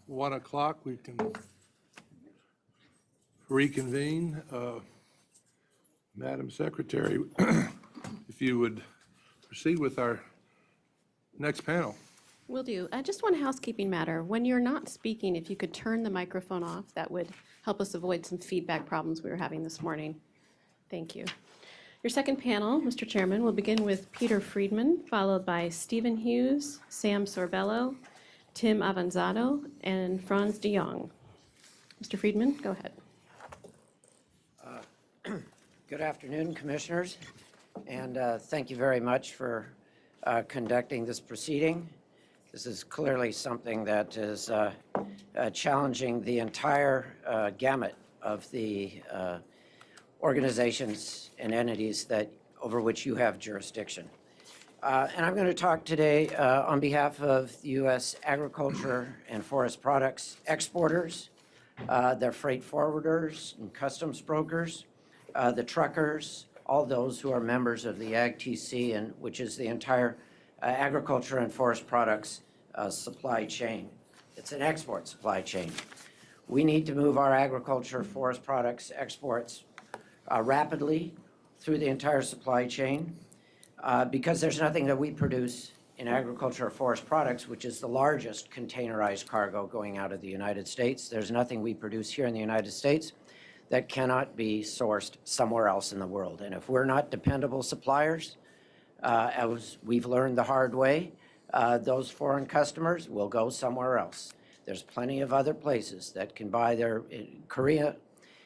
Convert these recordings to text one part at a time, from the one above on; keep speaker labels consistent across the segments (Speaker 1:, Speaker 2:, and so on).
Speaker 1: 1 o'clock, we can reconvene. Madam Secretary, if you would proceed with our next panel.
Speaker 2: Will do. Just one housekeeping matter. When you're not speaking, if you could turn the microphone off, that would help us avoid some feedback problems we were having this morning. Thank you. Your second panel, Mr. Chairman, will begin with Peter Friedman, followed by Stephen Hughes, Sam Sorbello, Tim Avanzato, and Frans de Young. Mr. Friedman, go ahead.
Speaker 3: Good afternoon, Commissioners, and thank you very much for conducting this proceeding. This is clearly something that is challenging the entire gamut of the organizations and entities over which you have jurisdiction. And I'm going to talk today on behalf of the U.S. agriculture and forest products exporters, their freight forwarders and customs brokers, the truckers, all those who are members of the AgTC, and which is the entire agriculture and forest products supply chain. It's an export supply chain. We need to move our agriculture, forest products, exports rapidly through the entire supply chain because there's nothing that we produce in agriculture or forest products, which is the largest containerized cargo going out of the United States. There's nothing we produce here in the United States that cannot be sourced somewhere else in the world. And if we're not dependable suppliers, as we've learned the hard way, those foreign customers will go somewhere else. There's plenty of other places that can buy their, in Korea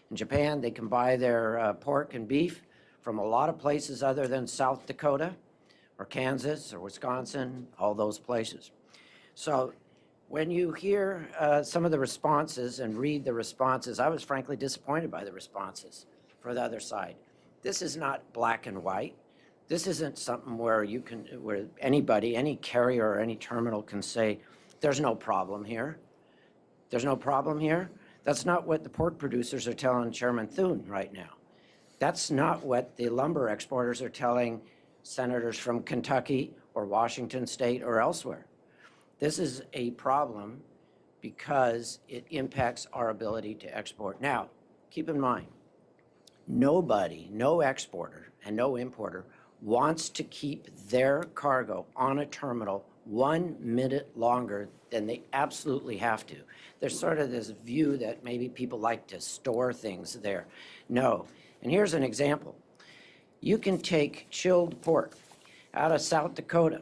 Speaker 3: and Japan, they can buy their pork and beef from a lot of places other than South Dakota or Kansas or Wisconsin, all those places. So when you hear some of the responses and read the responses, I was frankly disappointed by the responses for the other side. This is not black and white. This isn't something where where anybody, any carrier or any terminal can say, there's no problem here. There's no problem here. That's not what the pork producers are telling Chairman Thune right now. That's not what the lumber exporters are telling senators from Kentucky or Washington State or elsewhere. This is a problem because it impacts our ability to export. Now, keep in mind, nobody, no exporter and no importer wants to keep their cargo on a terminal 1 minute longer than they absolutely have to. There's sort of this view that maybe people like to store things there. No. And here's an example. You can take chilled pork out of South Dakota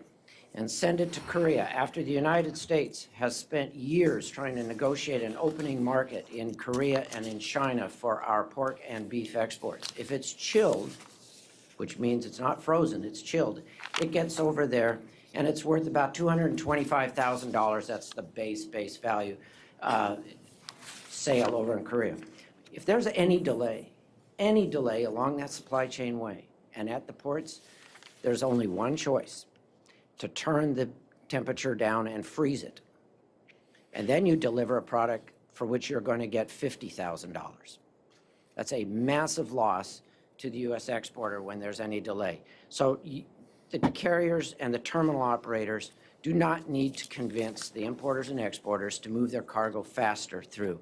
Speaker 3: and send it to Korea after the United States has spent years trying to negotiate an opening market in Korea and in China for our pork and beef exports. If it's chilled, which means it's not frozen, it's chilled, it gets over there and it's worth about $225,000. That's the base value sale over in Korea. If there's any delay along that supply chain way and at the ports, there's only one choice: to turn the temperature down and freeze it. And then you deliver a product for which you're going to get $50,000. That's a massive loss to the U.S. exporter when there's any delay. So the carriers and the terminal operators do not need to convince the importers and exporters to move their cargo faster through.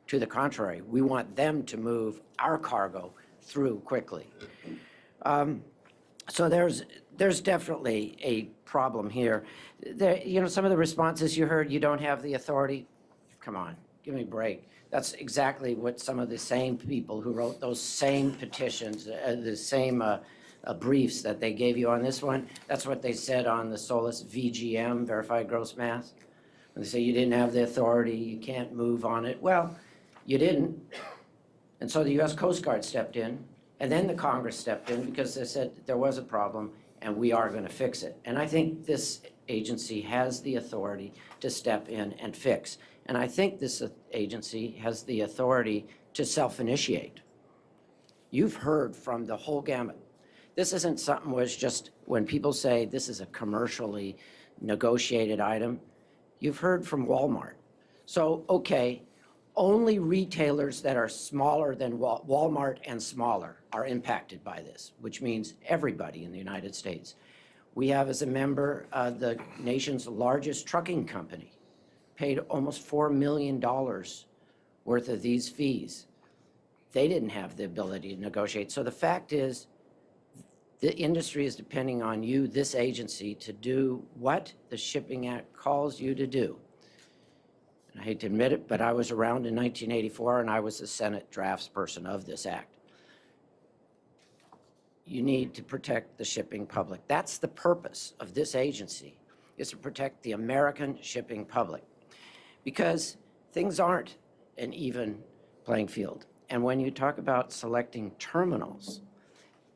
Speaker 3: To the contrary, we want them to move our cargo through quickly. So there's definitely a problem here. Some of the responses you heard, you don't have the authority. Come on, give me a break. That's exactly what some of the same people who wrote those same petitions, the same briefs that they gave you on this one, that's what they said on the SOLAS VGM, Verified Gross Mass. When they say you didn't have the authority, you can't move on it. Well, you didn't. And so the U.S. Coast Guard stepped in, and then the Congress stepped in because they said there was a problem and we are going to fix it. And I think this agency has the authority to step in and fix. And I think this agency has the authority to self-initiate. You've heard from the whole gamut. This isn't something where it's just when people say this is a commercially negotiated item. You've heard from Walmart. So, okay, only retailers that are smaller than Walmart and smaller are impacted by this, which means everybody in the United States. We have as a member the nation's largest trucking company, paid almost $4 million worth of these fees. They didn't have the ability to negotiate. So the fact is, the industry is depending on you, this agency, to do what the Shipping Act calls you to do. And I hate to admit it, but I was around in 1984 and I was the Senate draftsperson of this act. You need to protect the shipping public. That's the purpose of this agency, is to protect the American shipping public. Because things aren't an even playing field. And when you talk about selecting terminals,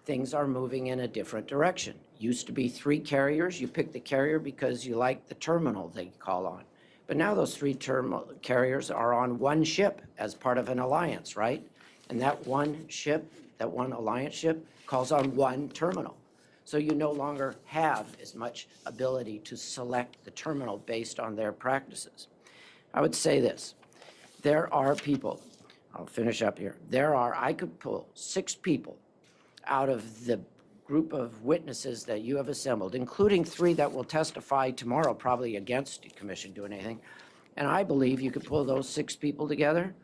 Speaker 3: things are moving in a different direction. Used to be 3 carriers. You pick the carrier because you like the terminal they call on. But now those 3 carriers are on one ship as part of an alliance, right? And that one ship, that one alliance ship, calls on one terminal. So you no longer have as much ability to select the terminal based on their practices. I would say this, there are people, I'll finish up here, I could pull 6 people out of the group of witnesses that you have assembled, including 3 that will testify tomorrow, probably against the commission doing anything. And I believe you could pull those 6 people together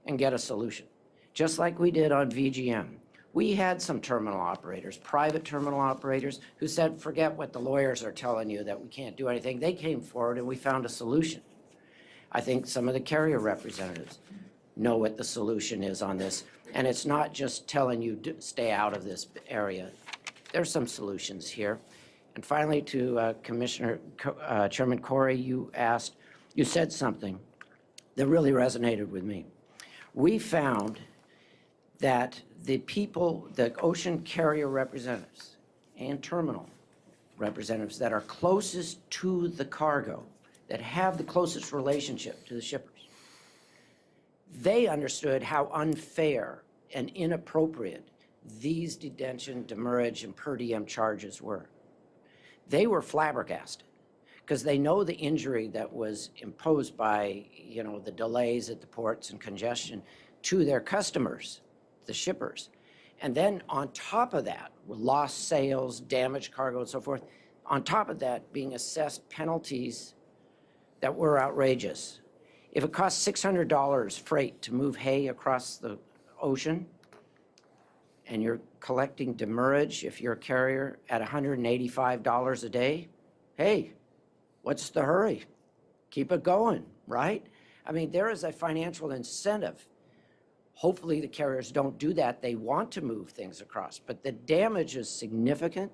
Speaker 3: and get a solution, just like we did on VGM. We had some terminal operators, private terminal operators, who said, forget what the lawyers are telling you that we can't do anything. They came forward and we found a solution. I think some of the carrier representatives know what the solution is on this. And it's not just telling you to stay out of this area. There's some solutions here. And finally, to Chairman Corey, you said something that really resonated with me. We found that the people, the ocean carrier representatives and terminal representatives that are closest to the cargo, that have the closest relationship to the shippers, they understood how unfair and inappropriate these detention, demurrage, and per diem charges were. They were flabbergasted because they know the injury that was imposed by, the delays at the ports and congestion to their customers, the shippers. And then on top of that, lost sales, damaged cargo, and so forth, on top of that, being assessed penalties that were outrageous. If it costs $600 freight to move hay across the ocean, and you're collecting demurrage, if you're a carrier, at $185 a day, hey, what's the hurry? Keep it going, right? I mean, there is a financial incentive. Hopefully the carriers don't do that. They want to move things across, but the damage is significant,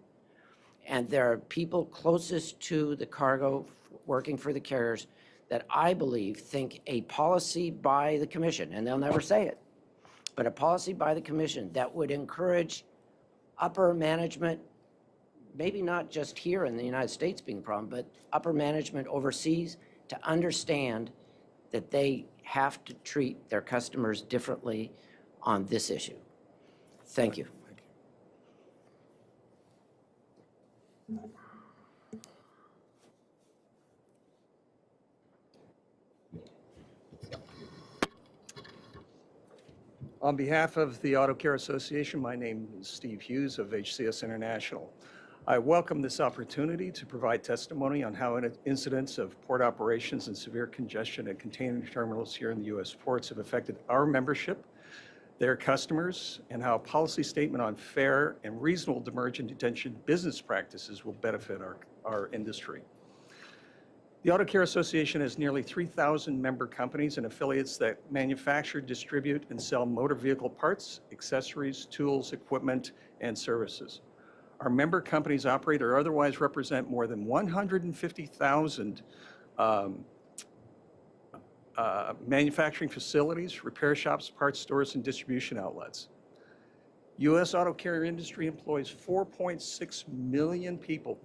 Speaker 3: and there are people closest to the cargo working for the carriers that I believe think a policy by the commission, and they'll never say it, but a policy by the commission that would encourage upper management, maybe not just here in the United States being a problem, but upper management overseas, to understand that they have to treat their customers differently on this issue. Thank you.
Speaker 4: On behalf of the Auto Care Association, my name is Steve Hughes of HCS International. I welcome this opportunity to provide testimony on how incidents of port operations and severe congestion at container terminals here in the U.S. ports have affected our membership, their customers, and how a policy statement on fair and reasonable demurrage and detention business practices will benefit our industry. The Auto Care Association has nearly 3,000 member companies and affiliates that manufacture, distribute, and sell motor vehicle parts, accessories, tools, equipment, and services. Our member companies operate or otherwise represent more than 150,000 manufacturing facilities, repair shops, parts stores, and distribution outlets. U.S. auto care industry employs 4.6 million people,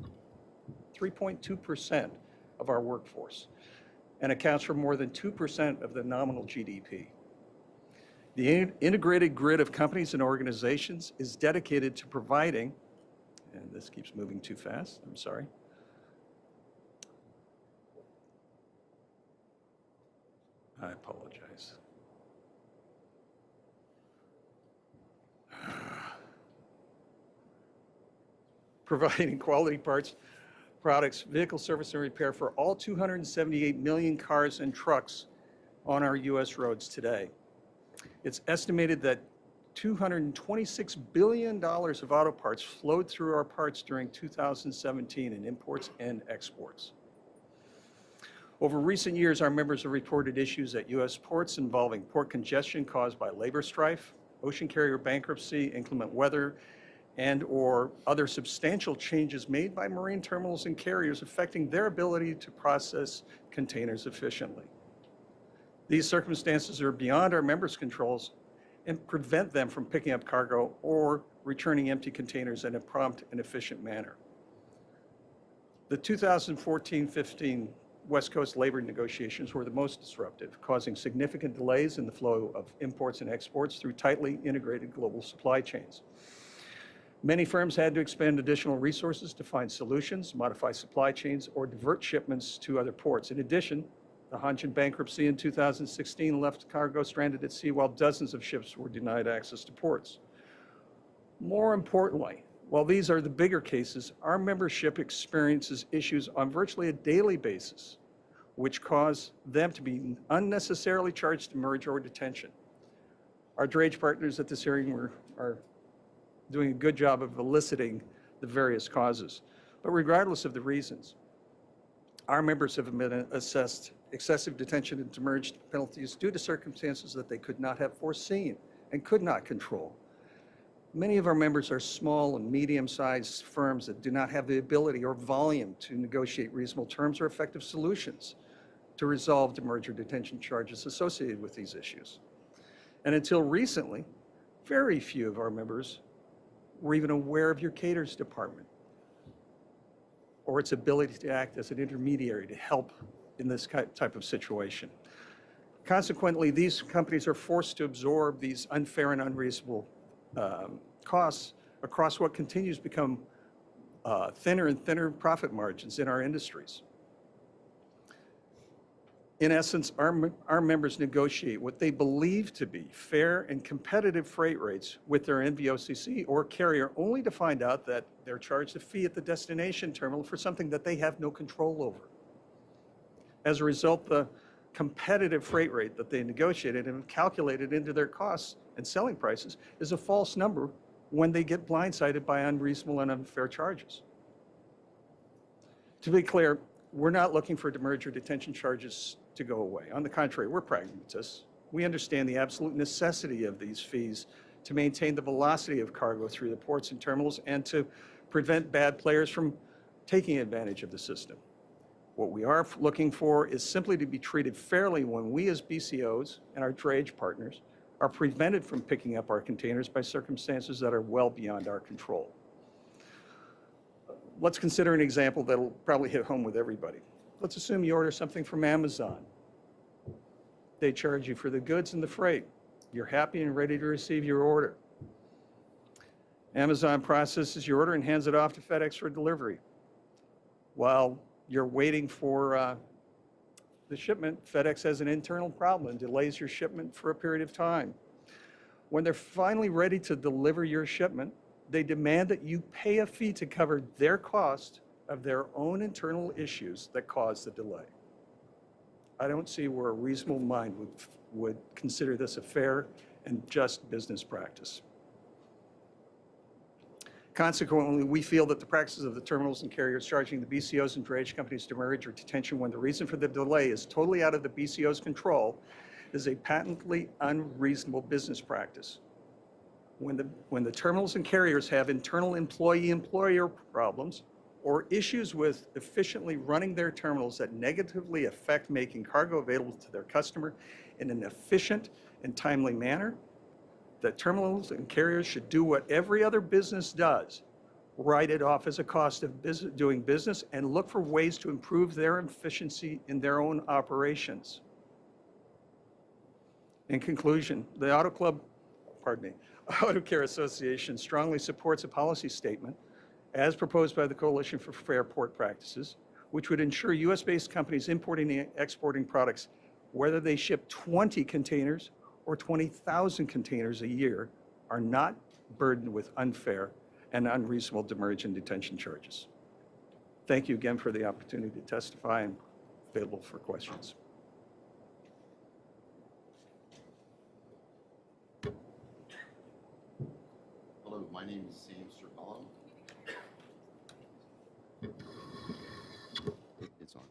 Speaker 4: 3.2% of our workforce, and accounts for more than 2% of the nominal GDP. The integrated grid of companies and organizations is dedicated to providing, and this keeps moving too fast, I'm sorry. I apologize. providing quality parts, products, vehicle service and repair for all 278 million cars and trucks on our U.S. roads today. It's estimated that $226 billion of auto parts flowed through our parts during 2017 in imports and exports. Over recent years, our members have reported issues at U.S. ports involving port congestion caused by labor strife, ocean carrier bankruptcy, inclement weather, and/or other substantial changes made by marine terminals and carriers affecting their ability to process containers efficiently. These circumstances are beyond our members' controls and prevent them from picking up cargo or returning empty containers in a prompt and efficient manner. The 2014-15 West Coast labor negotiations were the most disruptive, causing significant delays in the flow of imports and exports through tightly integrated global supply chains. Many firms had to expend additional resources to find solutions, modify supply chains, or divert shipments to other ports. In addition, the Hanjin bankruptcy in 2016 left cargo stranded at sea while dozens of ships were denied access to ports. More importantly, while these are the bigger cases, our membership experiences issues on virtually a daily basis, which cause them to be unnecessarily charged demurrage or detention. Our drayage partners at this hearing are doing a good job of eliciting the various causes. But regardless of the reasons, our members have been assessed excessive detention and demurrage penalties due to circumstances that they could not have foreseen and could not control. Many of our members are small and medium-sized firms that do not have the ability or volume to negotiate reasonable terms or effective solutions to resolve demurrage or detention charges associated with these issues. And until recently, very few of our members were even aware of your caters department or its ability to act as an intermediary to help in this type of situation. Consequently, these companies are forced to absorb these unfair and unreasonable costs across what continues to become thinner and thinner profit margins in our industries. In essence, our members negotiate what they believe to be fair and competitive freight rates with their NVOCC or carrier, only to find out that they're charged a fee at the destination terminal for something that they have no control over. As a result, the competitive freight rate that they negotiated and calculated into their costs and selling prices is a false number when they get blindsided by unreasonable and unfair charges. To be clear, we're not looking for demurrage or detention charges to go away. On the contrary, we're pragmatists. We understand the absolute necessity of these fees to maintain the velocity of cargo through the ports and terminals and to prevent bad players from taking advantage of the system. What we are looking for is simply to be treated fairly when we as BCOs and our drayage partners are prevented from picking up our containers by circumstances that are well beyond our control. Let's consider an example that'll probably hit home with everybody. Let's assume you order something from Amazon. They charge you for the goods and the freight. You're happy and ready to receive your order. Amazon processes your order and hands it off to FedEx for delivery. While you're waiting for the shipment, FedEx has an internal problem and delays your shipment for a period of time. When they're finally ready to deliver your shipment, they demand that you pay a fee to cover their cost of their own internal issues that caused the delay. I don't see where a reasonable mind would consider this a fair and just business practice. Consequently, we feel that the practices of the terminals and carriers charging the BCOs and drayage companies demurrage or detention when the reason for the delay is totally out of the BCO's control is a patently unreasonable business practice. When the terminals and carriers have internal employee-employer problems or issues with efficiently running their terminals that negatively affect making cargo available to their customer in an efficient and timely manner, that terminals and carriers should do what every other business does, write it off as a cost of doing business and look for ways to improve their efficiency in their own operations. In conclusion, the Auto Care Association strongly supports a policy statement as proposed by the Coalition for Fair Port Practices, which would ensure US-based companies importing and exporting products, whether they ship 20 containers or 20,000 containers a year, are not burdened with unfair and unreasonable demurrage and detention charges. Thank you again for the opportunity to testify and available for questions.
Speaker 5: Hello, my name is Sam Sabalo. It's on.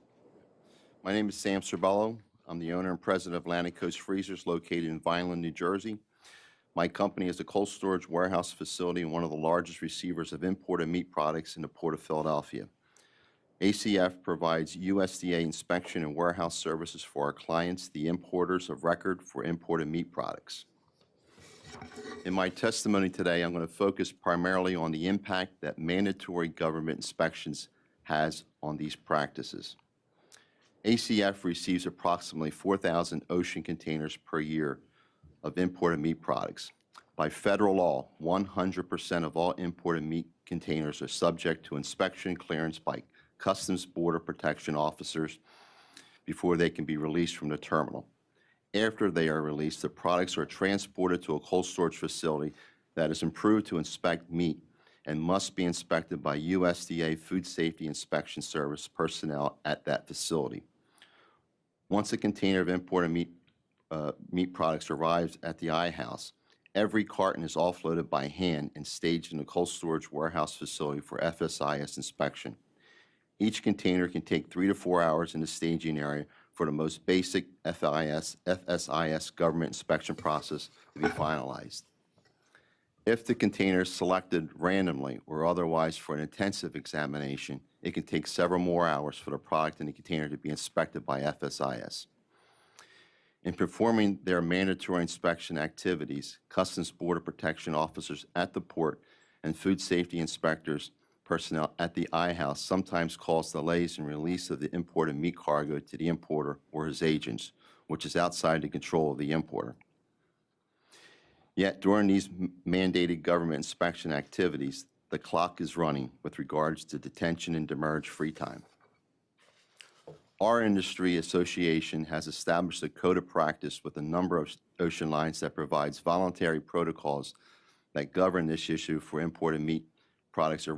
Speaker 5: My name is Sam Sabalo. I'm the owner and president of Atlantic Coast Freezers located in Vineland, New Jersey. My company is a cold storage warehouse facility and one of the largest receivers of imported meat products in the Port of Philadelphia. ACF provides USDA inspection and warehouse services for our clients, the importers of record for imported meat products. In my testimony today, I'm going to focus primarily on the impact that mandatory government inspections has on these practices. ACF receives approximately 4,000 ocean containers per year of imported meat products. By federal law, 100% of all imported meat containers are subject to inspection and clearance by Customs Border Protection officers before they can be released from the terminal. After they are released, the products are transported to a cold storage facility that is improved to inspect meat and must be inspected by USDA Food Safety Inspection Service personnel at that facility. Once a container of imported meat products arrives at the I-house, every carton is offloaded by hand and staged in a cold storage warehouse facility for FSIS inspection. Each container can take 3 to 4 hours in the staging area for the most basic FSIS government inspection process to be finalized. If the container is selected randomly or otherwise for an intensive examination, it can take several more hours for the product in the container to be inspected by FSIS. In performing their mandatory inspection activities, Customs Border Protection officers at the port and food safety inspectors personnel at the I-house sometimes cause delays in release of the imported meat cargo to the importer or his agents, which is outside the control of the importer. Yet during these mandated government inspection activities, the clock is running with regards to detention and demurrage free time. Our industry association has established a code of practice with a number of ocean lines that provides voluntary protocols that govern this issue for imported meat products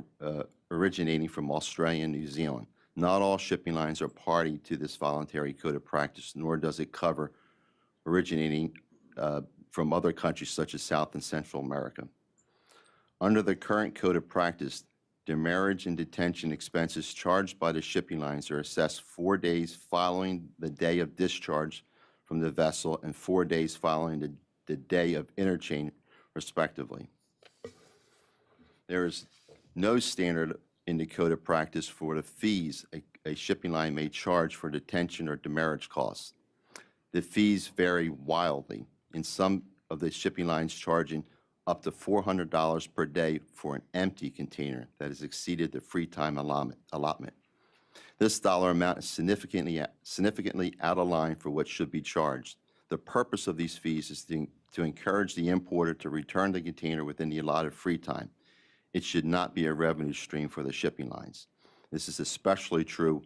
Speaker 5: originating from Australia and New Zealand. Not all shipping lines are party to this voluntary code of practice, nor does it cover originating from other countries such as South and Central America. Under the current code of practice, demurrage and detention expenses charged by the shipping lines are assessed 4 days following the day of discharge from the vessel and 4 days following the day of interchange, respectively. There is no standard in the code of practice for the fees a shipping line may charge for detention or demurrage costs. The fees vary wildly, in some of the shipping lines charging up to $400 per day for an empty container that has exceeded the free time allotment. This dollar amount is significantly out of line for what should be charged. The purpose of these fees is to encourage the importer to return the container within the allotted free time. It should not be a revenue stream for the shipping lines. This is especially true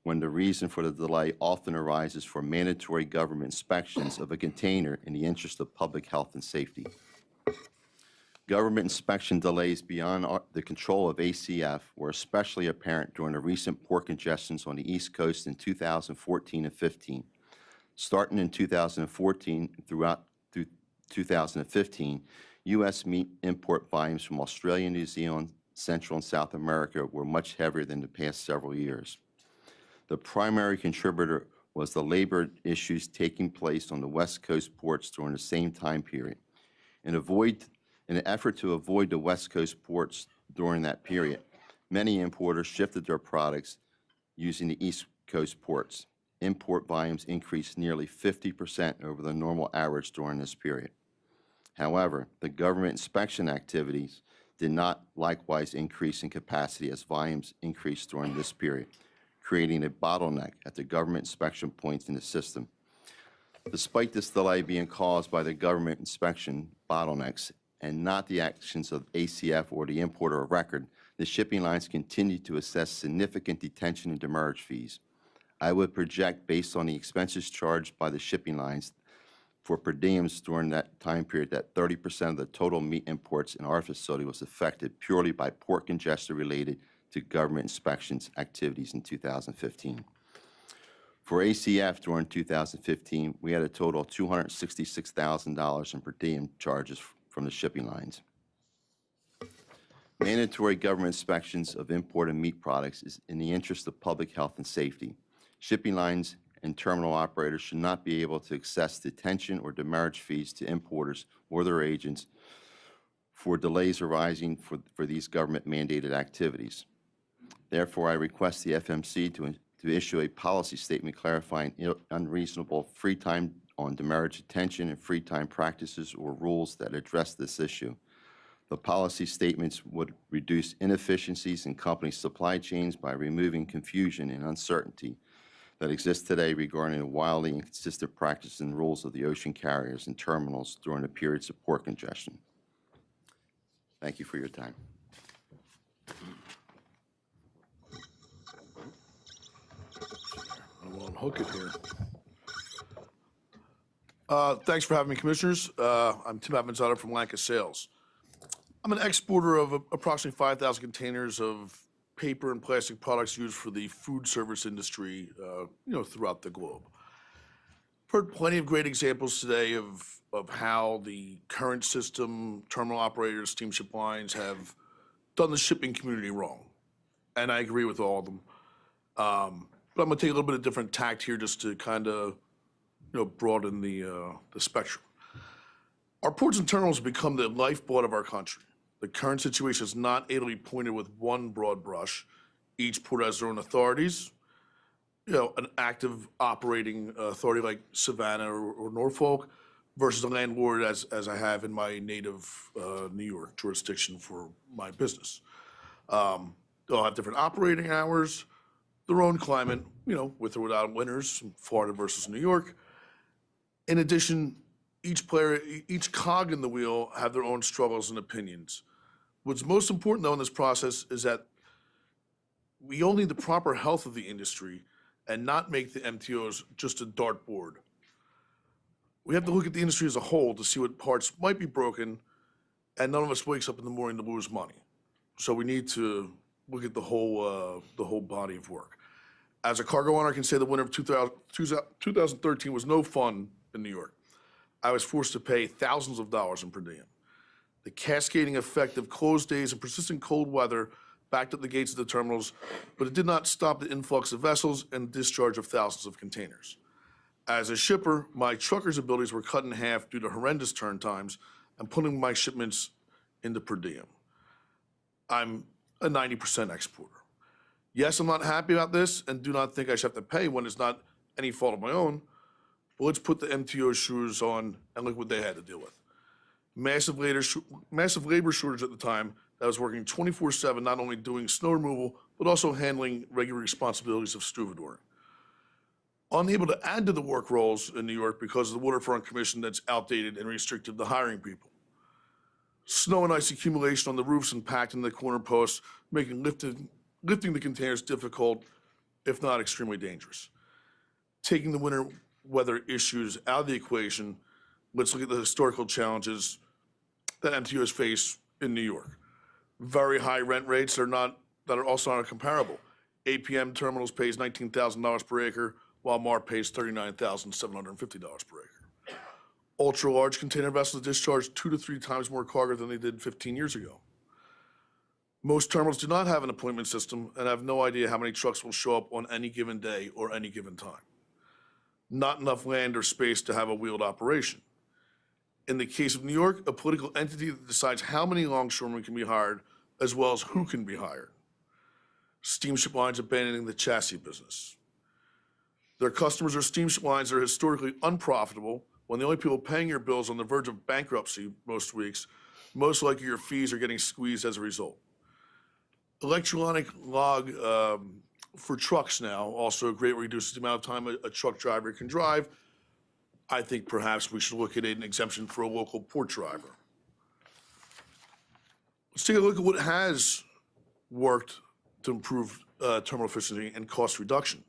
Speaker 5: when the reason for the delay often arises for mandatory government inspections of a container in the interest of public health and safety. Government inspection delays beyond the control of ACF were especially apparent during the recent port congestions on the East Coast in 2014 and 15. Starting in 2014 through 2015, U.S. meat import volumes from Australia, New Zealand, Central and South America were much heavier than the past several years. The primary contributor was the labor issues taking place on the West Coast ports during the same time period. In an effort to avoid the West Coast ports during that period, many importers shifted their products using the East Coast ports. Import volumes increased nearly 50% over the normal average during this period. However, the government inspection activities did not likewise increase in capacity as volumes increased during this period, creating a bottleneck at the government inspection points in the system. Despite this delay being caused by the government inspection bottlenecks and not the actions of ACF or the importer of record, the shipping lines continue to assess significant detention and demurrage fees. I would project, based on the expenses charged by the shipping lines, for per diems during that time period that 30% of the total meat imports in our facility was affected purely by port congestion related to government inspections activities in 2015. For ACF during 2015, we had a total of $266,000 in per diem charges from the shipping lines. Mandatory government inspections of imported meat products is in the interest of public health and safety. Shipping lines and terminal operators should not be able to assess detention or demurrage fees to importers or their agents for delays arising for these government-mandated activities. Therefore, I request the FMC to issue a policy statement clarifying unreasonable free time on demurrage detention and free time practices or rules that address this issue. The policy statements would reduce inefficiencies in company supply chains by removing confusion and uncertainty that exists today regarding the wildly inconsistent practices and rules of the ocean carriers and terminals during the periods of port congestion. Thank you for your time.
Speaker 6: I won't hook it here. Thanks for having me, Commissioners. I'm Tim Admin Sato from Lanka Sales. I'm an exporter of approximately 5,000 containers of paper and plastic products used for the food service industry, throughout the globe. I've heard plenty of great examples today of how the current system, terminal operators, steamship lines have done the shipping community wrong, and I agree with all of them. But I'm going to take a little bit of different tact here just to kind of, broaden the spectrum. Our ports and terminals have become the lifeblood of our country. The current situation is not able to be pointed with one broad brush. Each port has their own authorities. An active operating authority like Savannah or Norfolk versus a landlord as I have in my native New York jurisdiction for my business. They'll have different operating hours, their own climate, with or without winters, Florida versus New York. In addition, each cog in the wheel have their own struggles and opinions. What's most important, though, in this process is that we all need the proper health of the industry and not make the MTOs just a dartboard. We have to look at the industry as a whole to see what parts might be broken, and none of us wakes up in the morning to lose money. So we need to look at the whole body of work. As a cargo owner, I can say the winter of 2013 was no fun in New York. I was forced to pay thousands of dollars in per diem. The cascading effect of closed days and persistent cold weather backed up the gates of the terminals, but it did not stop the influx of vessels and discharge of thousands of containers. As a shipper, my trucker's abilities were cut in half due to horrendous turn times and putting my shipments into per diem. I'm a 90% exporter. Yes, I'm not happy about this and do not think I should have to pay when it's not any fault of my own, but let's put the MTO shoes on and look what they had to deal with. Massive labor shortage at the time that was working 24/7, not only doing snow removal, but also handling regular responsibilities of stevedoring. Unable to add to the work roles in New York because of the Waterfront Commission that's outdated and restricted the hiring people. Snow and ice accumulation on the roofs and packed in the corner posts, making lifting the containers difficult, if not extremely dangerous. Taking the winter weather issues out of the equation, let's look at the historical challenges that MTOs face in New York. Very high rent rates that are also not comparable. APM Terminals pays $19,000 per acre, while MAR pays $39,750 per acre. Ultra-large container vessels discharge 2 to 3 times more cargo than they did 15 years ago. Most terminals do not have an appointment system and have no idea how many trucks will show up on any given day or any given time. Not enough land or space to have a wheeled operation. In the case of New York, a political entity that decides how many longshoremen can be hired, as well as who can be hired. Steamship lines abandoning the chassis business. Their customers are steamship lines that are historically unprofitable, when the only people paying your bills on the verge of bankruptcy most weeks, most likely your fees are getting squeezed as a result. Electronic log for trucks now also greatly reduces the amount of time a truck driver can drive. I think perhaps we should look at an exemption for a local port driver. Let's take a look at what has worked to improve terminal efficiency and cost reduction.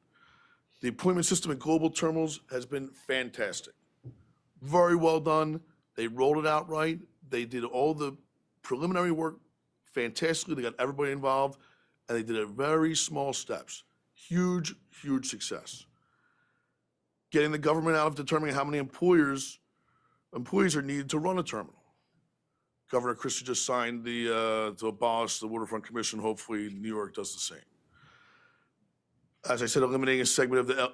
Speaker 6: The appointment system at global terminals has been fantastic. Very well done. They rolled it out right. They did all the preliminary work fantastically. They got everybody involved, and they did it very small steps. Huge, huge success. Getting the government out of determining how many employees are needed to run a terminal. Governor Christie just signed to abolish the Waterfront Commission. Hopefully, New York does the same. As I said, eliminating a segment of the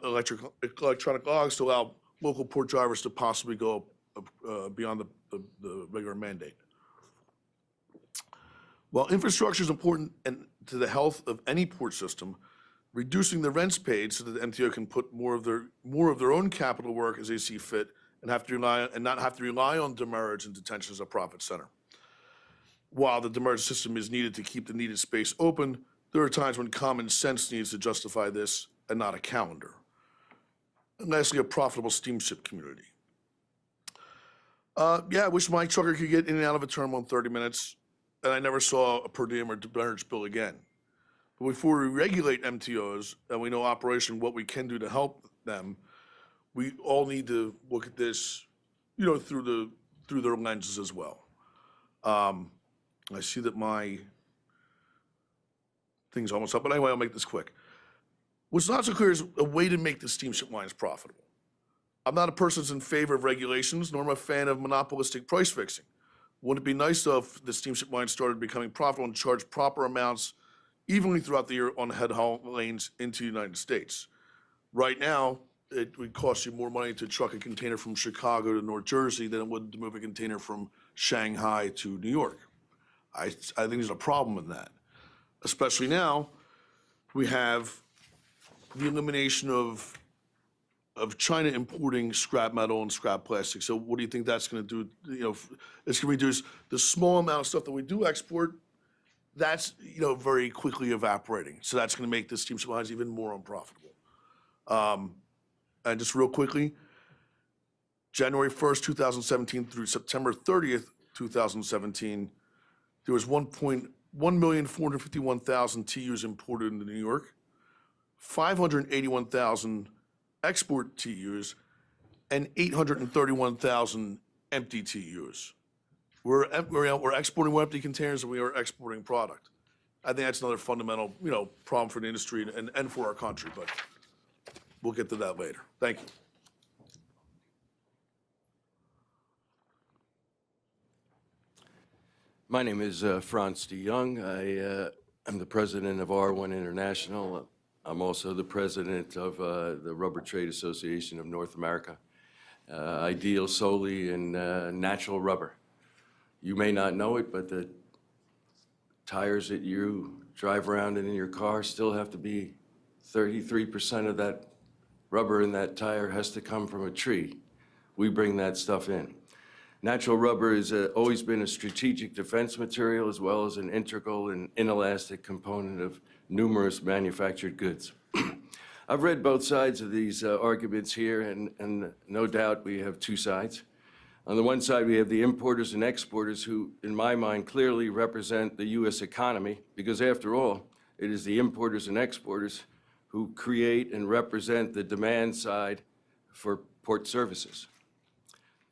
Speaker 6: electronic logs to allow local port drivers to possibly go beyond the regular mandate. While infrastructure is important to the health of any port system, reducing the rents paid so that the MTO can put more of their own capital work as they see fit and not have to rely on demurrage and detention as a profit center. While the demurrage system is needed to keep the needed space open, there are times when common sense needs to justify this and not a calendar. And lastly, a profitable steamship community. Yeah, I wish my trucker could get in and out of a terminal in 30 minutes, and I never saw a per diem or demurrage bill again. But before we regulate MTOs and we know operation what we can do to help them, we all need to look at this, through their lenses as well. I see that my thing's almost up, but anyway, I'll make this quick. What's not so clear is a way to make the steamship lines profitable. I'm not a person that's in favor of regulations, nor am I a fan of monopolistic price fixing. Wouldn't it be nice though if the steamship lines started becoming profitable and charged proper amounts evenly throughout the year on head haul lanes into the United States? Right now, it would cost you more money to truck a container from Chicago to North Jersey than it would to move a container from Shanghai to New York. I think there's a problem in that. Especially now, we have the elimination of China importing scrap metal and scrap plastic. So what do you think that's going to do? It's going to reduce the small amount of stuff that we do export. That's very quickly evaporating. So that's going to make the steamship lines even more unprofitable. And just real quickly, January 1st, 2017 through September 30th, 2017, there was 1,451,000 TUs imported into New York, 581,000 export TUs, and 831,000 empty TUs. We're exporting more empty containers than we are exporting product. I think that's another fundamental, problem for the industry and for our country, but we'll get to that later. Thank you.
Speaker 7: My name is Frans de Young. I am the president of R1 International. I'm also the president of the Rubber Trade Association of North America. I deal solely in natural rubber. You may not know it, but the tires that you drive around in your car still have to be 33% of that rubber in that tire has to come from a tree. We bring that stuff in. Natural rubber has always been a strategic defense material as well as an integral and inelastic component of numerous manufactured goods. I've read both sides of these arguments here, and no doubt we have two sides. On the one side, we have the importers and exporters who, in my mind, clearly represent the U.S. economy, because after all, it is the importers and exporters who create and represent the demand side for port services.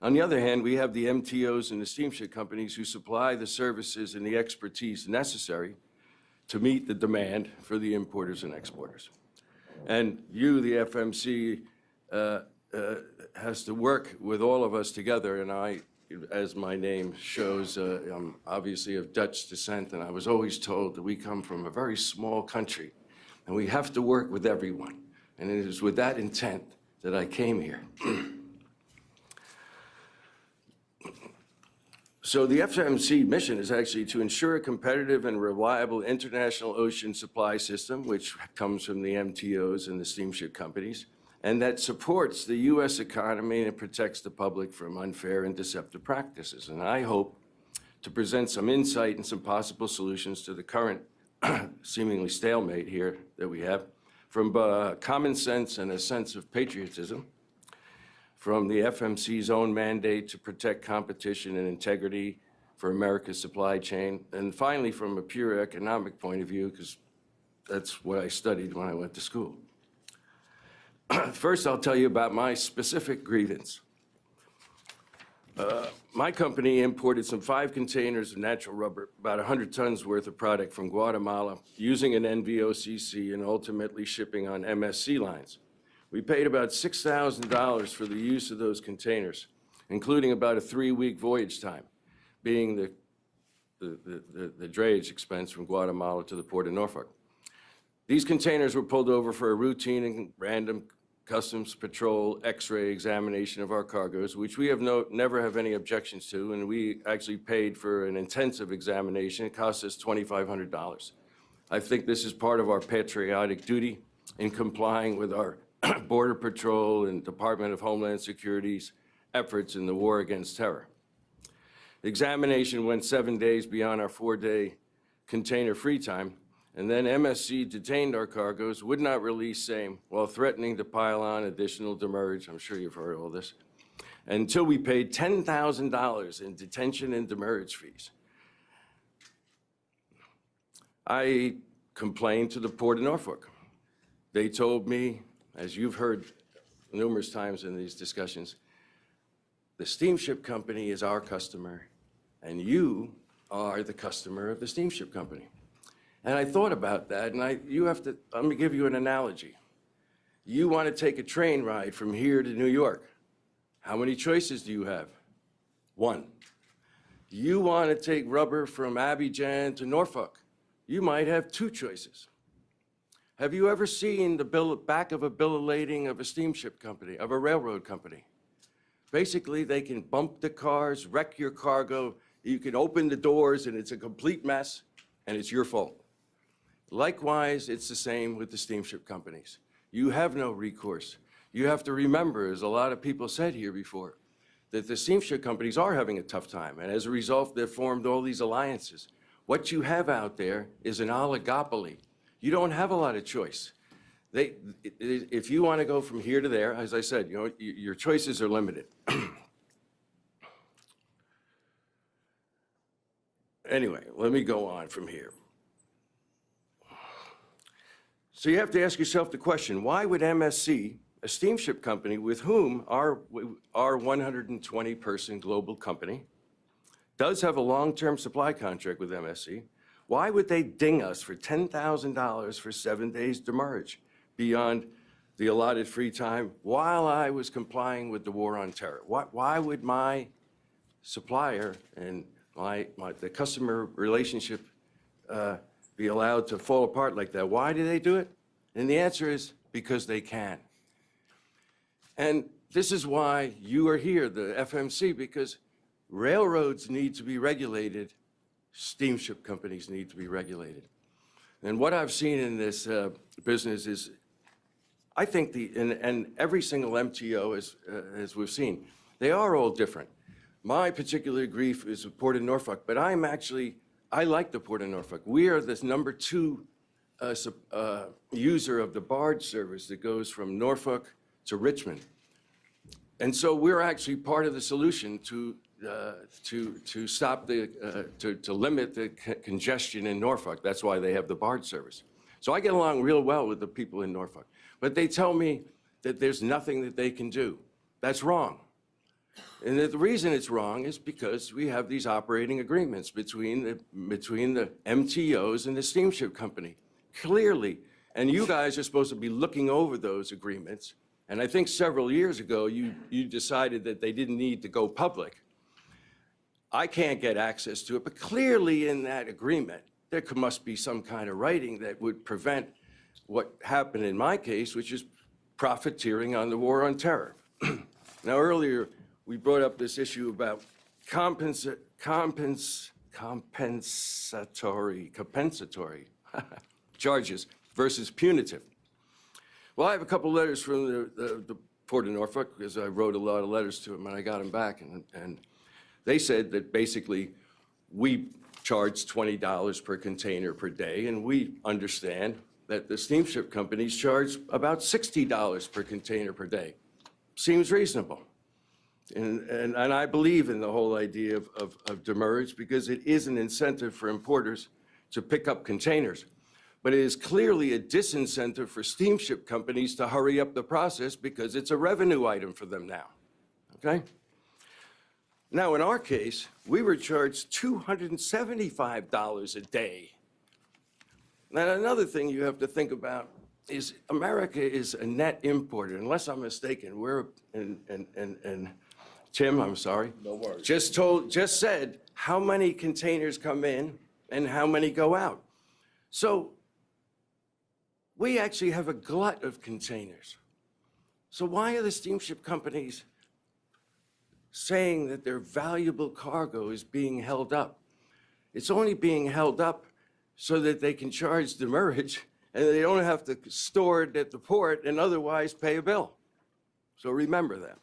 Speaker 7: On the other hand, we have the MTOs and the steamship companies who supply the services and the expertise necessary to meet the demand for the importers and exporters. And you, the FMC, has to work with all of us together, and I, as my name shows, I'm obviously of Dutch descent, and I was always told that we come from a very small country, and we have to work with everyone. And it is with that intent that I came here. So the FMC mission is actually to ensure a competitive and reliable international ocean supply system, which comes from the MTOs and the steamship companies, and that supports the U.S. economy and protects the public from unfair and deceptive practices. And I hope to present some insight and some possible solutions to the current seemingly stalemate here that we have, from common sense and a sense of patriotism, from the FMC's own mandate to protect competition and integrity for America's supply chain, and finally from a pure economic point of view, because that's what I studied when I went to school. First, I'll tell you about my specific grievance. My company imported some 5 containers of natural rubber, about 100 tons worth of product from Guatemala, using an NVOCC and ultimately shipping on MSC lines. We paid about $6,000 for the use of those containers, including about a 3-week voyage time, being the drayage expense from Guatemala to the port of Norfolk. These containers were pulled over for a routine and random customs patrol X-ray examination of our cargoes, which we have never have any objections to, and we actually paid for an intensive examination. It cost us $2,500. I think this is part of our patriotic duty in complying with our Border Patrol and Department of Homeland Security's efforts in the war against terror. The examination went 7 days beyond our 4-day container free time, and then MSC detained our cargoes, would not release same, while threatening to pile on additional demurrage. I'm sure you've heard all this. Until we paid $10,000 in detention and demurrage fees. I complained to the Port of Norfolk. They told me, as you've heard numerous times in these discussions, the steamship company is our customer, and you are the customer of the steamship company. And I thought about that, and let me give you an analogy. You want to take a train ride from here to New York. How many choices do you have? 1. You want to take rubber from Abidjan to Norfolk. You might have 2 choices. Have you ever seen the back of a bill of lading of a steamship company, of a railroad company? Basically, they can bump the cars, wreck your cargo. You can open the doors, and it's a complete mess, and it's your fault. Likewise, it's the same with the steamship companies. You have no recourse. You have to remember, as a lot of people said here before, that the steamship companies are having a tough time, and as a result, they've formed all these alliances. What you have out there is an oligopoly. You don't have a lot of choice. If you want to go from here to there, as I said, your choices are limited. Anyway, let me go on from here. So you have to ask yourself the question, why would MSC, a steamship company with whom our 120-person global company does have a long-term supply contract with MSC, why would they ding us for $10,000 for 7 days demurrage beyond the allotted free time while I was complying with the war on terror? Why would my supplier and the customer relationship be allowed to fall apart like that? Why do they do it? And the answer is because they can. And this is why you are here, the FMC, because railroads need to be regulated, steamship companies need to be regulated. And what I've seen in this business is, I think and every single MTO, as we've seen, they are all different. My particular grief is with Port of Norfolk, but I like the Port of Norfolk. We are this #2 user of the barge service that goes from Norfolk to Richmond. And so we're actually part of the solution to stop to limit the congestion in Norfolk. That's why they have the barge service. So I get along real well with the people in Norfolk. But they tell me that there's nothing that they can do. That's wrong. And the reason it's wrong is because we have these operating agreements between the MTOs and the steamship company. Clearly, and you guys are supposed to be looking over those agreements. And I think several years ago, you decided that they didn't need to go public. I can't get access to it, but clearly in that agreement, there must be some kind of writing that would prevent what happened in my case, which is profiteering on the war on terror. Now, earlier, we brought up this issue about compensatory charges versus punitive. Well, I have a couple letters from the Port of Norfolk, because I wrote a lot of letters to them, and I got them back, and they said that basically we charge $20 per container per day, and we understand that the steamship companies charge about $60 per container per day. Seems reasonable. And I believe in the whole idea of demurrage, because it is an incentive for importers to pick up containers. But it is clearly a disincentive for steamship companies to hurry up the process, because it's a revenue item for them now, okay? Now, in our case, we were charged $275 a day. Now, another thing you have to think about is America is a net importer, unless I'm mistaken. And Tim, I'm sorry. No worries. Just said how many containers come in and how many go out. So we actually have a glut of containers. So why are the steamship companies saying that their valuable cargo is being held up? It's only being held up so that they can charge demurrage and they don't have to store it at the port and otherwise pay a bill. So remember that.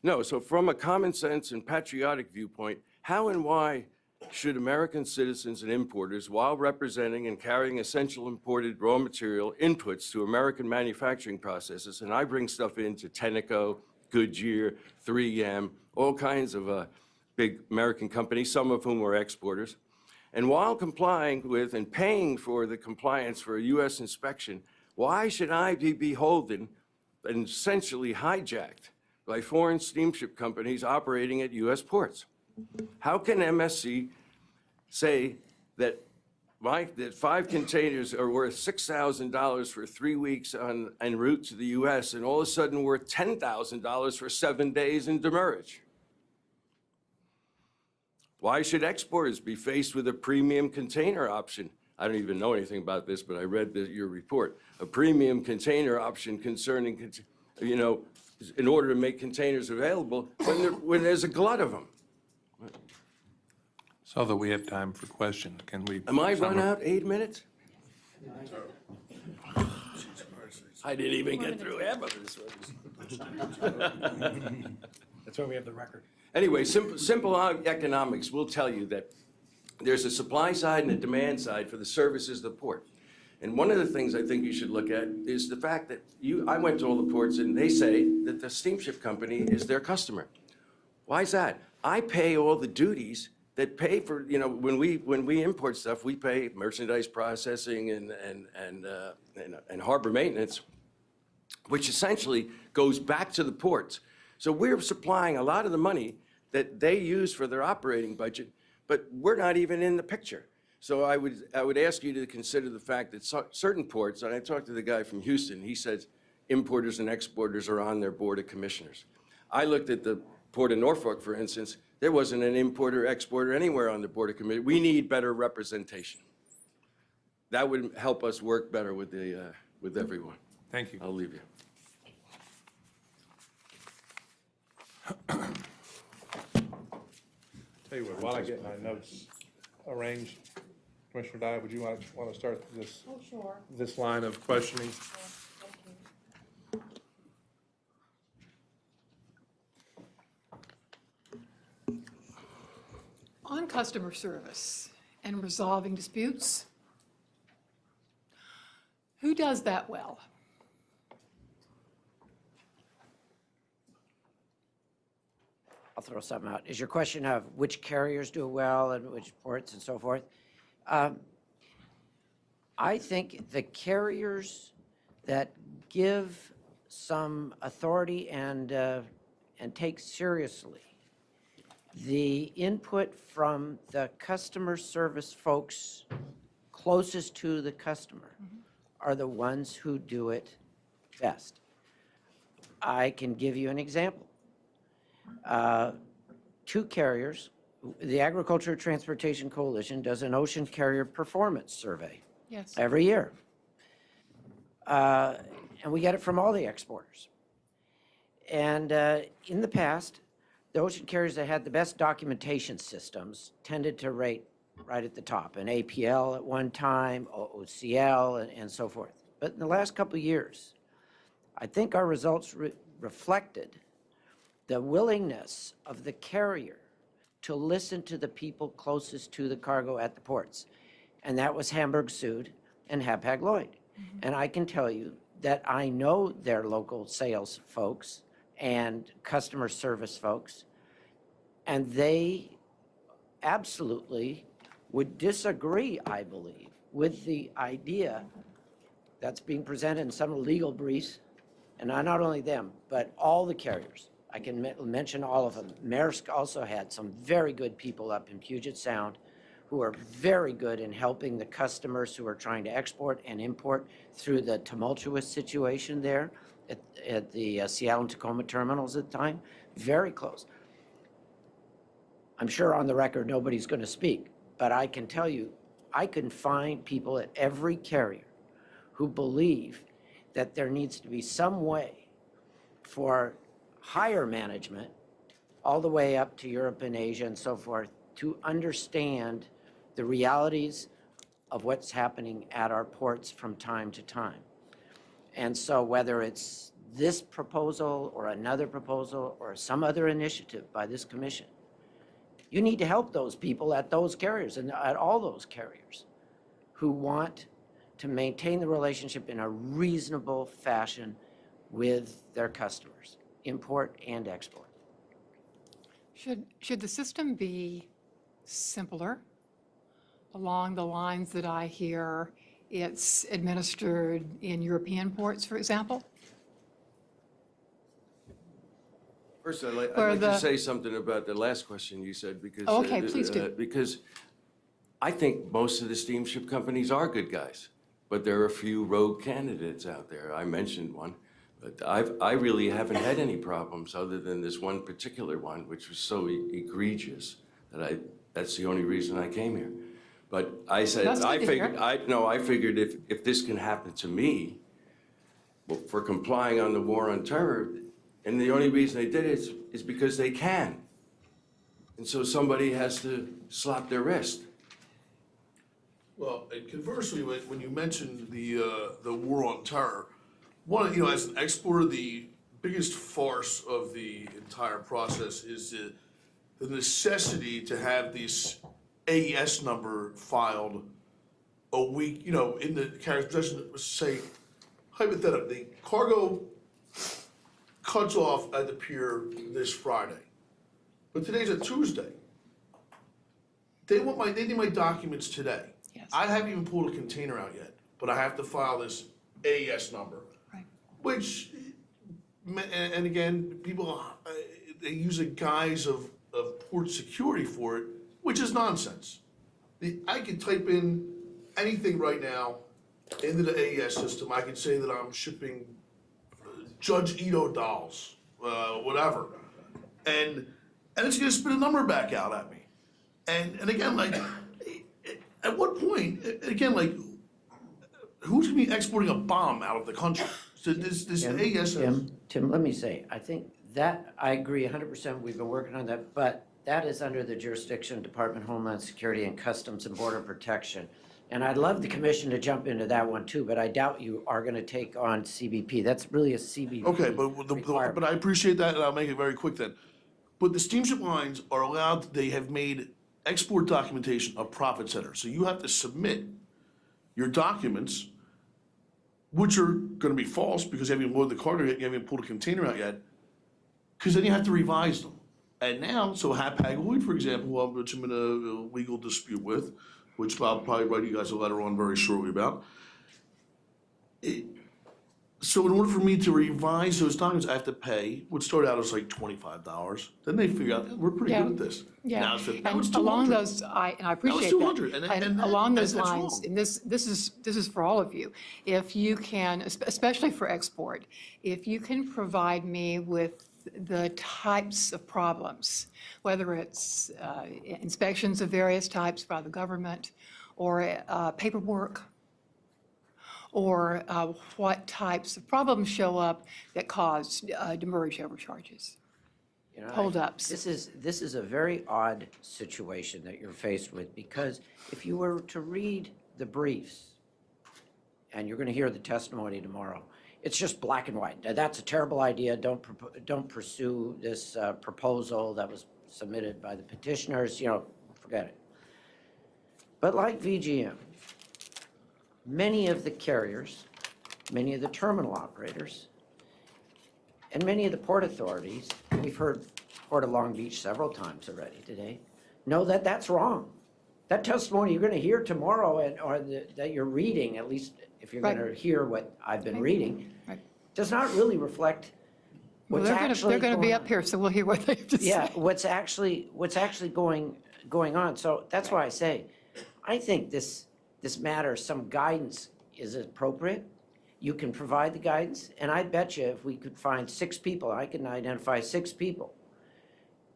Speaker 7: No, so from a common sense and patriotic viewpoint, how and why should American citizens and importers, while representing and carrying essential imported raw material inputs to American manufacturing processes, and I bring stuff into Tenneco, Goodyear, 3M, all kinds of big American companies, some of whom are exporters, and while complying with and paying for the compliance for a U.S. inspection, why should I be beholden and essentially hijacked by foreign steamship companies operating at U.S. ports? How can MSC say that 5 containers are worth $6,000 for 3 weeks en route to the U.S. and all of a sudden worth $10,000 for 7 days in demurrage? Why should exporters be faced with a premium container option? I don't even know anything about this, but I read your report. A premium container option concerning, in order to make containers available when there's a glut of them.
Speaker 1: So that we have time for questions, can we?
Speaker 7: Am I run out 8 minutes? I didn't even get through half of this.
Speaker 8: That's why we have the record.
Speaker 7: Anyway, simple economics will tell you that there's a supply side and a demand side for the services of the port. And one of the things I think you should look at is the fact that I went to all the ports and they say that the steamship company is their customer. Why is that? I pay all the duties that pay for, when we import stuff, we pay merchandise processing and harbor maintenance, which essentially goes back to the ports. So we're supplying a lot of the money that they use for their operating budget, but we're not even in the picture. So I would ask you to consider the fact that certain ports, and I talked to the guy from Houston, he says importers and exporters are on their board of commissioners. I looked at the Port of Norfolk, for instance. There wasn't an importer, exporter anywhere on the board of commissioners. We need better representation. That would help us work better with everyone.
Speaker 1: Thank you.
Speaker 7: I'll leave you.
Speaker 1: Tell you what, while I get my notes arranged, Commissioner Dye, would you want to start this?
Speaker 9: Oh, sure.
Speaker 1: This line of questioning?
Speaker 9: Thank you. On customer service and resolving disputes, who does that well?
Speaker 3: I'll throw something out. Is your question of which carriers do it well and which ports and so forth? I think the carriers that give some authority and take seriously the input from the customer service folks closest to the customer are the ones who do it best. I can give you an example. 2 carriers, the Agriculture Transportation Coalition does an ocean carrier performance survey
Speaker 9: Yes.
Speaker 3: every year. And we get it from all the exporters. And in the past, the ocean carriers that had the best documentation systems tended to rate right at the top, an APL at one time, OCL, and so forth. But in the last couple of years, I think our results reflected the willingness of the carrier to listen to the people closest to the cargo at the ports. And that was Hamburg Süd and Hapag-Lloyd. And I can tell you that I know their local sales folks and customer service folks, and they absolutely would disagree, I believe, with the idea that's being presented in some legal briefs, and not only them, but all the carriers, I can mention all of them. Maersk also had some very good people up in Puget Sound who are very good in helping the customers who are trying to export and import through the tumultuous situation there at the Seattle and Tacoma terminals at the time. Very close. I'm sure on the record nobody's going to speak, but I can tell you, I can find people at every carrier who believe that there needs to be some way for higher management, all the way up to Europe and Asia and so forth, to understand the realities of what's happening at our ports from time to time. And so whether it's this proposal or another proposal or some other initiative by this commission, you need to help those people at those carriers and at all those carriers who want to maintain the relationship in a reasonable fashion with their customers, import and export.
Speaker 9: Should the system be simpler along the lines that I hear it's administered in European ports, for example?
Speaker 7: First, I'd like
Speaker 9: Where
Speaker 7: to
Speaker 9: the-
Speaker 7: say something about the last question you said, because.
Speaker 9: Oh, okay, please do.
Speaker 7: Because I think most of the steamship companies are good guys, but there are a few rogue candidates out there. I mentioned one, but I really haven't had any problems other than this one particular one, which was so egregious that that's the only reason I came here. But I said,
Speaker 9: That's good to hear.
Speaker 7: I figured if this can happen to me, well, for complying on the war on terror, and the only reason they did it is because they can. And so somebody has to slap their wrist.
Speaker 6: Well, and conversely, when you mentioned the war on terror, one, as an exporter, the biggest farce of the entire process is the necessity to have this AES number filed a week, in the carrier's possession. Say, hypothetically, the cargo cuts off at the pier this Friday, but today's a Tuesday. They need my documents today.
Speaker 9: Yes.
Speaker 6: I haven't even pulled a container out yet, but I have to file this AES number.
Speaker 9: Right.
Speaker 6: Which, and again, people, they use a guise of port security for it, which is nonsense. I could type in anything right now into the AES system. I could say that I'm shipping Judge Ito dolls, whatever. And it's gonna spit a number back out at me. And again, like, at what point, again, like, who's gonna be exporting a bomb out of the country? So this AES.
Speaker 3: Tim, let me say, I think that, I agree 100%, we've been working on that, but that is under the jurisdiction of Department of Homeland Security and Customs and Border Protection. And I'd love the commission to jump into that one too, but I doubt you are gonna take on CBP. That's really a CBP
Speaker 6: Okay, but
Speaker 3: requirement.
Speaker 6: but I appreciate that, and I'll make it very quick then. But the steamship lines are allowed, they have made export documentation a profit center. So you have to submit your documents, which are gonna be false because you haven't loaded the cargo yet, you haven't pulled a container out yet, because then you have to revise them. And now, so Hapag-Lloyd, for example, which I'm in a legal dispute with, which I'll probably write you guys a letter on very shortly about. So in order for me to revise those documents, I have to pay, what started out as like $25. Then they figure out, we're pretty
Speaker 9: Yeah.
Speaker 6: good at this.
Speaker 9: Yeah,
Speaker 6: Now it's
Speaker 9: and along
Speaker 6: 200.
Speaker 9: those, I appreciate
Speaker 6: 200,
Speaker 9: that.
Speaker 6: and
Speaker 9: along those
Speaker 6: that's
Speaker 9: lines,
Speaker 6: wrong.
Speaker 9: and this is for all of you, if you can, especially for export, if you can provide me with the types of problems, whether it's inspections of various types by the government, or paperwork, or what types of problems show up that cause demurrage overcharges.
Speaker 3: You know,
Speaker 9: Holdups.
Speaker 3: This is a very odd situation that you're faced with, because if you were to read the briefs, and you're going to hear the testimony tomorrow, it's just black and white. Now, that's a terrible idea. Don't pursue this proposal that was submitted by the petitioners. Forget it. But like VGM, many of the carriers, many of the terminal operators, and many of the port authorities, we've heard Port of Long Beach several times already today, know that that's wrong. That testimony you're going to hear tomorrow, that you're reading, at least if you're
Speaker 9: Right.
Speaker 3: going to hear what I've been
Speaker 9: Right.
Speaker 3: reading,
Speaker 9: Right.
Speaker 3: does not really reflect
Speaker 9: Well,
Speaker 3: What's
Speaker 9: they're
Speaker 3: actually
Speaker 9: going to be
Speaker 3: going
Speaker 9: up here, so we'll hear what they have to say.
Speaker 3: Yeah, what's actually going on. So that's why I say, I think this matter, some guidance is appropriate. You can provide the guidance, and I bet you if we could find 6 people, I can identify 6 people,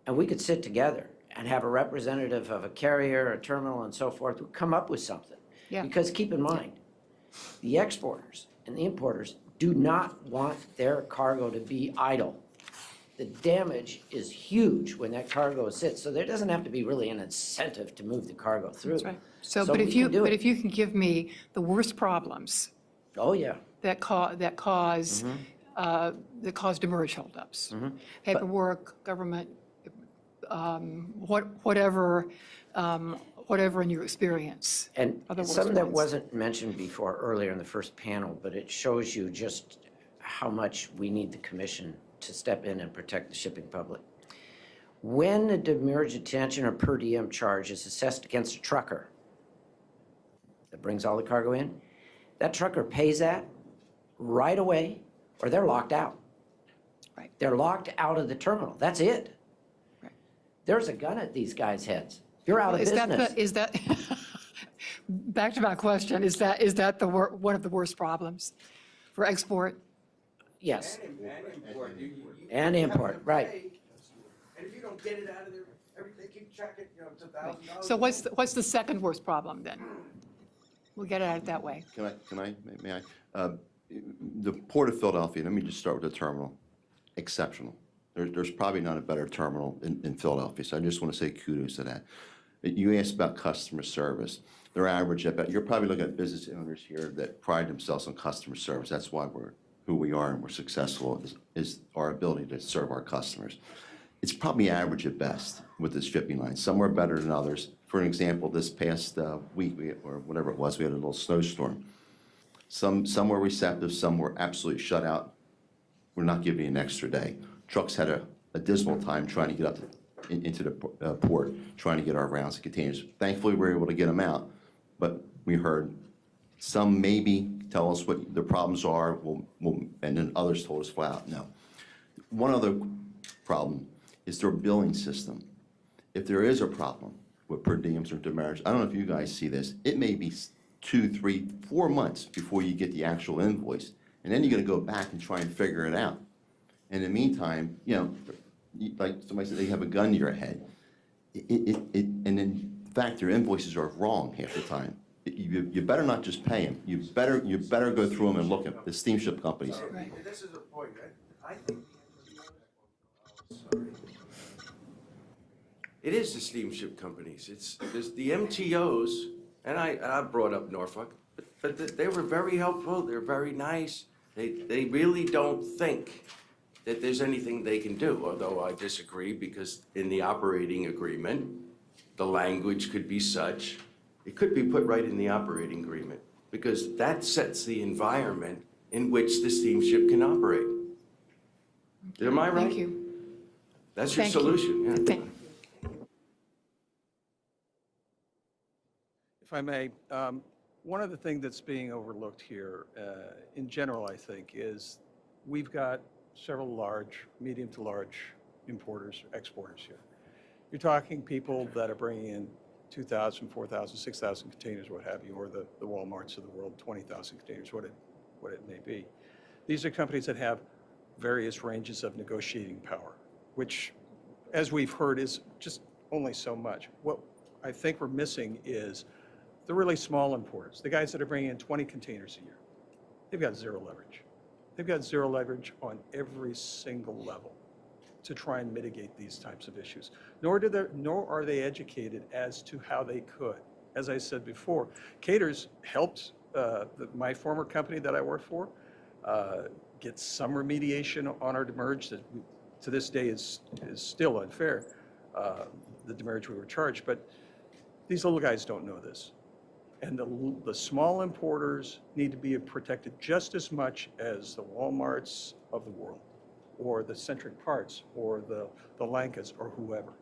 Speaker 3: and we could sit together and have a representative of a carrier, a terminal, and so forth, who come up with something.
Speaker 9: Yeah.
Speaker 3: Because keep in mind, the exporters and the importers do not want their cargo to be idle. The damage is huge when that cargo sits, so there doesn't have to be really an incentive to move the cargo through.
Speaker 9: That's right. So,
Speaker 3: So
Speaker 9: but
Speaker 3: we
Speaker 9: if you,
Speaker 3: can do
Speaker 9: but
Speaker 3: it.
Speaker 9: if you can give me the worst problems
Speaker 3: Oh, yeah.
Speaker 9: that cause demurrage holdups, paperwork, government, whatever in your experience.
Speaker 3: And
Speaker 9: are the worst
Speaker 3: something that
Speaker 9: ones.
Speaker 3: wasn't mentioned before earlier in the first panel, but it shows you just how much we need the commission to step in and protect the shipping public. When a demurrage, detention, or per diem charge is assessed against a trucker that brings all the cargo in, that trucker pays that right away, or they're locked out.
Speaker 9: Right.
Speaker 3: They're locked out of the terminal. That's it.
Speaker 9: Right.
Speaker 3: There's a gun at these guys' heads. You're out of business.
Speaker 9: Is that, back to my question, is that one of the worst problems for export?
Speaker 3: Yes. And import, right.
Speaker 8: And if you don't get it out of there, they keep checking, it's $1,000.
Speaker 9: So what's the second worst problem then? We'll get at it that way.
Speaker 5: May I? The Port of Philadelphia, let me just start with the terminal. Exceptional. There's probably not a better terminal in Philadelphia, so I just want to say kudos to that. You asked about customer service. Their average, you're probably looking at business owners here that pride themselves on customer service. That's why we're who we are and we're successful, is our ability to serve our customers. It's probably average at best with this shipping line. Some are better than others. For an example, this past week, or whatever it was, we had a little snowstorm. Some were receptive, some were absolutely shut out. We're not giving you an extra day. Trucks had a dismal time trying to get up into the port, trying to get our rounds and containers. Thankfully, we were able to get them out, but we heard some maybe tell us what the problems are, and then others told us flat out, no. One other problem is their billing system. If there is a problem with per diems or demurrage, I don't know if you guys see this, it may be 2, 3, 4 months before you get the actual invoice. And then you're gonna go back and try and figure it out. In the meantime, like somebody said, they have a gun to your head. And in fact, your invoices are wrong half the time. You better not just pay them. You better go through them and look at the steamship companies.
Speaker 9: Right.
Speaker 8: This is a point, I think.
Speaker 7: It is the steamship companies. There's the MTOs, and I brought up Norfolk, but they were very helpful. They're very nice. They really don't think that there's anything they can do, although I disagree because in the operating agreement, the language could be such, it could be put right in the operating agreement because that sets the environment in which the steamship can operate. Am I right?
Speaker 9: Thank you.
Speaker 7: That's your
Speaker 9: Thank you.
Speaker 7: solution, yeah.
Speaker 9: Thank-
Speaker 4: If I may, one of the things that's being overlooked here, in general, I think, is we've got several large, medium to large importers, exporters here. You're talking people that are bringing in 2,000, 4,000, 6,000 containers, what have you, or the Walmarts of the world, 20,000 containers, what it may be. These are companies that have various ranges of negotiating power, which, as we've heard, is just only so much. What I think we're missing is the really small importers, the guys that are bringing in 20 containers a year. They've got zero leverage. They've got zero leverage on every single level to try and mitigate these types of issues. Nor are they educated as to how they could. As I said before, Caters helped my former company that I worked for get some remediation on our demurrage that to this day is still unfair, the demurrage we were charged. But these little guys don't know this. And the small importers need to be protected just as much as the Walmarts of the world, or the Centric Parts, or the Lankas, or whoever.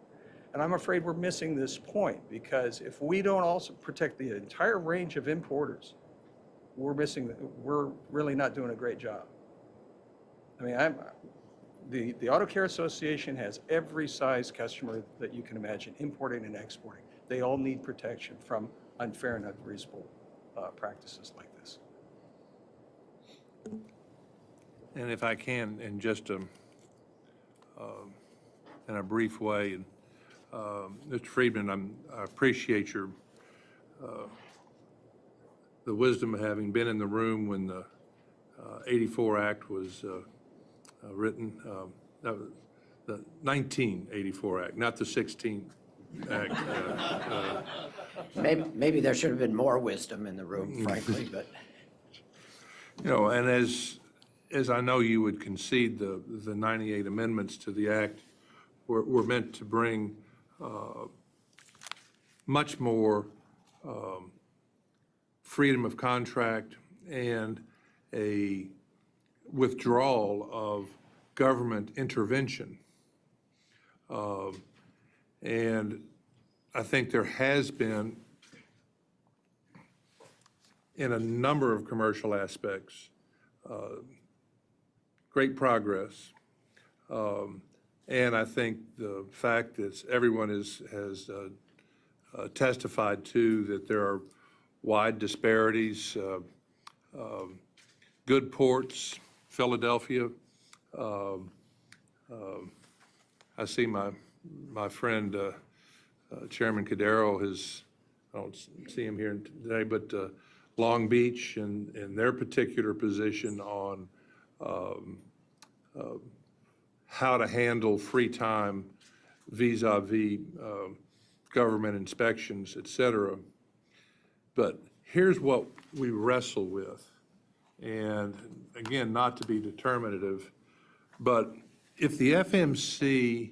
Speaker 4: And I'm afraid we're missing this point, because if we don't also protect the entire range of importers, we're really not doing a great job. I mean, The Auto Care Association has every size customer that you can imagine, importing and exporting. They all need protection from unfair and unreasonable practices like this.
Speaker 1: And if I can, in just in a brief way, Mr. Friedman, I appreciate your the wisdom of having been in the room when the 84 Act was written. That was the 1984 Act, not the 16 Act.
Speaker 3: Maybe there should have been more wisdom in the room, frankly, but.
Speaker 1: You know, and as I know you would concede, the 98 amendments to the Act were meant to bring much more freedom of contract and a withdrawal of government intervention. And I think there has been, in a number of commercial aspects, great progress. And I think the fact that everyone has testified to that there are wide disparities, good ports, Philadelphia. I see my friend Chairman Cadero I don't see him here today, but Long Beach and their particular position on how to handle free time vis-a-vis government inspections, et cetera. But here's what we wrestle with. And again, not to be determinative, but if the FMC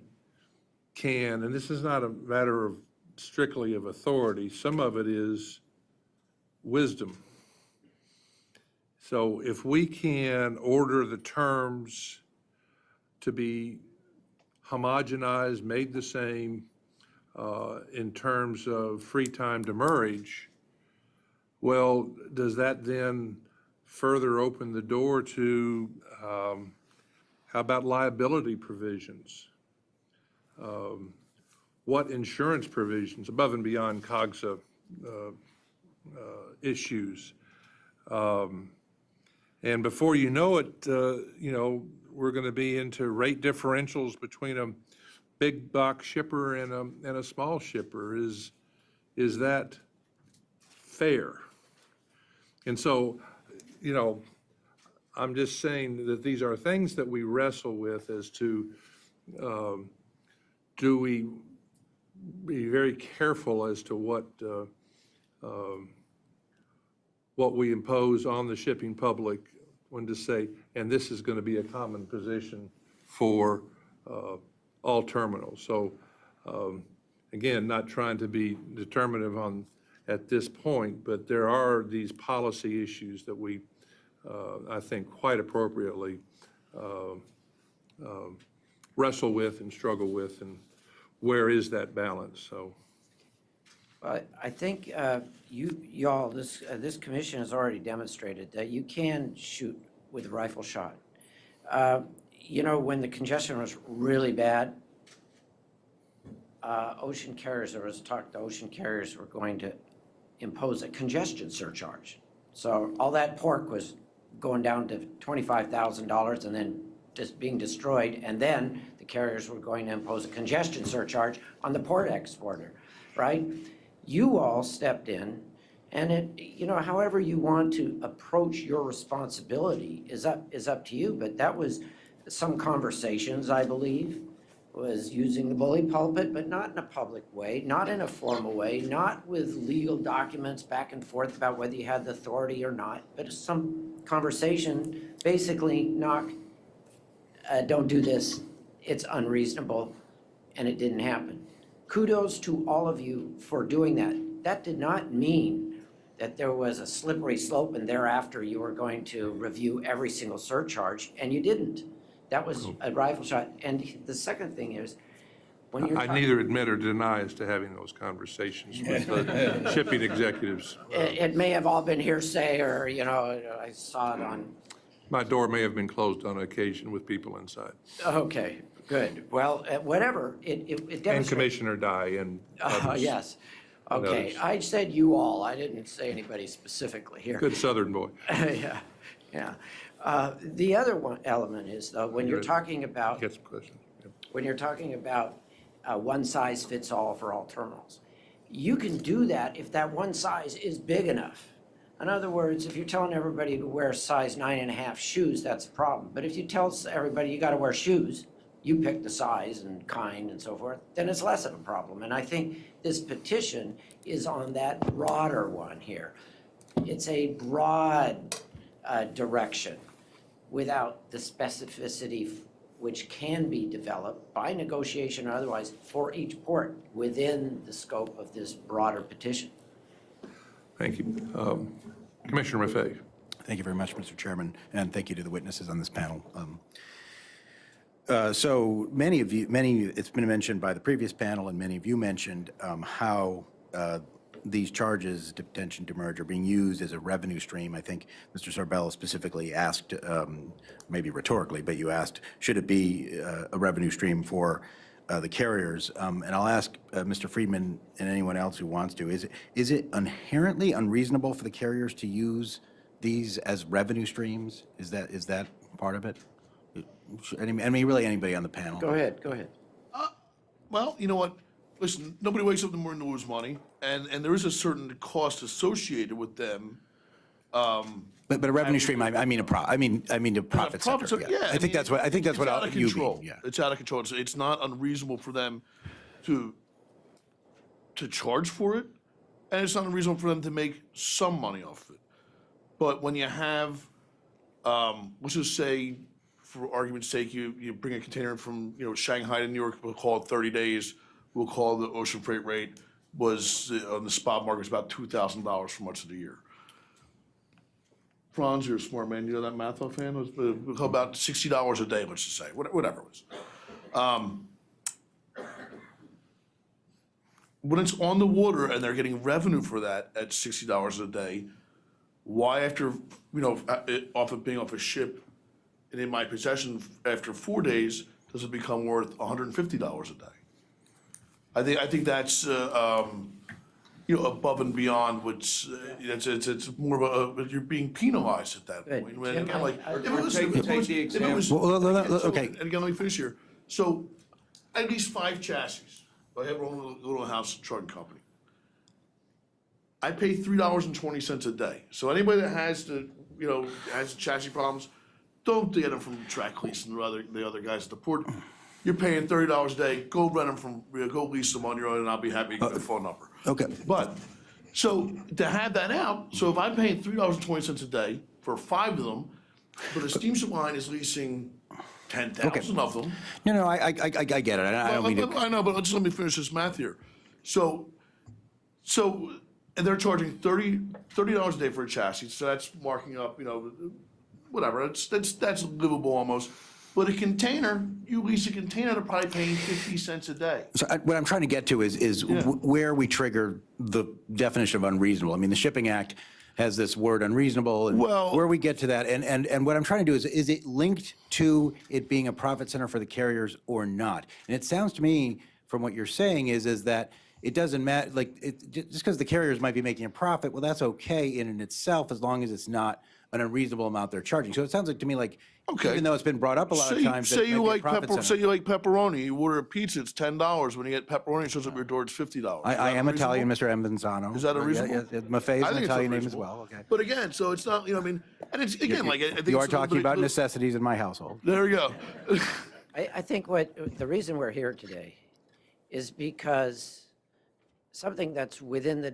Speaker 1: can, and this is not a matter of strictly of authority, some of it is wisdom. So if we can order the terms to be homogenized, made the same in terms of free time demurrage, well, does that then further open the door to how about liability provisions? What insurance provisions above and beyond COGSA issues? And before you know it, you know, we're going to be into rate differentials between a big box shipper and a small shipper. Is that fair? And so, you know, I'm just saying that these are things that we wrestle with as to do we be very careful as to what we impose on the shipping public when to say, and this is going to be a common position for all terminals. So again, not trying to be determinative on at this point, but there are these policy issues that we, I think, quite appropriately wrestle with and struggle with, and where is that balance? So.
Speaker 3: I think y'all, this commission has already demonstrated that you can shoot with a rifle shot. You know, when the congestion was really bad, ocean carriers, there was talk the ocean carriers were going to impose a congestion surcharge. So all that pork was going down to $25,000 and then just being destroyed, and then the carriers were going to impose a congestion surcharge on the port exporter, right? You all stepped in, and it, you know, however you want to approach your responsibility is up to you. But that was some conversations, I believe, was using the bully pulpit, but not in a public way, not in a formal way, not with legal documents back and forth about whether you had the authority or not, but some conversation, basically don't do this, it's unreasonable, and it didn't happen. Kudos to all of you for doing that. That did not mean that there was a slippery slope and thereafter you were going to review every single surcharge, and you didn't. That was a rifle shot. And the second thing is, when you're
Speaker 1: I neither admit or deny as to having those conversations with the shipping executives.
Speaker 3: It may have all been hearsay, or, you know, I saw it on
Speaker 1: My door may have been closed on occasion with people inside.
Speaker 3: Okay, good. Well, whatever, it
Speaker 1: And
Speaker 3: demonstrates.
Speaker 1: Commissioner Dye and others.
Speaker 3: Yes.
Speaker 1: And
Speaker 3: Okay,
Speaker 1: others.
Speaker 3: I said you all. I didn't say anybody specifically here.
Speaker 1: Good Southern boy.
Speaker 3: Yeah, yeah. The other one element is, though, when you're talking about,
Speaker 1: Get some questions. Yeah.
Speaker 3: when you're talking about one size fits all for all terminals, you can do that if that one size is big enough. In other words, if you're telling everybody to wear size 9.5 shoes, that's a problem. But if you tell everybody you got to wear shoes, you pick the size and kind and so forth, then it's less of a problem. And I think this petition is on that broader one here. It's a broad direction without the specificity which can be developed by negotiation or otherwise for each port within the scope of this broader petition.
Speaker 1: Thank you. Commissioner Maffei.
Speaker 10: Thank you very much, Mr. Chairman, and thank you to the witnesses on this panel. So many of you, it's been mentioned by the previous panel, and many of you mentioned how these charges, detention, demurrage, are being used as a revenue stream. I think Mr. Sabalo specifically asked, maybe rhetorically, but you asked, should it be a revenue stream for the carriers? And I'll ask Mr. Friedman and anyone else who wants to, is it inherently unreasonable for the carriers to use these as revenue streams? Is that part of it? I mean, really anybody on the panel?
Speaker 3: Go ahead, go ahead.
Speaker 6: Well, you know what? Listen, nobody wakes up in the morning to lose money, and there is a certain cost associated with them.
Speaker 10: But a revenue stream, I mean a profit center.
Speaker 6: Profits are- yeah,
Speaker 10: I think that's what
Speaker 6: it's out of
Speaker 10: you mean,
Speaker 6: control.
Speaker 10: yeah.
Speaker 6: It's out of control. It's not unreasonable for them to charge for it, and it's not unreasonable for them to make some money off of it. But when you have, let's just say, for argument's sake, you bring a container from, Shanghai to New York, we'll call it 30 days, we'll call the ocean freight rate was, on the spot market, was about $2,000 for much of the year. Frans, you're a smart man, you know that math offhand? We'll call about $60 a day, let's just say, whatever it was. When it's on the water and they're getting revenue for that at $60 a day, why after, off of being off a ship and in my possession after 4 days, does it become worth $150 a day? I think that's, above and beyond what's, it's more of a, you're being penalized at that
Speaker 3: Good.
Speaker 6: point. And
Speaker 3: Jim,
Speaker 6: again, like,
Speaker 3: I-
Speaker 6: if it was- if it was- if it was-
Speaker 10: Okay.
Speaker 6: And again, let me finish here. So, at least 5 chassis. I have my own little house trucking company. I pay $3.20 a day. So anybody that has has chassis problems, don't get them from Track Lease and the other guys at the port. You're paying $30 a day. Go rent them go lease them on your own, and I'll be happy to give you the phone number.
Speaker 10: Okay.
Speaker 6: But so to have that out, so if I'm paying $3.20 a day for 5 of them, but a Steamship line is leasing 10,000 of them.
Speaker 10: No, I get it. I don't mean to.
Speaker 6: I know, but just let me finish this math here. So, and they're charging $30 a day for a chassis, so that's marking up, whatever, that's livable almost. But a container, you lease a container, they're probably paying 50 cents a day.
Speaker 10: So what I'm trying to get to is where we trigger the definition of unreasonable. I mean, the Shipping Act has this word unreasonable, and
Speaker 6: Well-
Speaker 10: where we get to that, and what I'm trying to do is it linked to it being a profit center for the carriers or not? And it sounds to me, from what you're saying, is that it doesn't matter, just because the carriers might be making a profit, well, that's okay in and itself, as long as it's not an unreasonable amount they're charging. So it sounds like to me like,
Speaker 6: Okay.
Speaker 10: even though it's been brought up a lot of times, that
Speaker 6: Say
Speaker 10: it
Speaker 6: you
Speaker 10: might be a
Speaker 6: like
Speaker 10: profit center.
Speaker 6: say you like pepperoni, you order a pizza, it's $10. When you get pepperoni, it shows up at your door, it's $50.
Speaker 10: I am
Speaker 6: Is that
Speaker 10: Italian,
Speaker 6: unreasonable?
Speaker 10: Mr. Envenzano.
Speaker 6: Is that unreasonable?
Speaker 10: Maffei is
Speaker 6: I
Speaker 10: an
Speaker 6: think it's
Speaker 10: Italian name as
Speaker 6: unreasonable.
Speaker 10: well, okay.
Speaker 6: But again, so it's not, and it's, again, like, I think.
Speaker 10: You are
Speaker 6: it's-
Speaker 10: talking about
Speaker 6: but-
Speaker 10: necessities in my household.
Speaker 6: There you go.
Speaker 3: I think the reason we're here today is because something that's within the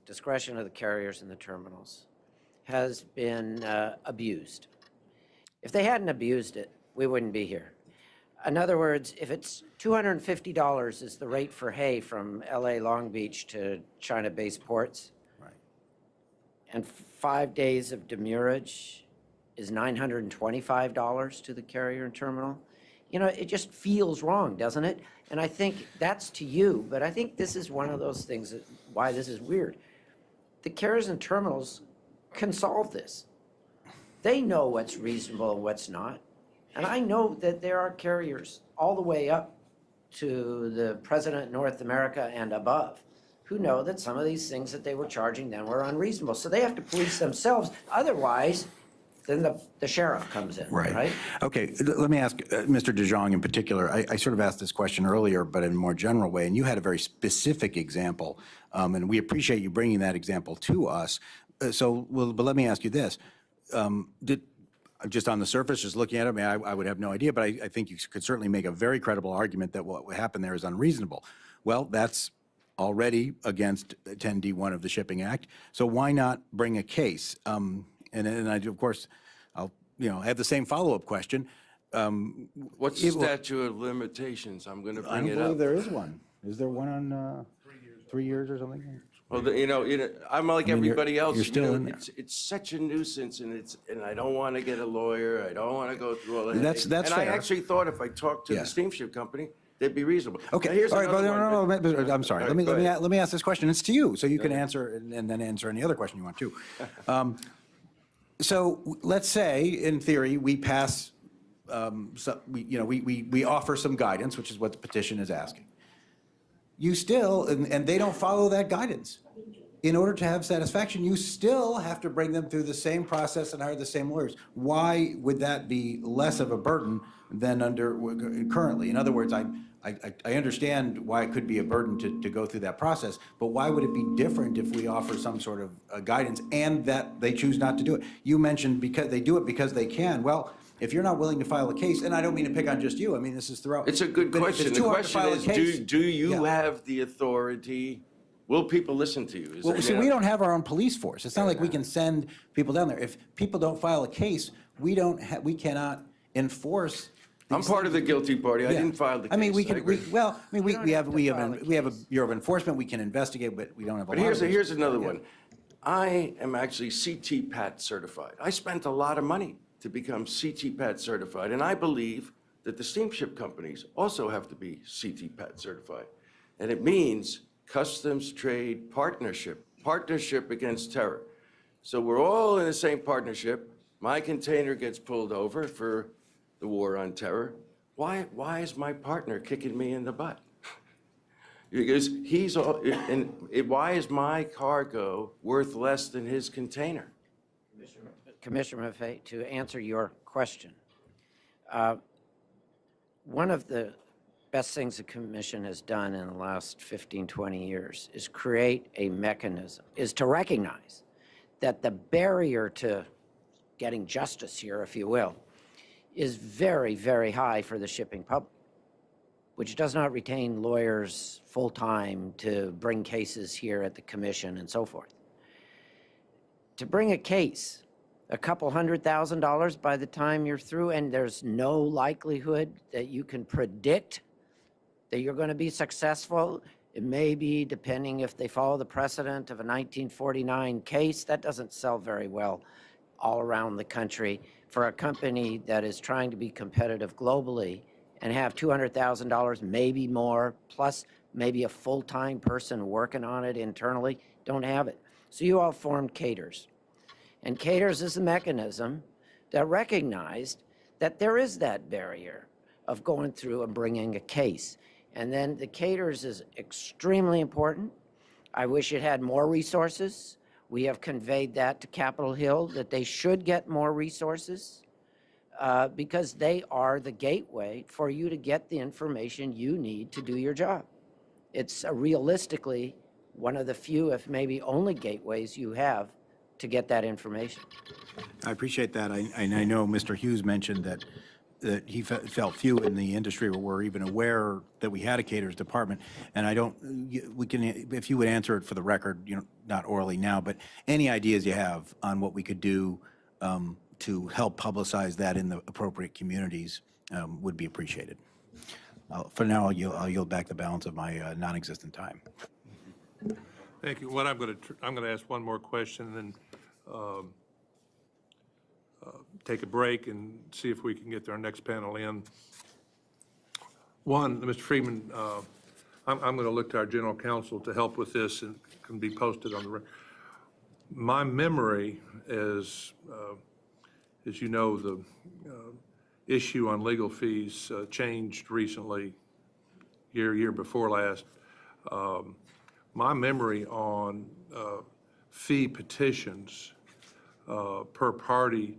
Speaker 3: discretion of the carriers and the terminals has been abused. If they hadn't abused it, we wouldn't be here. In other words, if it's $250 is the rate for hay from LA Long Beach to China-based ports,
Speaker 10: Right.
Speaker 3: and 5 days of demurrage is $925 to the carrier and terminal, it just feels wrong, doesn't it? And I think that's to you, but I think this is one of those things why this is weird. The carriers and terminals can solve this. They know what's reasonable and what's not. And I know that there are carriers all the way up to the President of North America and above who know that some of these things that they were charging them were unreasonable. So they have to police themselves. Otherwise, then the sheriff comes in, right?
Speaker 10: Okay, let me ask Mr. de Young in particular. I sort of asked this question earlier, but in a more general way, and you had a very specific example, and we appreciate you bringing that example to us. But let me ask you this. Just on the surface, just looking at it, I would have no idea, but I think you could certainly make a very credible argument that what happened there is unreasonable. Well, that's already against 10D1 of the Shipping Act, so why not bring a case? And I, of course, I'll have the same follow-up question.
Speaker 7: What's the statute of limitations? I'm going to bring it up.
Speaker 10: I don't believe there is one. Is there one on 3 years or something?
Speaker 7: Well, I'm like everybody else.
Speaker 10: you're still in there.
Speaker 7: It's such a nuisance, and I don't want to get a lawyer. I don't want to go through all that.
Speaker 10: That's
Speaker 7: and I
Speaker 10: fair.
Speaker 7: actually thought if I talked to
Speaker 10: Yeah.
Speaker 7: the steamship company, they'd be reasonable.
Speaker 10: Okay,
Speaker 7: Now, here's
Speaker 10: all right,
Speaker 7: another one.
Speaker 10: no, I'm sorry.
Speaker 7: All right,
Speaker 10: Let me ask this question. It's to you, so you can answer and then answer any other question you want to. So let's say, in theory, we pass, we offer some guidance, which is what the petition is asking. You still, and they don't follow that guidance. In order to have satisfaction, you still have to bring them through the same process and hire the same lawyers. Why would that be less of a burden than under currently? In other words, I understand why it could be a burden to go through that process, but why would it be different if we offer some sort of guidance and that they choose not to do it? You mentioned because they do it because they can. Well, if you're not willing to file a case, and I don't mean to pick on just you, I mean, this is throughout.
Speaker 7: It's a good
Speaker 10: but if
Speaker 7: question.
Speaker 10: it's
Speaker 7: The
Speaker 10: too hard to
Speaker 7: question
Speaker 10: file a
Speaker 7: is,
Speaker 10: case-
Speaker 7: do you
Speaker 10: Yeah.
Speaker 7: have the authority? Will people listen to you?
Speaker 10: Well, see, we don't have our own police force. It's not like we can send people down there. If people don't file a case, we cannot enforce.
Speaker 7: I'm part of the guilty party. I
Speaker 10: Yeah.
Speaker 7: didn't file the case.
Speaker 10: I mean, we
Speaker 7: agree.
Speaker 10: have
Speaker 3: don't have to
Speaker 10: we
Speaker 3: file a
Speaker 10: have a Bureau of Enforcement. We can investigate, but we don't have a
Speaker 7: But
Speaker 10: lot of
Speaker 7: here's
Speaker 10: these.
Speaker 7: another one. I am actually CT-PAT certified. I spent a lot of money to become CT-PAT certified, and I believe that the steamship companies also have to be CT-PAT certified. And it means customs trade partnership against terror. So we're all in the same partnership. My container gets pulled over for the war on terror. Why is my partner kicking me in the butt? Because why is my cargo worth less than his container?
Speaker 3: Commissioner Maffei, to answer your question, one of the best things the commission has done in the last 15, 20 years is create a mechanism, is to recognize that the barrier to getting justice here, if you will, is very, very high for the shipping public, which does not retain lawyers full-time to bring cases here at the commission and so forth. To bring a case, a couple $100,000 by the time you're through, and there's no likelihood that you can predict that you're going to be successful. It may be, depending if they follow the precedent of a 1949 case, that doesn't sell very well all around the country. For a company that is trying to be competitive globally and have $200,000, maybe more, plus maybe a full-time person working on it internally, don't have it. So you all formed Caters. And Caters is a mechanism that recognized that there is that barrier of going through and bringing a case. And then the Caters is extremely important. I wish it had more resources. We have conveyed that to Capitol Hill, that they should get more resources because they are the gateway for you to get the information you need to do your job. It's realistically one of the few, if maybe only, gateways you have to get that information.
Speaker 10: I appreciate that. I know Mr. Hughes mentioned that he felt few in the industry were even aware that we had a Caters department. And we can, if you would answer it for the record, not orally now, but any ideas you have on what we could do to help publicize that in the appropriate communities would be appreciated. For now, I'll yield back the balance of my non-existent time.
Speaker 1: Thank you. What I'm going to ask one more question and then take a break and see if we can get our next panel in. One, Mr. Friedman, I'm going to look to our general counsel to help with this and can be posted on the record. My memory is as you know, the issue on legal fees changed recently, year before last. My memory on fee petitions per party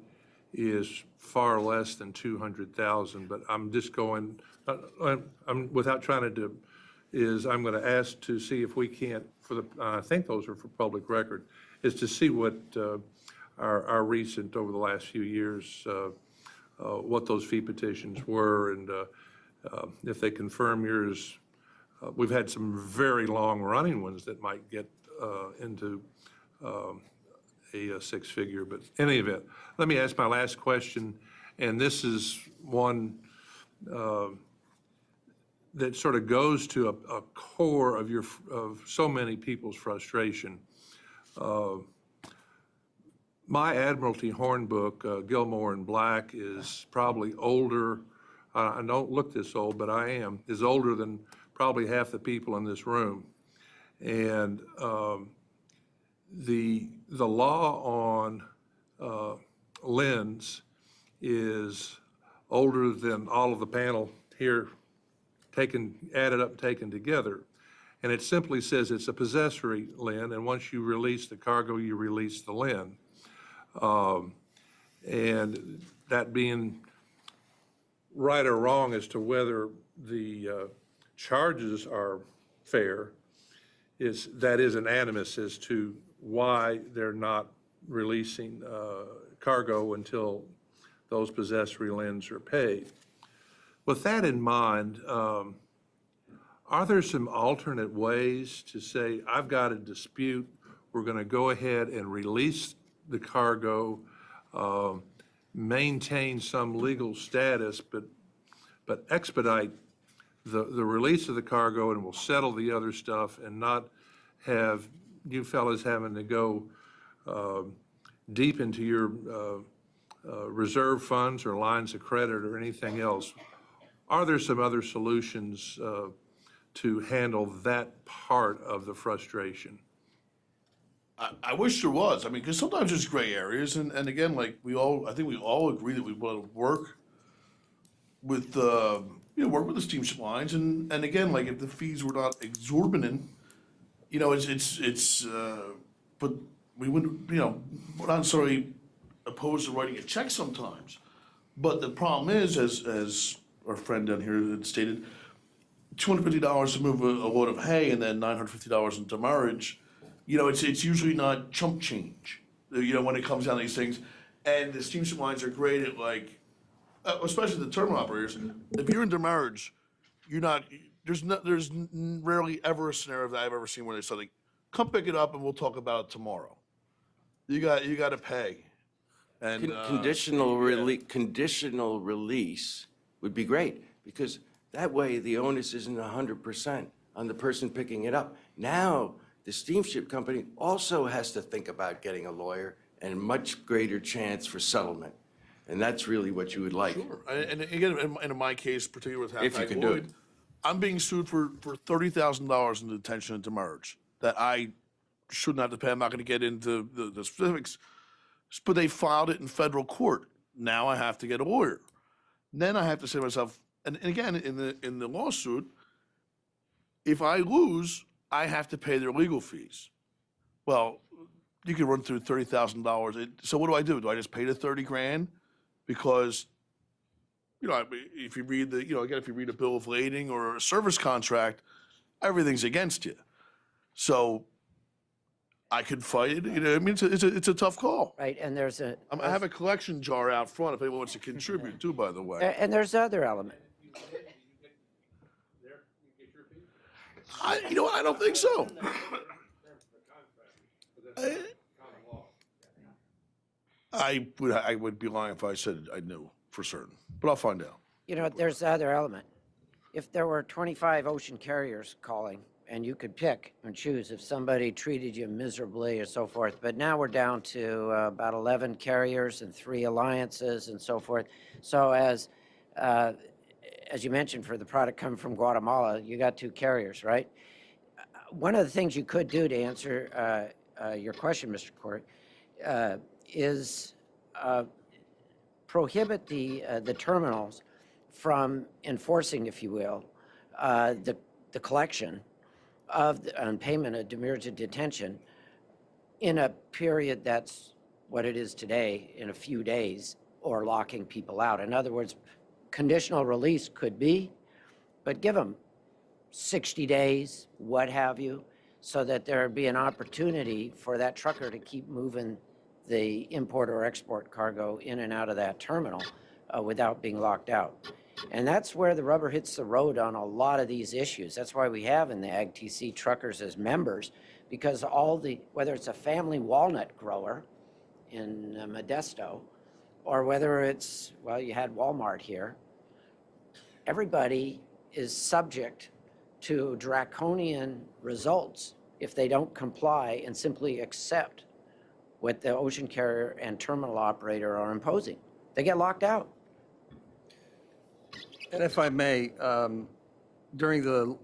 Speaker 1: is far less than 200,000, but I'm just going, I'm without trying to I'm going to ask to see if we can't, I think those are for public record, is to see what our recent, over the last few years, what those fee petitions were, and if they confirm yours. We've had some very long-running ones that might get into a six-figure, but in any event, let me ask my last question, and this is one that sort of goes to a core of so many people's frustration. My Admiralty Horn book, Gilmore and Black, is probably older. I don't look this old, but I am. Is older than probably half the people in this room, and the law on liens is older than all of the panel here added up and taken together. And it simply says it's a possessory lien, and once you release the cargo, you release the lien. And that being right or wrong as to whether the charges are fair, that is an animus as to why they're not releasing cargo until those possessory liens are paid. With that in mind, are there some alternate ways to say, I've got a dispute, we're going to go ahead and release the cargo, maintain some legal status, but expedite the release of the cargo, and we'll settle the other stuff and not have you fellas having to go deep into your reserve funds or lines of credit or anything else? Are there some other solutions to handle that part of the frustration?
Speaker 6: I wish there was. I mean, because sometimes there's gray areas, and again, like I think we all agree that we want to work with work with the steamship lines, and again, like if the fees were not exorbitant, but we wouldn't, we're not necessarily opposed to writing a check sometimes, but the problem is, as our friend down here had stated, $250 to move a load of hay and then $950 in demurrage. It's usually not chump change, when it comes down to these things. And the steamship lines are great at especially the terminal operators. If you're in demurrage, there's rarely ever a scenario that I've ever seen where they say, come pick it up and we'll talk about it tomorrow. You got to pay. And
Speaker 7: Conditional release would be great, because that way the onus isn't 100% on the person picking it up. Now, the steamship company also has to think about getting a lawyer and a much greater chance for settlement. And that's really what you would like.
Speaker 6: Sure. And again, in my case, particularly with
Speaker 7: If you can do it.
Speaker 6: I'm being sued for $30,000 in detention and demurrage that I shouldn't have to pay. I'm not going to get into the specifics, but they filed it in federal court. Now I have to get a lawyer. Then I have to say to myself, and again, in the lawsuit, if I lose, I have to pay their legal fees. Well, you can run through $30,000. So what do? Do I just pay the 30 grand? Because, if you read if you read a bill of lading or a service contract, everything's against you. So I could fight it. I mean, it's a tough call.
Speaker 3: Right, and there's
Speaker 6: I have a collection jar out front if anyone wants to contribute too, by the way.
Speaker 3: and there's other element.
Speaker 6: I don't think so. I would be lying if I said I knew for certain, but I'll find out.
Speaker 3: There's the other element. If there were 25 ocean carriers calling, and you could pick and choose if somebody treated you miserably or so forth, but now we're down to about 11 carriers and 3 alliances and so forth. So as you mentioned, for the product coming from Guatemala, you got 2 carriers, right? One of the things you could do to answer your question, Mr. Court, is prohibit the terminals from enforcing, if you will, the collection of, on payment of demurrage and detention in a period that's what it is today, in a few days, or locking people out. In other words, conditional release could be, but give them 60 days, what have you, so that there'd be an opportunity for that trucker to keep moving the import or export cargo in and out of that terminal without being locked out. And that's where the rubber hits the road on a lot of these issues. That's why we have in the AgTC truckers as members, because all the, whether it's a family walnut grower in Modesto, or whether it's, well, you had Walmart here, everybody is subject to draconian results if they don't comply and simply accept what the ocean carrier and terminal operator are imposing. They get locked out.
Speaker 4: And if I may, during the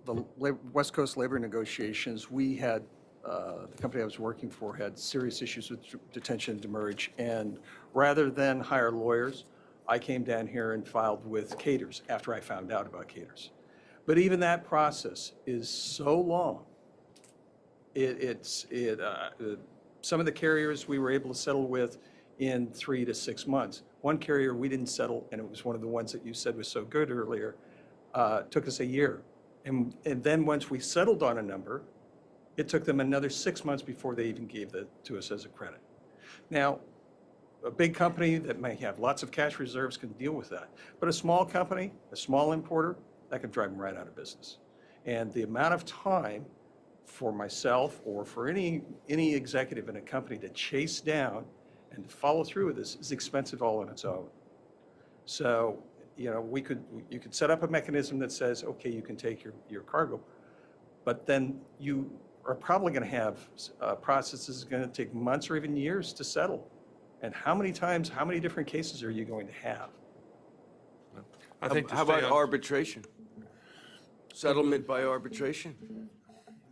Speaker 4: West Coast labor negotiations, we had, the company I was working for had serious issues with detention and demurrage. And rather than hire lawyers, I came down here and filed with Caters after I found out about Caters. But even that process is so long. Some of the carriers we were able to settle with in 3 to 6 months. One carrier we didn't settle, and it was one of the ones that you said was so good earlier, took us a year. And then once we settled on a number, it took them another 6 months before they even gave that to us as a credit. Now, a big company that may have lots of cash reserves can deal with that. But a small company, a small importer, that could drive them right out of business. And the amount of time for myself or for any executive in a company to chase down and to follow through with this is expensive all on its own. So, you know, you could set up a mechanism that says, okay, you can take your cargo, but then you are probably going to have processes going to take months or even years to settle. And how many times, how many different cases are you going to have?
Speaker 1: I think to
Speaker 7: How
Speaker 1: stay
Speaker 7: about
Speaker 1: on-
Speaker 7: arbitration? Settlement by arbitration?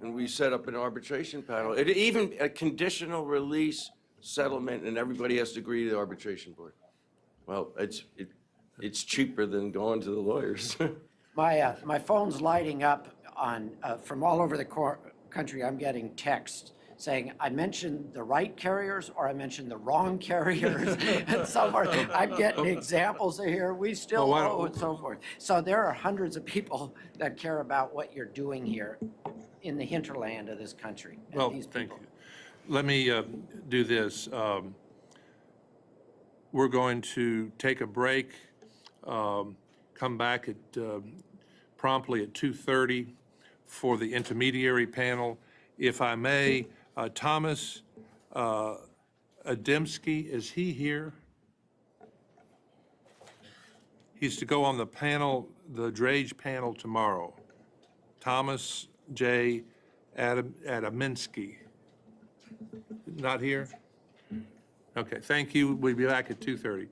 Speaker 7: And we set up an arbitration panel. Even a conditional release settlement, and everybody has to agree to the arbitration board. Well, it's cheaper than going to the lawyers.
Speaker 3: My phone's lighting up on, from all over the country. I'm getting texts saying I mentioned the right carriers or I mentioned the wrong carriers and so forth. I'm getting examples of here, we still
Speaker 1: Well, why
Speaker 3: owe
Speaker 1: don't-
Speaker 3: and so forth. So there are hundreds of people that care about what you're doing here in the hinterland of this country. And
Speaker 1: Well,
Speaker 3: these
Speaker 1: thank
Speaker 3: people.
Speaker 1: you. Let me do this. We're going to take a break, come back at promptly at 2:30 for the intermediary panel. If I may, Thomas Ademski, is he here? He's to go on the panel, the Drage panel tomorrow. Thomas J. Adaminsky. Not here? Okay, thank you. We'll be back at 2:30.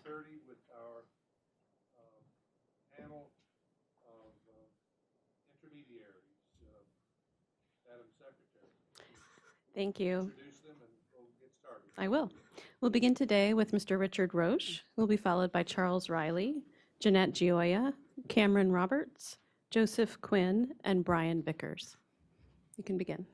Speaker 1: 6:30 with our panel of intermediaries. Madam Secretary,
Speaker 2: Thank you.
Speaker 1: introduce them and we'll get started.
Speaker 2: I will. We'll begin today with Mr. Richard Roche, who will be followed by Charles Riley, Jeanette Gioia, Cameron Roberts, Joseph Quinn, and Brian Vickers. You can begin.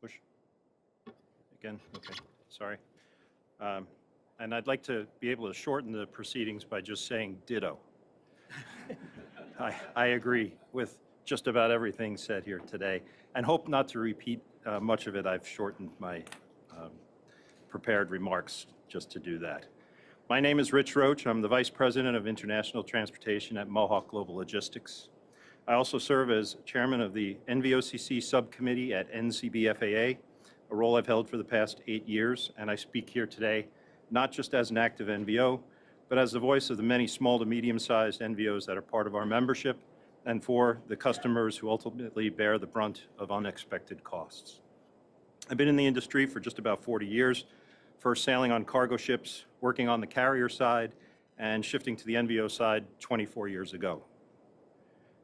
Speaker 11: Push. Again, okay, sorry. And I'd like to be able to shorten the proceedings by just saying ditto. I agree with just about everything said here today, and hope not to repeat much of it. I've shortened my prepared remarks just to do that. My name is Rich Roach. I'm the Vice President of International Transportation at Mohawk Global Logistics. I also serve as Chairman of the NVOCC Subcommittee at NCBFAA, a role I've held for the past 8 years, and I speak here today not just as an active NVO, but as the voice of the many small to medium-sized NVOs that are part of our membership and for the customers who ultimately bear the brunt of unexpected costs. I've been in the industry for just about 40 years, first sailing on cargo ships, working on the carrier side, and shifting to the NVO side 24 years ago.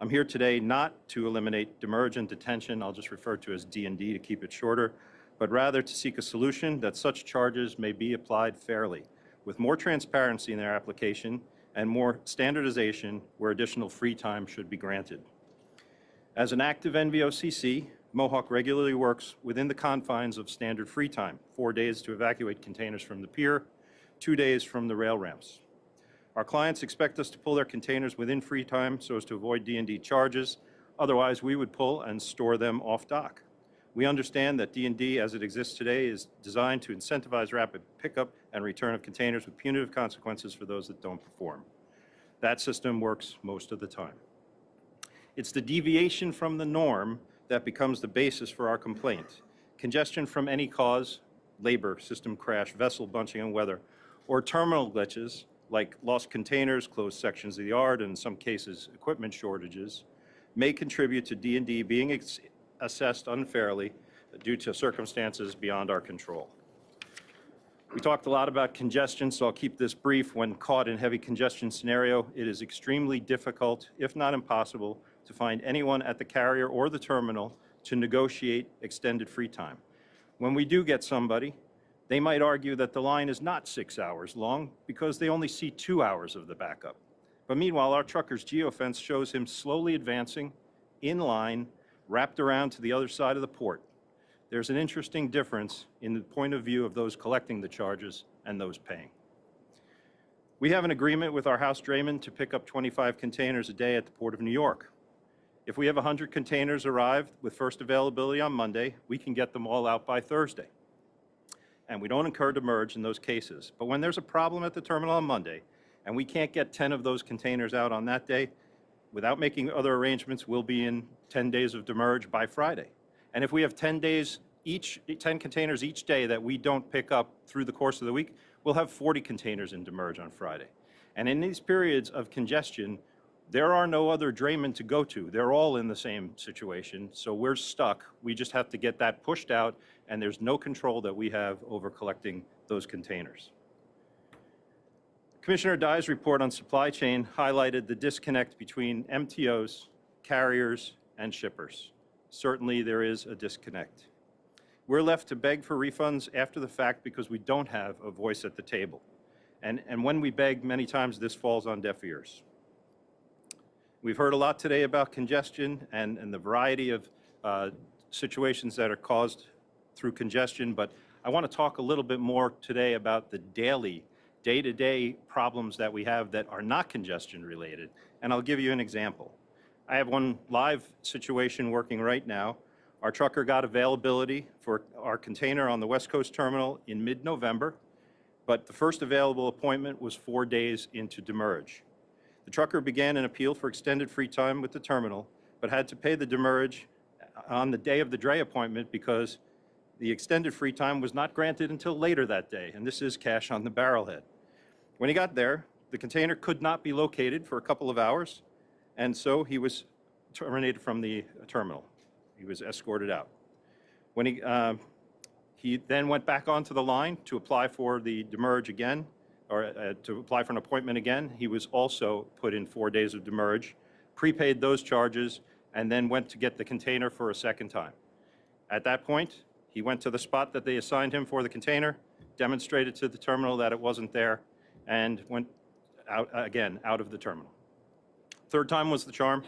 Speaker 11: I'm here today not to eliminate demurrage and detention, I'll just refer to as D&D to keep it shorter, but rather to seek a solution that such charges may be applied fairly, with more transparency in their application and more standardization where additional free time should be granted. As an active NVOCC, Mohawk regularly works within the confines of standard free time, 4 days to evacuate containers from the pier, 2 days from the rail ramps. Our clients expect us to pull their containers within free time so as to avoid D&D charges. Otherwise, we would pull and store them off dock. We understand that D&D as it exists today is designed to incentivize rapid pickup and return of containers with punitive consequences for those that don't perform. That system works most of the time. It's the deviation from the norm that becomes the basis for our complaint. Congestion from any cause, labor, system crash, vessel bunching and weather, or terminal glitches like lost containers, closed sections of the yard, and in some cases equipment shortages, may contribute to D&D being assessed unfairly due to circumstances beyond our control. We talked a lot about congestion, so I'll keep this brief. When caught in heavy congestion scenario, it is extremely difficult, if not impossible, to find anyone at the carrier or the terminal to negotiate extended free time. When we do get somebody, they might argue that the line is not 6 hours long because they only see 2 hours of the backup. But meanwhile, our trucker's geofence shows him slowly advancing in line, wrapped around to the other side of the port. There's an interesting difference in the point of view of those collecting the charges and those paying. We have an agreement with our house drayman to pick up 25 containers a day at the Port of New York. If we have 100 containers arrived with first availability on Monday, we can get them all out by Thursday. And we don't incur demurrage in those cases. But when there's a problem at the terminal on Monday, and we can't get 10 of those containers out on that day, without making other arrangements, we'll be in 10 days of demurrage by Friday. And if we have 10 containers each day that we don't pick up through the course of the week, we'll have 40 containers in demurrage on Friday. And in these periods of congestion, there are no other draymen to go to. They're all in the same situation, so we're stuck. We just have to get that pushed out, and there's no control that we have over collecting those containers. Commissioner Dye's report on supply chain highlighted the disconnect between MTOs, carriers, and shippers. Certainly, there is a disconnect. We're left to beg for refunds after the fact because we don't have a voice at the table. And when we beg, many times this falls on deaf ears. We've heard a lot today about congestion and the variety of situations that are caused through congestion, but I want to talk a little bit more today about the day-to-day problems that we have that are not congestion related, and I'll give you an example. I have one live situation working right now. Our trucker got availability for our container on the West Coast terminal in mid-November, but the first available appointment was 4 days into demurrage. The trucker began an appeal for extended free time with the terminal, but had to pay the demurrage on the day of the dray appointment because the extended free time was not granted until later that day, and this is cash on the barrelhead. When he got there, the container could not be located for a couple of hours, and so he was terminated from the terminal. He was escorted out. When he then went back onto the line to apply for the demurrage again, or to apply for an appointment again. He was also put in 4 days of demurrage, prepaid those charges, and then went to get the container for a second time. At that point, he went to the spot that they assigned him for the container, demonstrated to the terminal that it wasn't there, and went out again out of the terminal. Third time was the charm.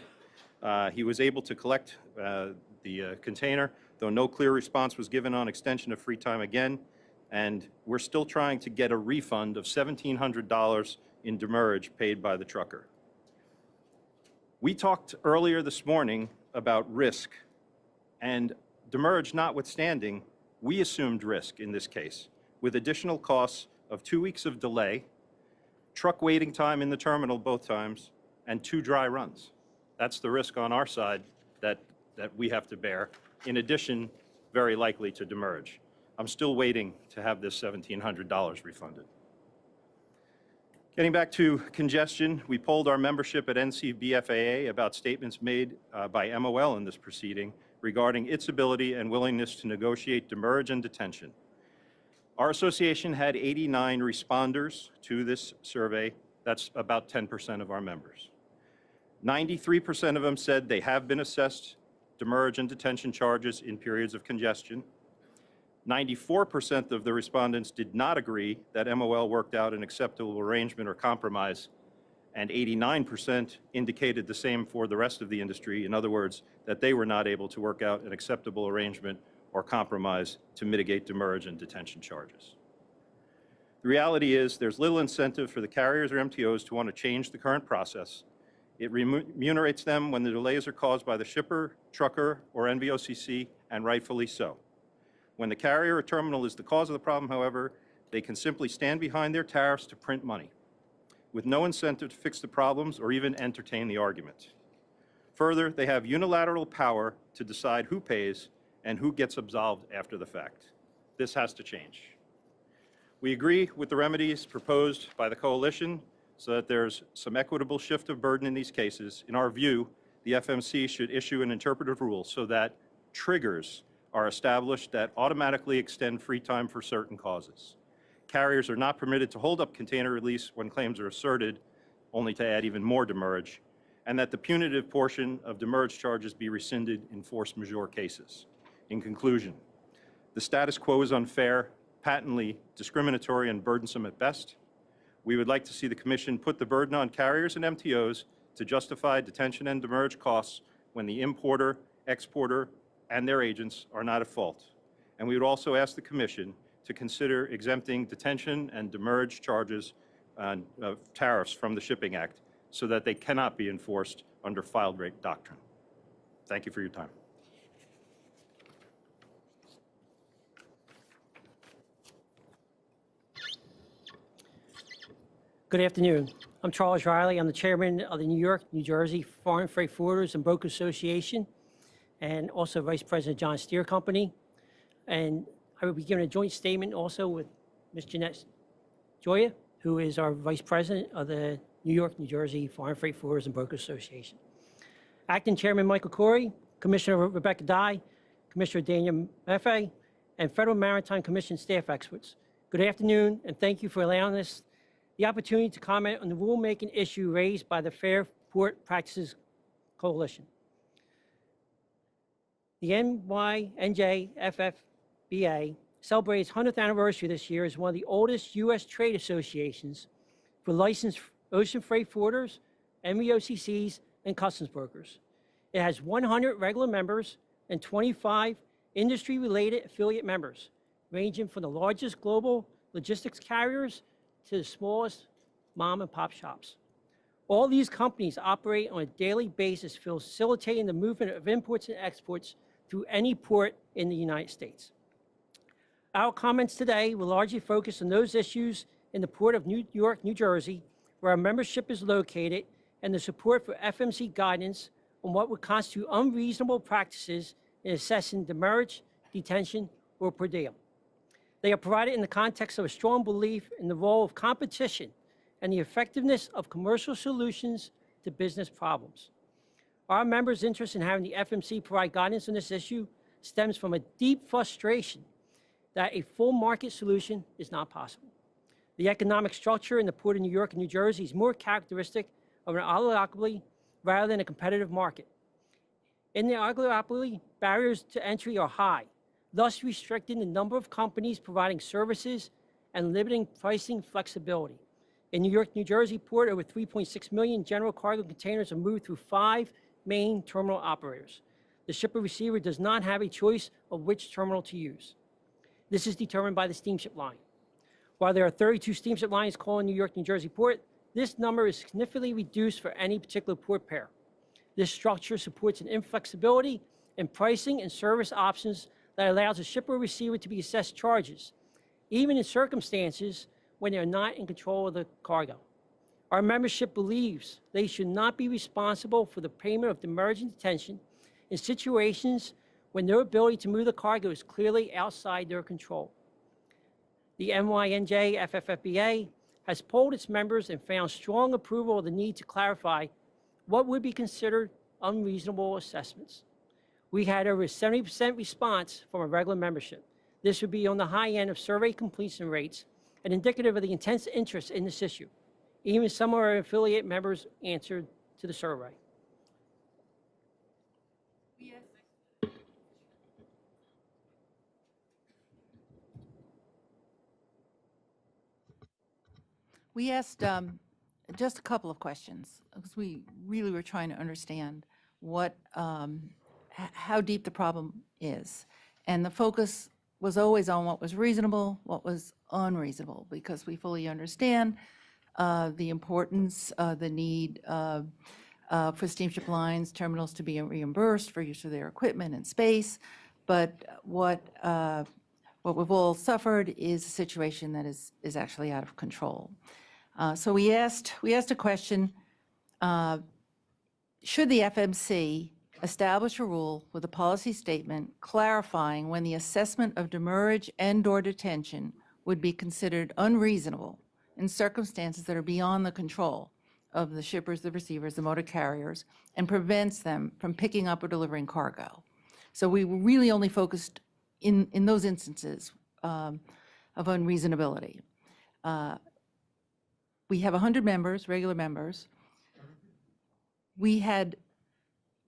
Speaker 11: He was able to collect the container, though no clear response was given on extension of free time again, and we're still trying to get a refund of $1,700 in demurrage paid by the trucker. We talked earlier this morning about risk, and demurrage notwithstanding, we assumed risk in this case, with additional costs of 2 weeks of delay, truck waiting time in the terminal both times, and 2 dry runs. That's the risk on our side that we have to bear, in addition, very likely to demurrage. I'm still waiting to have this $1,700 refunded. Getting back to congestion, we polled our membership at NCBFAA about statements made by MOL in this proceeding regarding its ability and willingness to negotiate demurrage and detention. Our association had 89 responders to this survey. That's about 10% of our members. 93% of them said they have been assessed demurrage and detention charges in periods of congestion. 94% of the respondents did not agree that MOL worked out an acceptable arrangement or compromise, and 89% indicated the same for the rest of the industry. In other words, that they were not able to work out an acceptable arrangement or compromise to mitigate demurrage and detention charges. The reality is there's little incentive for the carriers or MTOs to want to change the current process. It remunerates them when the delays are caused by the shipper, trucker, or NVOCC, and rightfully so. When the carrier or terminal is the cause of the problem, however, they can simply stand behind their tariffs to print money, with no incentive to fix the problems or even entertain the argument. Further, they have unilateral power to decide who pays and who gets absolved after the fact. This has to change. We agree with the remedies proposed by the coalition so that there's some equitable shift of burden in these cases. In our view, the FMC should issue an interpretive rule so that triggers are established that automatically extend free time for certain causes. Carriers are not permitted to hold up container release when claims are asserted, only to add even more demurrage, and that the punitive portion of demurrage charges be rescinded in force majeure cases. In conclusion, the status quo is unfair, patently discriminatory, and burdensome at best. We would like to see the Commission put the burden on carriers and MTOs to justify detention and demurrage costs when the importer, exporter, and their agents are not at fault. And we would also ask the Commission to consider exempting detention and demurrage charges on tariffs from the Shipping Act so that they cannot be enforced under filed rate doctrine. Thank you for your time.
Speaker 12: Good afternoon. I'm Charles Riley. I'm the chairman of the New York, New Jersey Foreign Freight Forwarders and Brokers Association, and also Vice President John Steer Company. And I will be giving a joint statement also with Ms. Jeanette Joya, who is our Vice President of the New York, New Jersey Foreign Freight Forwarders and Brokers Association. Acting Chairman Michael Corey, Commissioner Rebecca Dye, Commissioner Daniel Maffei, and Federal Maritime Commission staff experts. Good afternoon, and thank you for allowing us the opportunity to comment on the rulemaking issue raised by the Fair Port Practices Coalition. The NYNJFFBA celebrates its 100th anniversary this year as one of the oldest U.S. trade associations for licensed ocean freight forwarders, NVOCCs, and customs brokers. It has 100 regular members and 25 industry-related affiliate members, ranging from the largest global logistics carriers to the smallest mom-and-pop shops. All these companies operate on a daily basis, facilitating the movement of imports and exports through any port in the United States. Our comments today will largely focus on those issues in the Port of New York, New Jersey, where our membership is located, and the support for FMC guidance on what would constitute unreasonable practices in assessing demurrage, detention, or per diem. They are provided in the context of a strong belief in the role of competition and the effectiveness of commercial solutions to business problems. Our members' interest in having the FMC provide guidance on this issue stems from a deep frustration that a full market solution is not possible. The economic structure in the Port of New York and New Jersey is more characteristic of an oligopoly rather than a competitive market. In the oligopoly, barriers to entry are high, thus restricting the number of companies providing services and limiting pricing flexibility. In New York, New Jersey Port, over 3.6 million general cargo containers are moved through 5 main terminal operators. The shipper receiver does not have a choice of which terminal to use. This is determined by the steamship line. While there are 32 steamship lines calling New York, New Jersey Port, this number is significantly reduced for any particular port pair. This structure supports an inflexibility in pricing and service options that allows a shipper or receiver to be assessed charges, even in circumstances when they are not in control of the cargo. Our membership believes they should not be responsible for the payment of demurrage and detention in situations when their ability to move the cargo is clearly outside their control. The NYNJ FFFBA has polled its members and found strong approval of the need to clarify what would be considered unreasonable assessments. We had over 70% response from our regular membership. This would be on the high end of survey completion rates and indicative of the intense interest in this issue. Even some of our affiliate members answered to the survey.
Speaker 13: We asked just a couple of questions because we really were trying to understand what, how deep the problem is. And the focus was always on what was reasonable, what was unreasonable, because we fully understand the importance, the need for steamship lines, terminals to be reimbursed for use of their equipment and space. But what we've all suffered is a situation that is actually out of control. So we asked a question, should the FMC establish a rule with a policy statement clarifying when the assessment of demurrage and/or detention would be considered unreasonable in circumstances that are beyond the control of the shippers, the receivers, the motor carriers, and prevents them from picking up or delivering cargo. So we were really only focused in those instances of unreasonability. We have 100 members, regular members. We had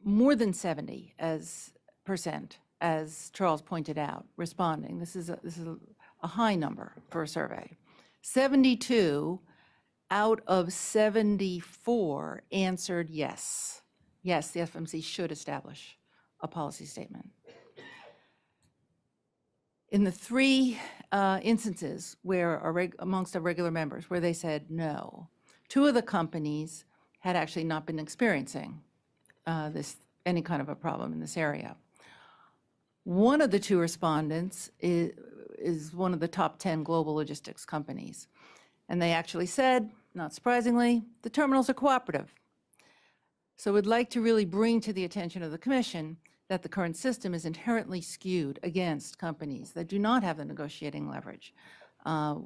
Speaker 13: more than 70% as Charles pointed out, responding. This is a high number for a survey. 72 out of 74 answered yes. Yes, the FMC should establish a policy statement. In the 3 instances where amongst our regular members where they said no, 2 of the companies had actually not been experiencing any kind of a problem in this area. One of the 2 respondents is one of the top 10 global logistics companies. And they actually said, not surprisingly, the terminals are cooperative. So we'd like to really bring to the attention of the Commission that the current system is inherently skewed against companies that do not have the negotiating leverage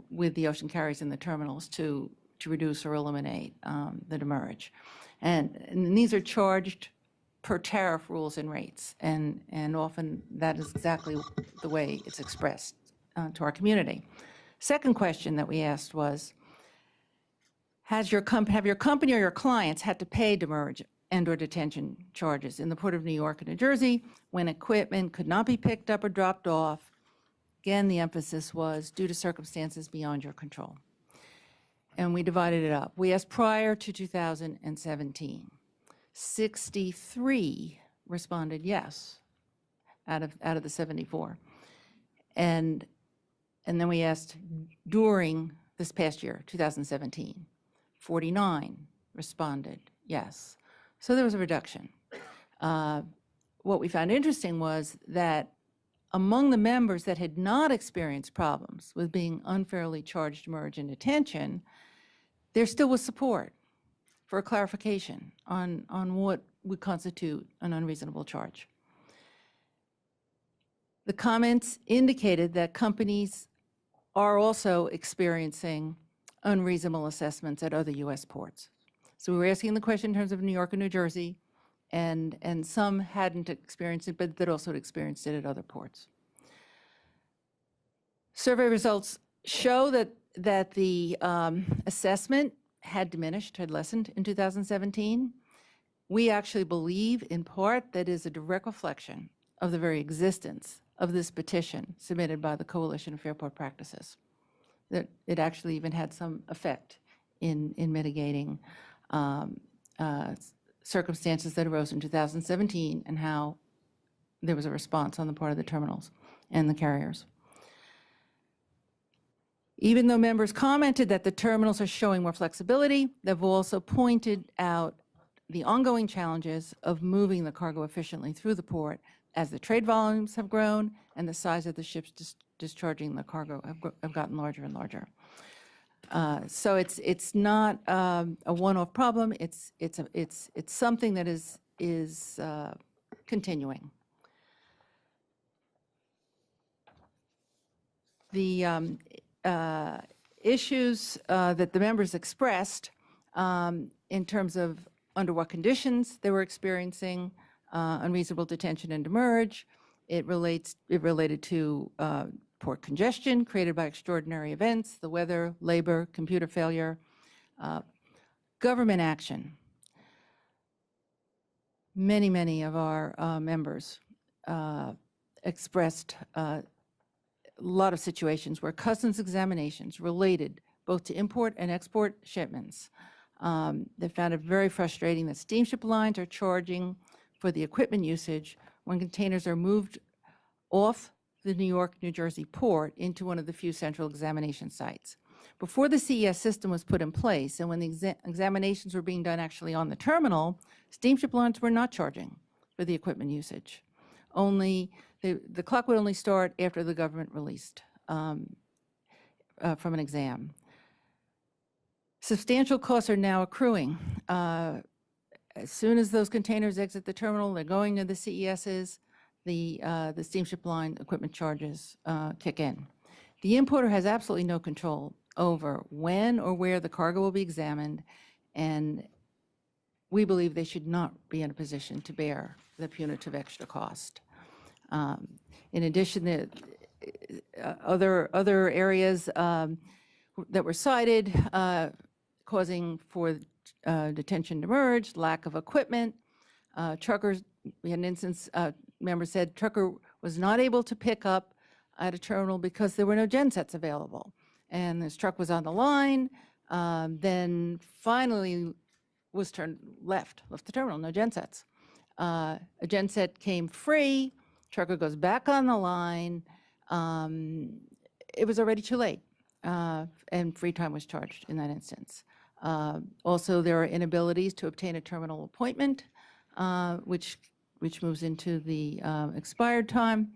Speaker 13: with the ocean carriers in the terminals to reduce or eliminate the demurrage. And these are charged per tariff rules and rates, and often that is exactly the way it's expressed to our community. Second question that we asked was, have your company or your clients had to pay demurrage and/or detention charges in the Port of New York and New Jersey when equipment could not be picked up or dropped off? Again, the emphasis was due to circumstances beyond your control. And we divided it up. We asked prior to 2017. 63 responded yes out of the 74. And then we asked during this past year, 2017. 49 responded yes. So there was a reduction. What we found interesting was that among the members that had not experienced problems with being unfairly charged demurrage and detention, there still was support for a clarification on what would constitute an unreasonable charge. The comments indicated that companies are also experiencing unreasonable assessments at other U.S. ports. So we were asking the question in terms of New York and New Jersey, and some hadn't experienced it, but that also had experienced it at other ports. Survey results show that the assessment had diminished, had lessened in 2017. We actually believe, in part, that is a direct reflection of the very existence of this petition submitted by the Coalition of Fairport Practices, that it actually even had some effect in mitigating circumstances that arose in 2017 and how there was a response on the part of the terminals and the carriers. Even though members commented that the terminals are showing more flexibility, they've also pointed out the ongoing challenges of moving the cargo efficiently through the port as the trade volumes have grown and the size of the ships discharging the cargo have gotten larger and larger. So it's not a one-off problem. It's something that is continuing. The issues that the members expressed in terms of under what conditions they were experiencing unreasonable detention and demurrage. It related to port congestion created by extraordinary events, the weather, labor, computer failure, government action. Many of our members expressed a lot of situations where customs examinations related both to import and export shipments. They found it very frustrating that steamship lines are charging for the equipment usage when containers are moved off the New York, New Jersey port into one of the few central examination sites. Before the CES system was put in place and when the examinations were being done actually on the terminal, steamship lines were not charging for the equipment usage. Only the clock would only start after the government released from an exam. Substantial costs are now accruing. As soon as those containers exit the terminal, they're going to the CESs, the steamship line equipment charges kick in. The importer has absolutely no control over when or where the cargo will be examined, and we believe they should not be in a position to bear the punitive extra cost. In addition, the other areas that were cited causing for detention demurrage, lack of equipment. Truckers, we had an instance, member said trucker was not able to pick up at a terminal because there were no gensets available. And this truck was on the line, then finally was turned left the terminal, no gensets. A genset came free, trucker goes back on the line. It was already too late, and free time was charged in that instance. Also, there are inabilities to obtain a terminal appointment, which moves into the expired time.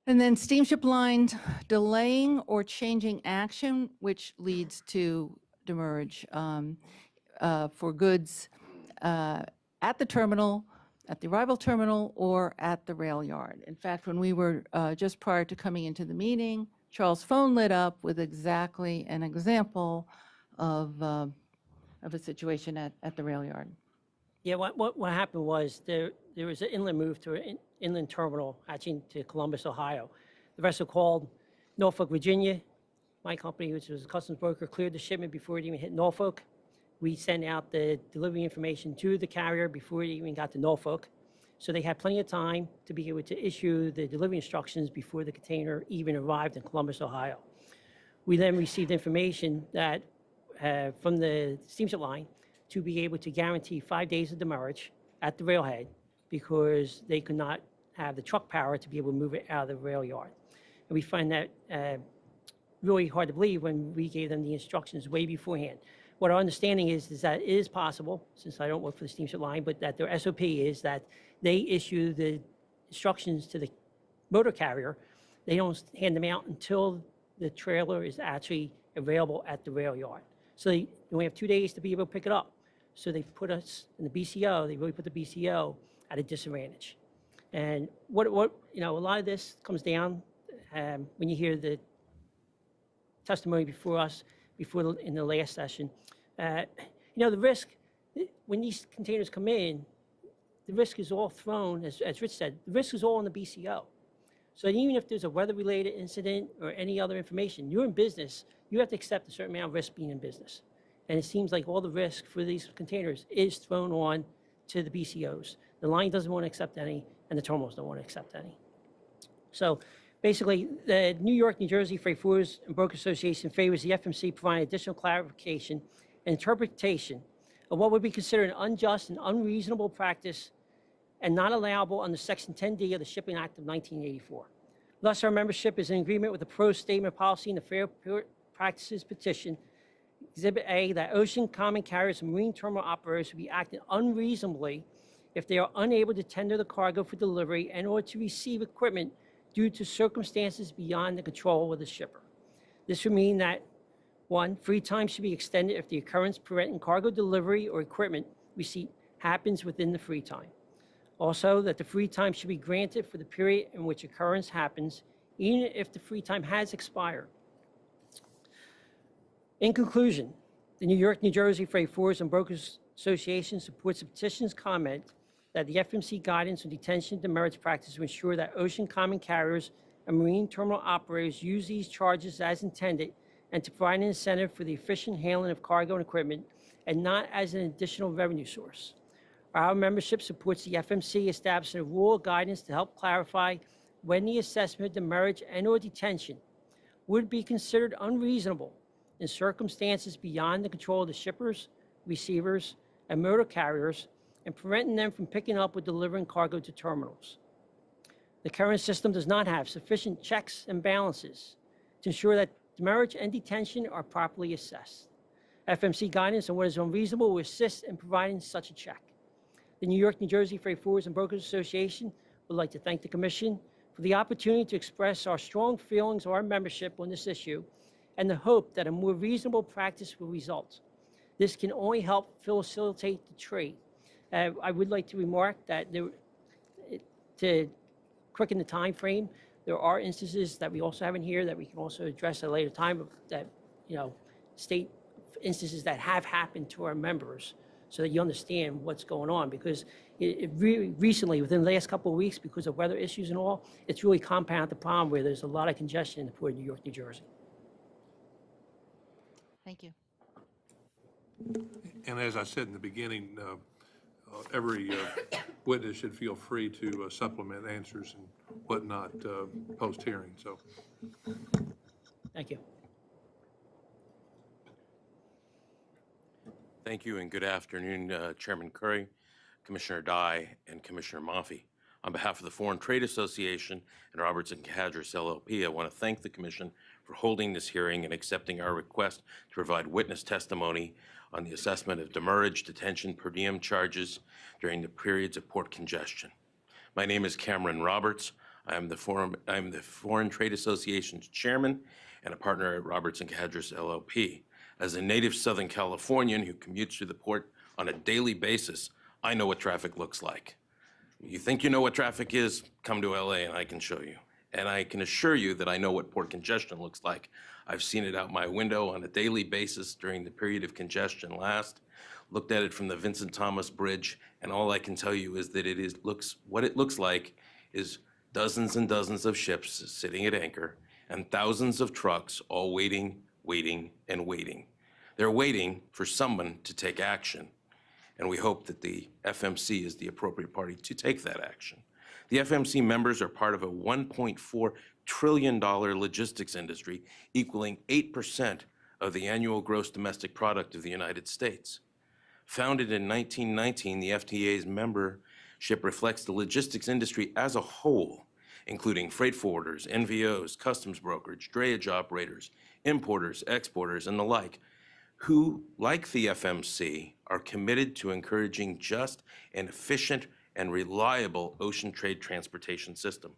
Speaker 13: And then steamship lines delaying or changing action, which leads to demurrage for goods at the terminal, at the arrival terminal, or at the rail yard. In fact, when we were just prior to coming into the meeting, Charles' phone lit up with exactly an example of a situation at the rail yard.
Speaker 12: Yeah, what happened was there was an inland move to an inland terminal, actually to Columbus, Ohio. The vessel called Norfolk, Virginia. My company, which was a customs broker, cleared the shipment before it even hit Norfolk. We sent out the delivery information to the carrier before it even got to Norfolk. So they had plenty of time to be able to issue the delivery instructions before the container even arrived in Columbus, Ohio. We then received information that from the steamship line to be able to guarantee 5 days of demurrage at the railhead because they could not have the truck power to be able to move it out of the rail yard. And we find that really hard to believe when we gave them the instructions way beforehand. What our understanding is that it is possible, since I don't work for the steamship line, but that their SOP is that they issue the instructions to the motor carrier. They don't hand them out until the trailer is actually available at the rail yard. So they only have 2 days to be able to pick it up. So they put us in the BCO, they really put the BCO at a disadvantage. And what a lot of this comes down when you hear the testimony before us, in the last session. The risk, when these containers come in, the risk is all thrown, as Rich said, the risk is all on the BCO. So even if there's a weather-related incident or any other information, you're in business, you have to accept a certain amount of risk being in business. And it seems like all the risk for these containers is thrown on to the BCOs. The line doesn't want to accept any, and the terminals don't want to accept any. So basically, the New York, New Jersey Freight Forwarders and Brokers Association favors the FMC providing additional clarification and interpretation of what would be considered an unjust and unreasonable practice and not allowable under Section 10D of the Shipping Act of 1984. Thus, our membership is in agreement with the proposed statement of policy in the Fair Port Practices Petition, Exhibit A, that ocean common carriers and marine terminal operators will be acting unreasonably if they are unable to tender the cargo for delivery and or to receive equipment due to circumstances beyond the control of the shipper. This would mean that, 1, free time should be extended if the occurrence preventing cargo delivery or equipment receipt happens within the free time. Also, that the free time should be granted for the period in which occurrence happens, even if the free time has expired. In conclusion, the New York, New Jersey Freight Forwarders and Brokers Association supports the petition's comment that the FMC guidance on detention and demurrage practice to ensure that ocean common carriers and marine terminal operators use these charges as intended and to provide an incentive for the efficient handling of cargo and equipment and not as an additional revenue source. Our membership supports the FMC establishing a rule of guidance to help clarify when the assessment of demurrage and or detention would be considered unreasonable in circumstances beyond the control of the shippers, receivers, and motor carriers, and preventing them from picking up or delivering cargo to terminals. The current system does not have sufficient checks and balances to ensure that demurrage and detention are properly assessed. FMC guidance on what is unreasonable will assist in providing such a check. The New York, New Jersey Freight Forwarders and Brokers Association would like to thank the Commission for the opportunity to express our strong feelings of our membership on this issue and the hope that a more reasonable practice will result. This can only help facilitate the trade. I would like to remark that to quicken the time frame, there are instances that we also have in here that we can also address at a later time of that, state instances that have happened to our members so that you understand what's going on, because it really recently, within the last couple of weeks, because of weather issues and all, it's really compounded the problem where there's a lot of congestion in the port of New York, New Jersey.
Speaker 13: Thank you.
Speaker 1: And as I said in the beginning, every witness should feel free to supplement answers and whatnot post-hearing. So,
Speaker 12: Thank you.
Speaker 14: Thank you and good afternoon, Chairman Curry, Commissioner Dye, and Commissioner Maffei. On behalf of the Foreign Trade Association and Robertson Cadres LLP, I want to thank the Commission for holding this hearing and accepting our request to provide witness testimony on the assessment of demurrage, detention, per diem charges during the periods of port congestion. My name is Cameron Roberts. I am the Foreign Trade Association's chairman and a partner at Robertson Cadres LLP. As a native Southern Californian who commutes to the port on a daily basis, I know what traffic looks like. You think you know what traffic is? Come to LA and I can show you. And I can assure you that I know what port congestion looks like. I've seen it out my window on a daily basis during the period of congestion last, looked at it from the Vincent Thomas Bridge, and all I can tell you is that what it looks like is dozens and dozens of ships sitting at anchor and thousands of trucks all waiting, and waiting. They're waiting for someone to take action, and we hope that the FMC is the appropriate party to take that action. The FMC members are part of a $1.4 trillion logistics industry, equaling 8% of the annual gross domestic product of the United States. Founded in 1919, the FTA's membership reflects the logistics industry as a whole, including freight forwarders, NVOs, customs brokerage, drayage operators, importers, exporters, and the like, who, like the FMC, are committed to encouraging just and efficient and reliable ocean trade transportation system.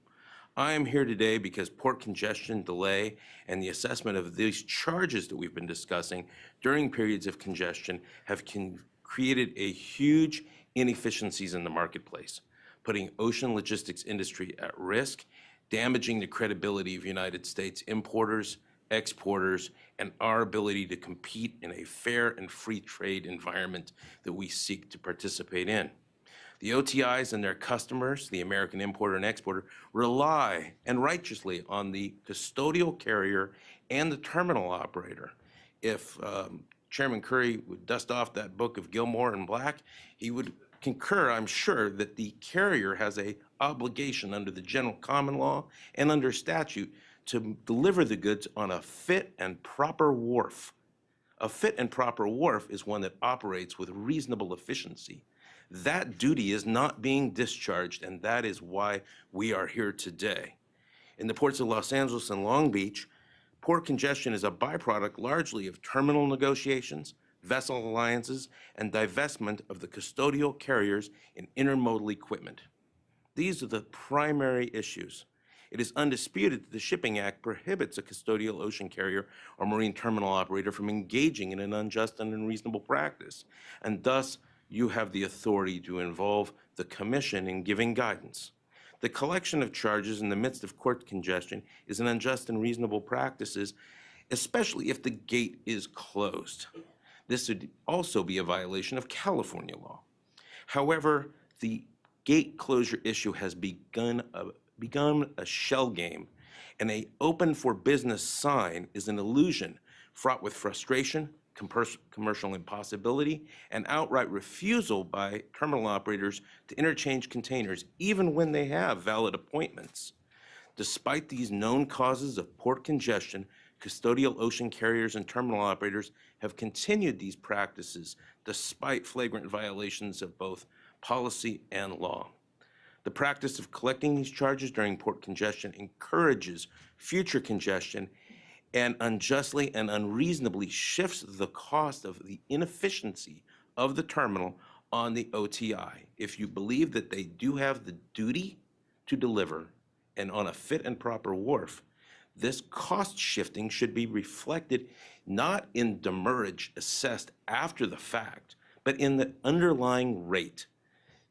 Speaker 14: I am here today because port congestion, delay, and the assessment of these charges that we've been discussing during periods of congestion have created a huge inefficiencies in the marketplace, putting ocean logistics industry at risk, damaging the credibility of United States importers, exporters, and our ability to compete in a fair and free trade environment that we seek to participate in. The OTIs and their customers, the American importer and exporter, rely, and righteously, on the custodial carrier and the terminal operator. If Chairman Curry would dust off that book of Gilmore and Black, he would concur, I'm sure, that the carrier has an obligation under the general common law and under statute to deliver the goods on a fit and proper wharf. A fit and proper wharf is one that operates with reasonable efficiency. That duty is not being discharged, and that is why we are here today. In the ports of Los Angeles and Long Beach, port congestion is a byproduct largely of terminal negotiations, vessel alliances, and divestment of the custodial carriers in intermodal equipment. These are the primary issues. It is undisputed that the Shipping Act prohibits a custodial ocean carrier or marine terminal operator from engaging in an unjust and unreasonable practice, and thus you have the authority to involve the Commission in giving guidance. The collection of charges in the midst of court congestion is an unjust and reasonable practices, especially if the gate is closed. This would also be a violation of California law. However, the gate closure issue has become a shell game, and an open for business sign is an illusion fraught with frustration, commercial impossibility, and outright refusal by terminal operators to interchange containers, even when they have valid appointments. Despite these known causes of port congestion, custodial ocean carriers and terminal operators have continued these practices despite flagrant violations of both policy and law. The practice of collecting these charges during port congestion encourages future congestion and unjustly and unreasonably shifts the cost of the inefficiency of the terminal on the OTI. If you believe that they do have the duty to deliver and on a fit and proper wharf, this cost shifting should be reflected not in demurrage assessed after the fact, but in the underlying rate.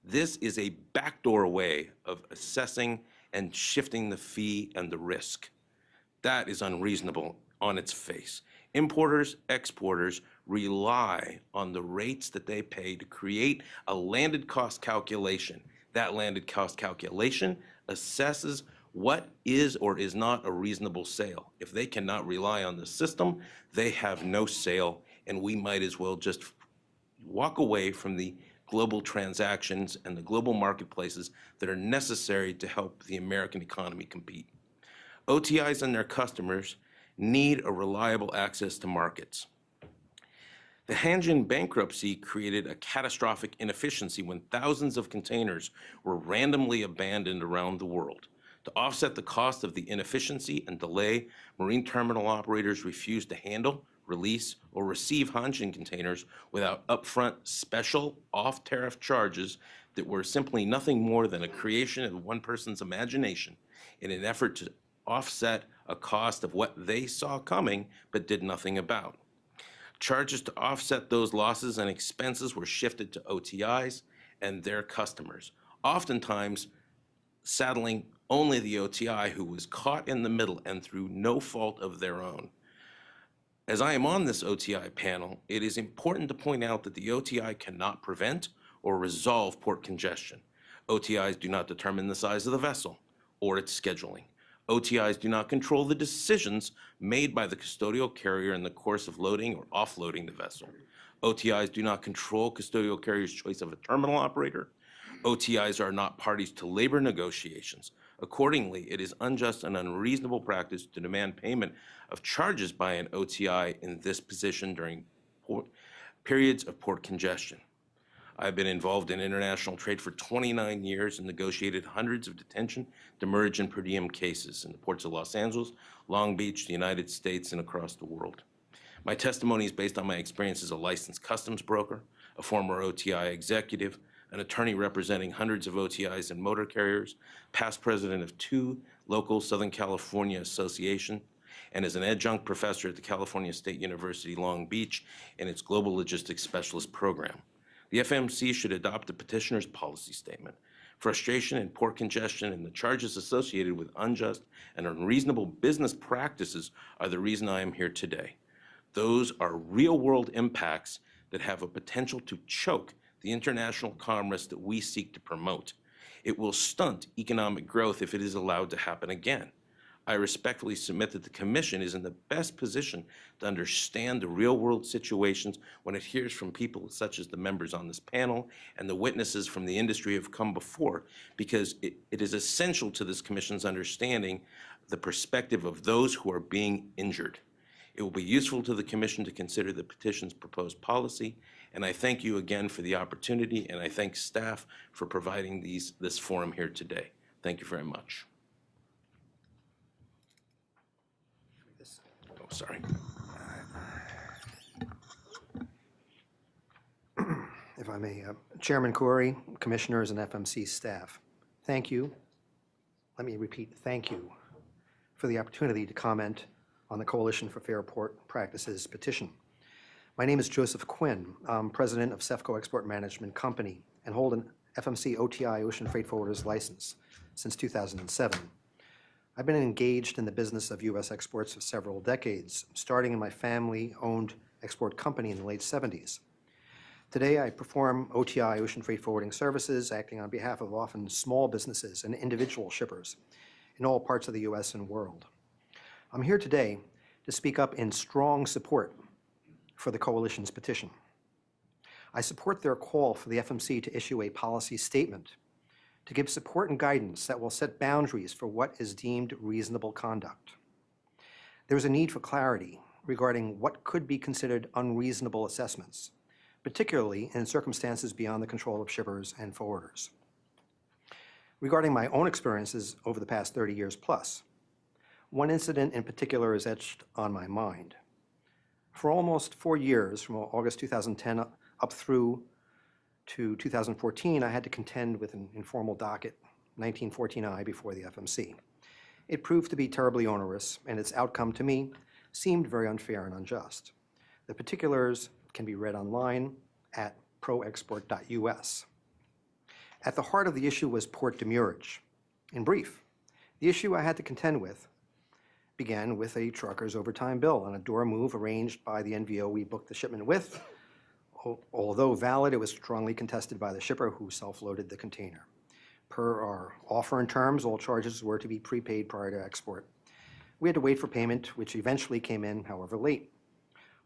Speaker 14: This is a backdoor way of assessing and shifting the fee and the risk. That is unreasonable on its face. Importers, exporters rely on the rates that they pay to create a landed cost calculation. That landed cost calculation assesses what is or is not a reasonable sale. If they cannot rely on the system, they have no sale, and we might as well just walk away from the global transactions and the global marketplaces that are necessary to help the American economy compete. OTIs and their customers need a reliable access to markets. The Hanjin bankruptcy created a catastrophic inefficiency when thousands of containers were randomly abandoned around the world. To offset the cost of the inefficiency and delay, marine terminal operators refused to handle, release, or receive Hanjin containers without upfront special off-tariff charges that were simply nothing more than a creation of one person's imagination in an effort to offset a cost of what they saw coming but did nothing about. Charges to offset those losses and expenses were shifted to OTIs and their customers, oftentimes saddling only the OTI who was caught in the middle and through no fault of their own. As I am on this OTI panel, it is important to point out that the OTI cannot prevent or resolve port congestion. OTIs do not determine the size of the vessel or its scheduling. OTIs do not control the decisions made by the custodial carrier in the course of loading or offloading the vessel. OTIs do not control custodial carrier's choice of a terminal operator. OTIs are not parties to labor negotiations. Accordingly, it is unjust and unreasonable practice to demand payment of charges by an OTI in this position during periods of port congestion. I've been involved in international trade for 29 years and negotiated hundreds of detention, demurrage, and per diem cases in the ports of Los Angeles, Long Beach, the United States, and across the world. My testimony is based on my experience as a licensed customs broker, a former OTI executive, an attorney representing hundreds of OTIs and motor carriers, past president of 2 local Southern California associations, and as an adjunct professor at the California State University Long Beach in its Global Logistics Specialist Program. The FMC should adopt the petitioner's policy statement. Frustration and port congestion and the charges associated with unjust and unreasonable business practices are the reason I am here today. Those are real-world impacts that have a potential to choke the international commerce that we seek to promote. It will stunt economic growth if it is allowed to happen again. I respectfully submit that the Commission is in the best position to understand the real-world situations when it hears from people such as the members on this panel and the witnesses from the industry who have come before, because it is essential to this Commission's understanding the perspective of those who are being injured. It will be useful to the Commission to consider the petition's proposed policy, and I thank you again for the opportunity, and I thank staff for providing this forum here today. Thank you very much. Oh, sorry.
Speaker 15: If I may, Chairman Corey, Commissioners, and FMC staff, thank you. Let me repeat, thank you for the opportunity to comment on the Coalition for Fair Port Practices petition. My name is Joseph Quinn. I'm president of CEFCO Export Management Company and hold an FMC OTI Ocean Freight Forwarders license since 2007. I've been engaged in the business of U.S. exports for several decades, starting in my family-owned export company in the late 70s. Today, I perform OTI Ocean Freight Forwarding services, acting on behalf of often small businesses and individual shippers in all parts of the U.S. and world. I'm here today to speak up in strong support for the Coalition's petition. I support their call for the FMC to issue a policy statement to give support and guidance that will set boundaries for what is deemed reasonable conduct. There is a need for clarity regarding what could be considered unreasonable assessments, particularly in circumstances beyond the control of shippers and forwarders. Regarding my own experiences over the past 30 years plus, one incident in particular is etched on my mind. For almost 4 years, from August 2010 up through to 2014, I had to contend with an informal docket, 1914I, before the FMC. It proved to be terribly onerous, and its outcome to me seemed very unfair and unjust. The particulars can be read online at proexport.us. At the heart of the issue was port demurrage. In brief, the issue I had to contend with began with a trucker's overtime bill on a door move arranged by the NVO we booked the shipment with. Although valid, it was strongly contested by the shipper who self-loaded the container. Per our offer and terms, all charges were to be prepaid prior to export. We had to wait for payment, which eventually came in, however, late.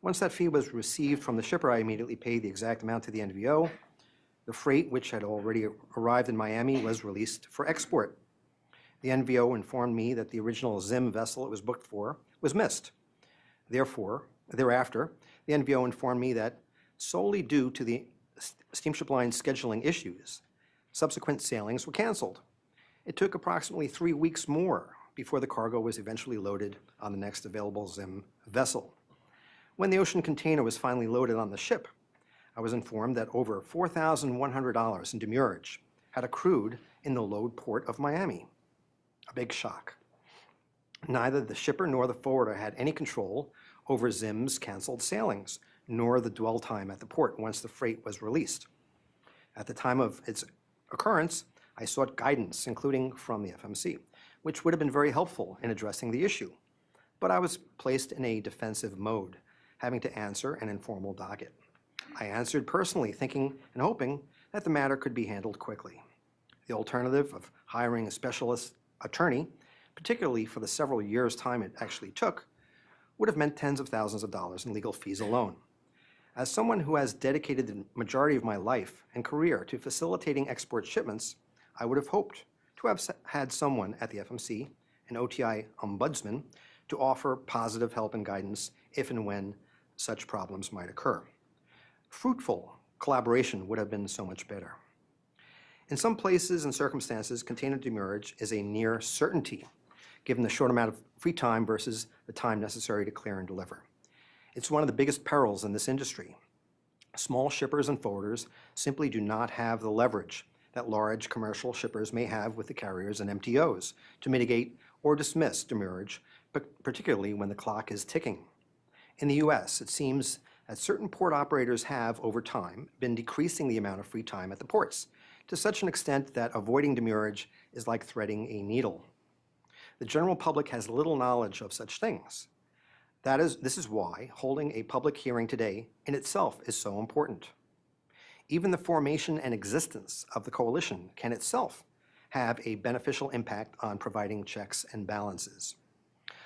Speaker 15: Once that fee was received from the shipper, I immediately paid the exact amount to the NVO. The freight, which had already arrived in Miami, was released for export. The NVO informed me that the original Zim vessel it was booked for was missed. Thereafter, the NVO informed me that solely due to the steamship line scheduling issues, subsequent sailings were canceled. It took approximately 3 weeks more before the cargo was eventually loaded on the next available Zim vessel. When the ocean container was finally loaded on the ship, I was informed that over $4,100 in demurrage had accrued in the load port of Miami. A big shock. Neither the shipper nor the forwarder had any control over Zim's canceled sailings, nor the dwell time at the port once the freight was released. At the time of its occurrence, I sought guidance, including from the FMC, which would have been very helpful in addressing the issue. But I was placed in a defensive mode, having to answer an informal docket. I answered personally, thinking and hoping that the matter could be handled quickly. The alternative of hiring a specialist attorney, particularly for the several years' time it actually took, would have meant tens of thousands of dollars in legal fees alone. As someone who has dedicated the majority of my life and career to facilitating export shipments, I would have hoped to have had someone at the FMC, an OTI ombudsman, to offer positive help and guidance if and when such problems might occur. Fruitful collaboration would have been so much better. In some places and circumstances, container demurrage is a near certainty, given the short amount of free time versus the time necessary to clear and deliver. It's one of the biggest perils in this industry. Small shippers and forwarders simply do not have the leverage that large commercial shippers may have with the carriers and MTOs to mitigate or dismiss demurrage, but particularly when the clock is ticking. In the U.S., it seems that certain port operators have, over time, been decreasing the amount of free time at the ports, to such an extent that avoiding demurrage is like threading a needle. The general public has little knowledge of such things. This is why holding a public hearing today in itself is so important. Even the formation and existence of the coalition can itself have a beneficial impact on providing checks and balances.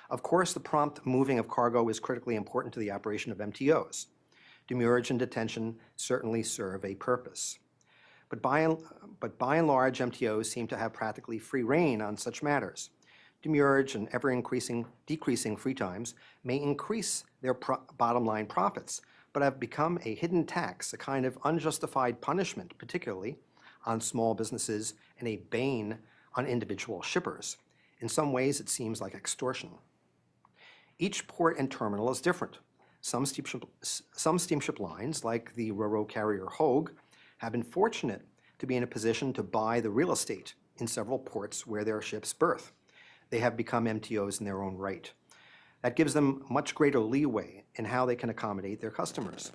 Speaker 15: Of course, the prompt moving of cargo is critically important to the operation of MTOs. Demurrage and detention certainly serve a purpose. But by and large, MTOs seem to have practically free rein on such matters. Demurrage and decreasing free times may increase their bottom line profits, but have become a hidden tax, a kind of unjustified punishment, particularly on small businesses, and a bane on individual shippers. In some ways, it seems like extortion. Each port and terminal is different. Some steamship lines, like the ro-ro carrier Hogue, have been fortunate to be in a position to buy the real estate in several ports where their ships berth. They have become MTOs in their own right. That gives them much greater leeway in how they can accommodate their customers.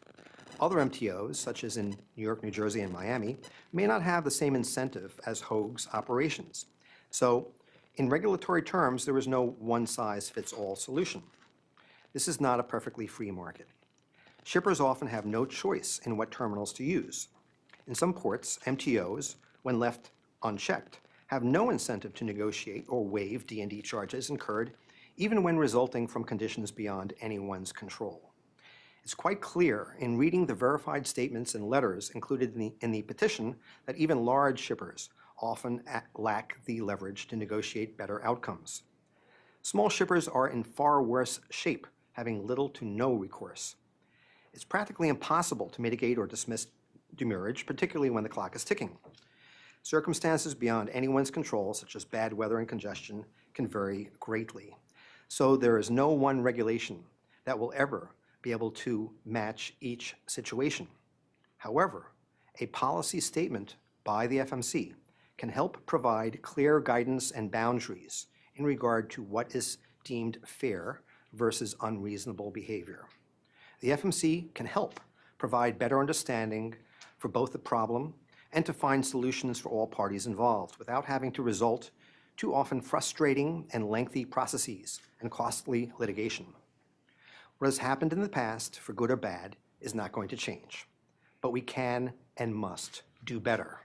Speaker 15: Other MTOs, such as in New York, New Jersey, and Miami, may not have the same incentive as Hogue's operations. So, in regulatory terms, there is no one-size-fits-all solution. This is not a perfectly free market. Shippers often have no choice in what terminals to use. In some ports, MTOs, when left unchecked, have no incentive to negotiate or waive D&D charges incurred, even when resulting from conditions beyond anyone's control. It's quite clear in reading the verified statements and letters included in the petition that even large shippers often lack the leverage to negotiate better outcomes. Small shippers are in far worse shape, having little to no recourse. It's practically impossible to mitigate or dismiss demurrage, particularly when the clock is ticking. Circumstances beyond anyone's control, such as bad weather and congestion, can vary greatly. So there is no one regulation that will ever be able to match each situation. However, a policy statement by the FMC can help provide clear guidance and boundaries in regard to what is deemed fair versus unreasonable behavior. The FMC can help provide better understanding for both the problem and to find solutions for all parties involved without having to result too often frustrating and lengthy processes and costly litigation. What has happened in the past, for good or bad, is not going to change, but we can and must do better.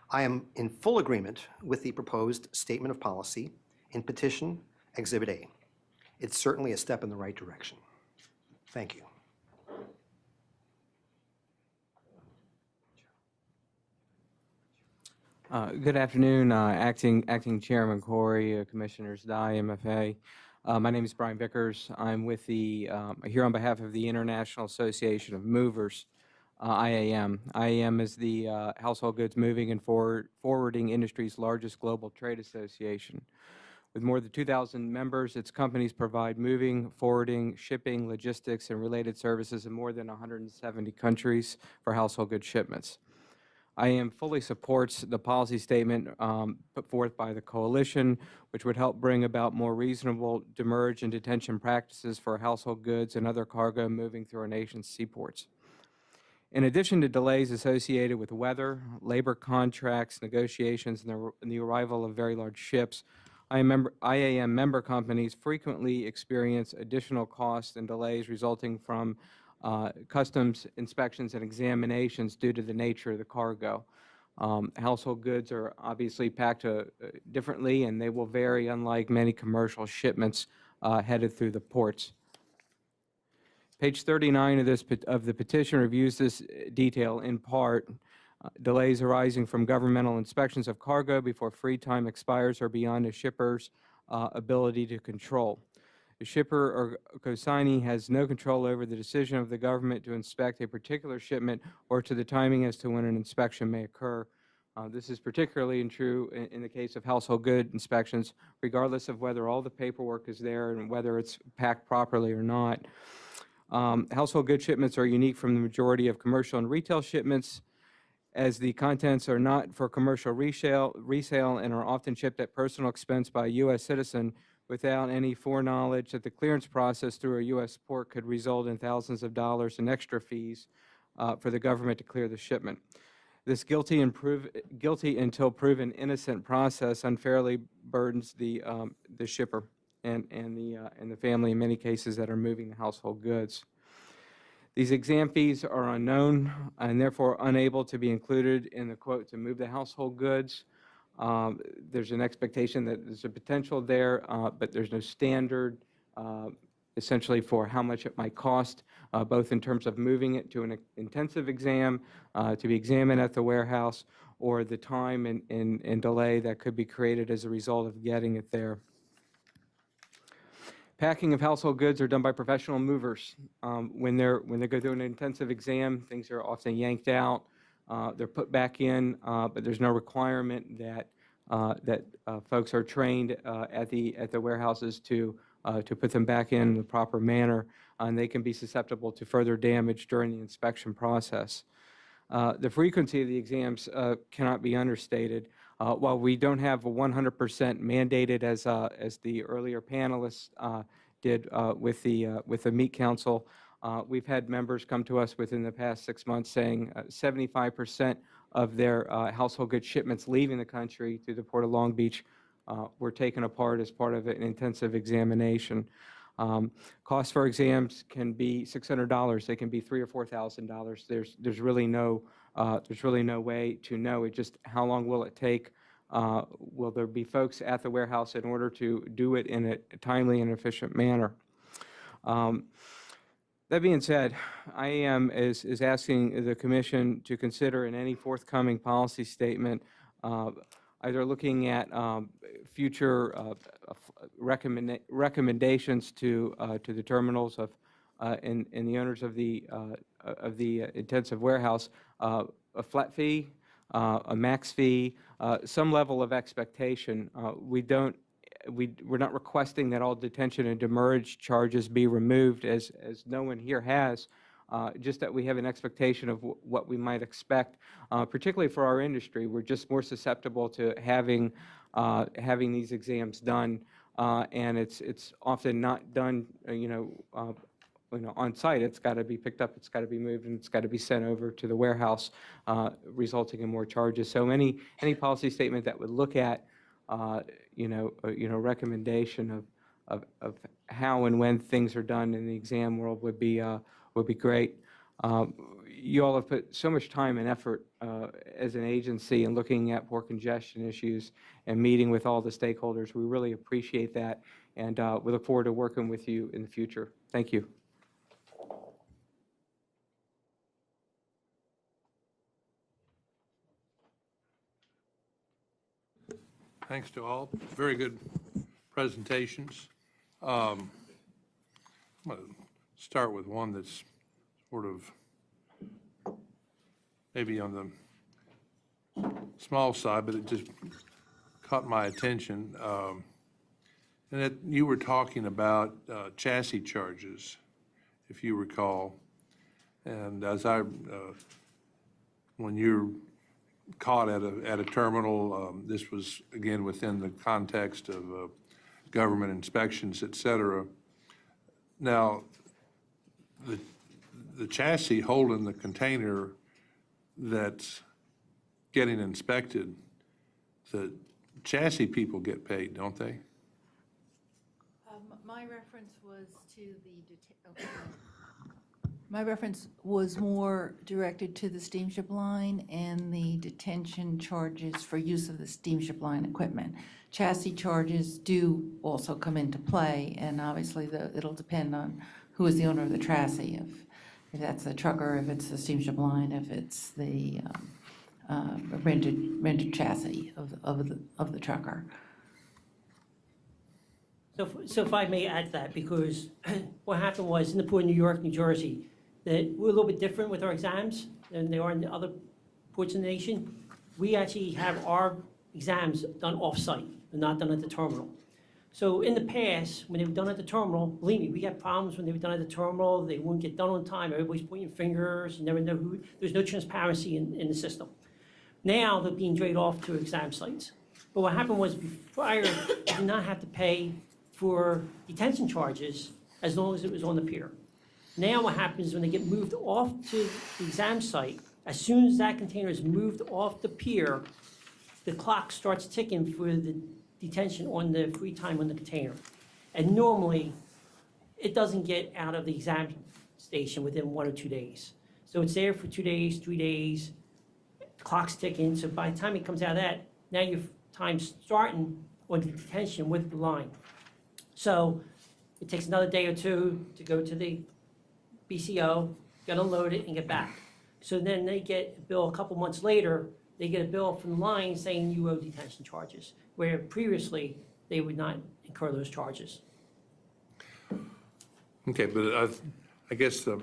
Speaker 15: I am in full agreement with the proposed statement of policy in petition Exhibit A. It's certainly a step in the right direction. Thank you.
Speaker 16: Good afternoon, Acting Chairman Corey, Commissioners Dye, MFA. My name is Brian Vickers. I'm with the here on behalf of the International Association of Movers, IAM. IAM is the household goods moving and forwarding industry's largest global trade association. With more than 2,000 members, its companies provide moving, forwarding, shipping, logistics, and related services in more than 170 countries for household goods shipments. IAM fully supports the policy statement put forth by the coalition, which would help bring about more reasonable demurrage and detention practices for household goods and other cargo moving through our nation's seaports. In addition to delays associated with weather, labor contracts, negotiations, and the arrival of very large ships, IAM member companies frequently experience additional costs and delays resulting from customs inspections and examinations due to the nature of the cargo. Household goods are obviously packed differently, and they will vary, unlike many commercial shipments headed through the ports. Page 39 of the petition reviews this detail in part. Delays arising from governmental inspections of cargo before free time expires are beyond a shipper's ability to control. The shipper or consignee has no control over the decision of the government to inspect a particular shipment or to the timing as to when an inspection may occur. This is particularly true in the case of household good inspections, regardless of whether all the paperwork is there and whether it's packed properly or not. Household good shipments are unique from the majority of commercial and retail shipments, as the contents are not for commercial resale and are often shipped at personal expense by a U.S. citizen without any foreknowledge that the clearance process through a U.S. port could result in thousands of dollars in extra fees for the government to clear the shipment. This guilty until proven innocent process unfairly burdens the shipper and the family in many cases that are moving the household goods. These exam fees are unknown and therefore unable to be included in the quote to move the household goods. There's an expectation that there's a potential there, but there's no standard essentially for how much it might cost, both in terms of moving it to an intensive exam to be examined at the warehouse, or the time and delay that could be created as a result of getting it there. Packing of household goods are done by professional movers. When they go through an intensive exam, things are often yanked out. They're put back in, but there's no requirement that folks are trained at the warehouses to put them back in the proper manner, and they can be susceptible to further damage during the inspection process. The frequency of the exams cannot be understated. While we don't have a 100% mandated as the earlier panelists did with the Meat Council, we've had members come to us within the past 6 months saying 75% of their household goods shipments leaving the country through the Port of Long Beach were taken apart as part of an intensive examination. Costs for exams can be $600. They can be $3,000 or $4,000. There's really no way to know. It just how long will it take? Will there be folks at the warehouse in order to do it in a timely and efficient manner? That being said, I am is asking the Commission to consider in any forthcoming policy statement either looking at future recommendations to the terminals and the owners of the intensive warehouse, a flat fee, a max fee, some level of expectation. We're not requesting that all detention and demurrage charges be removed, as no one here has, just that we have an expectation of what we might expect, particularly for our industry. We're just more susceptible to having these exams done, and it's often not done, on site. It's got to be picked up, it's got to be moved, and it's got to be sent over to the warehouse, resulting in more charges. So any policy statement that would look at recommendation of how and when things are done in the exam world would be great. You all have put so much time and effort as an agency in looking at port congestion issues and meeting with all the stakeholders. We really appreciate that, and we look forward to working with you in the future. Thank you.
Speaker 1: Thanks to all. Very good presentations. I'm going to start with one that's sort of maybe on the small side, but it just caught my attention. And you were talking about chassis charges, if you recall. And as when you're caught at a terminal, this was again within the context of government inspections, et cetera. Now, the chassis holding the container that's getting inspected, the chassis people get paid, don't they?
Speaker 13: My reference was to the my reference was more directed to the steamship line and the detention charges for use of the steamship line equipment. Chassis charges do also come into play, and obviously it'll depend on who is the owner of the chassis, if that's the trucker, if it's the steamship line, if it's the rented chassis of the trucker.
Speaker 12: So if I may add to that, because what happened was in the port of New York, New Jersey, that we're a little bit different with our exams than they are in the other ports in the nation. We actually have our exams done off-site and not done at the terminal. So in the past, when they were done at the terminal, believe me, we had problems when they were done at the terminal. They wouldn't get done on time. Everybody's pointing fingers. You never know who. There's no transparency in the system. Now they're being dragged off to exam sites. But what happened was prior, you did not have to pay for detention charges as long as it was on the pier. Now what happens when they get moved off to the exam site, as soon as that container is moved off the pier, the clock starts ticking for the detention on the free time on the container. And normally, it doesn't get out of the exam station within 1 or 2 days. So it's there for 2 days, 3 days, clock's ticking, so by the time it comes out of that, now your time's starting on the detention with the line. So it takes another day or two to go to the BCO, get unloaded, and get back. So then they get a bill a couple months later, they get a bill from the line saying you owe detention charges, where previously they would not incur those charges.
Speaker 1: Okay, but I guess the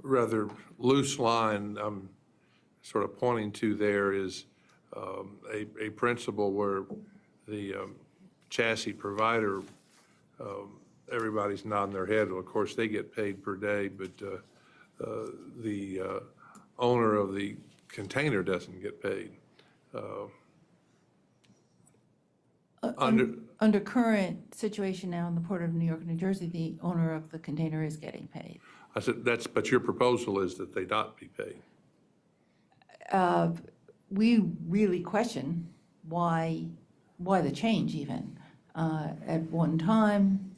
Speaker 1: rather loose line I'm sort of pointing to there is a principle where the chassis provider, everybody's nodding their head. Well, of course, they get paid per day, but the owner of the container doesn't get paid.
Speaker 13: Under current situation now in the Port of New York, New Jersey, the owner of the container is getting paid.
Speaker 1: I said, but your proposal is that they not be paid.
Speaker 13: We really question why the change even. At one time,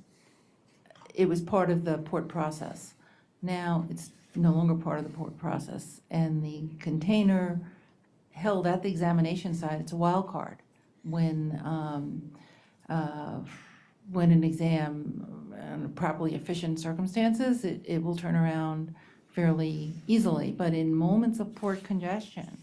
Speaker 13: it was part of the port process. Now, it's no longer part of the port process, and the container held at the examination site, it's a wild card. When an exam, in properly efficient circumstances, it will turn around fairly easily. But in moments of port congestion,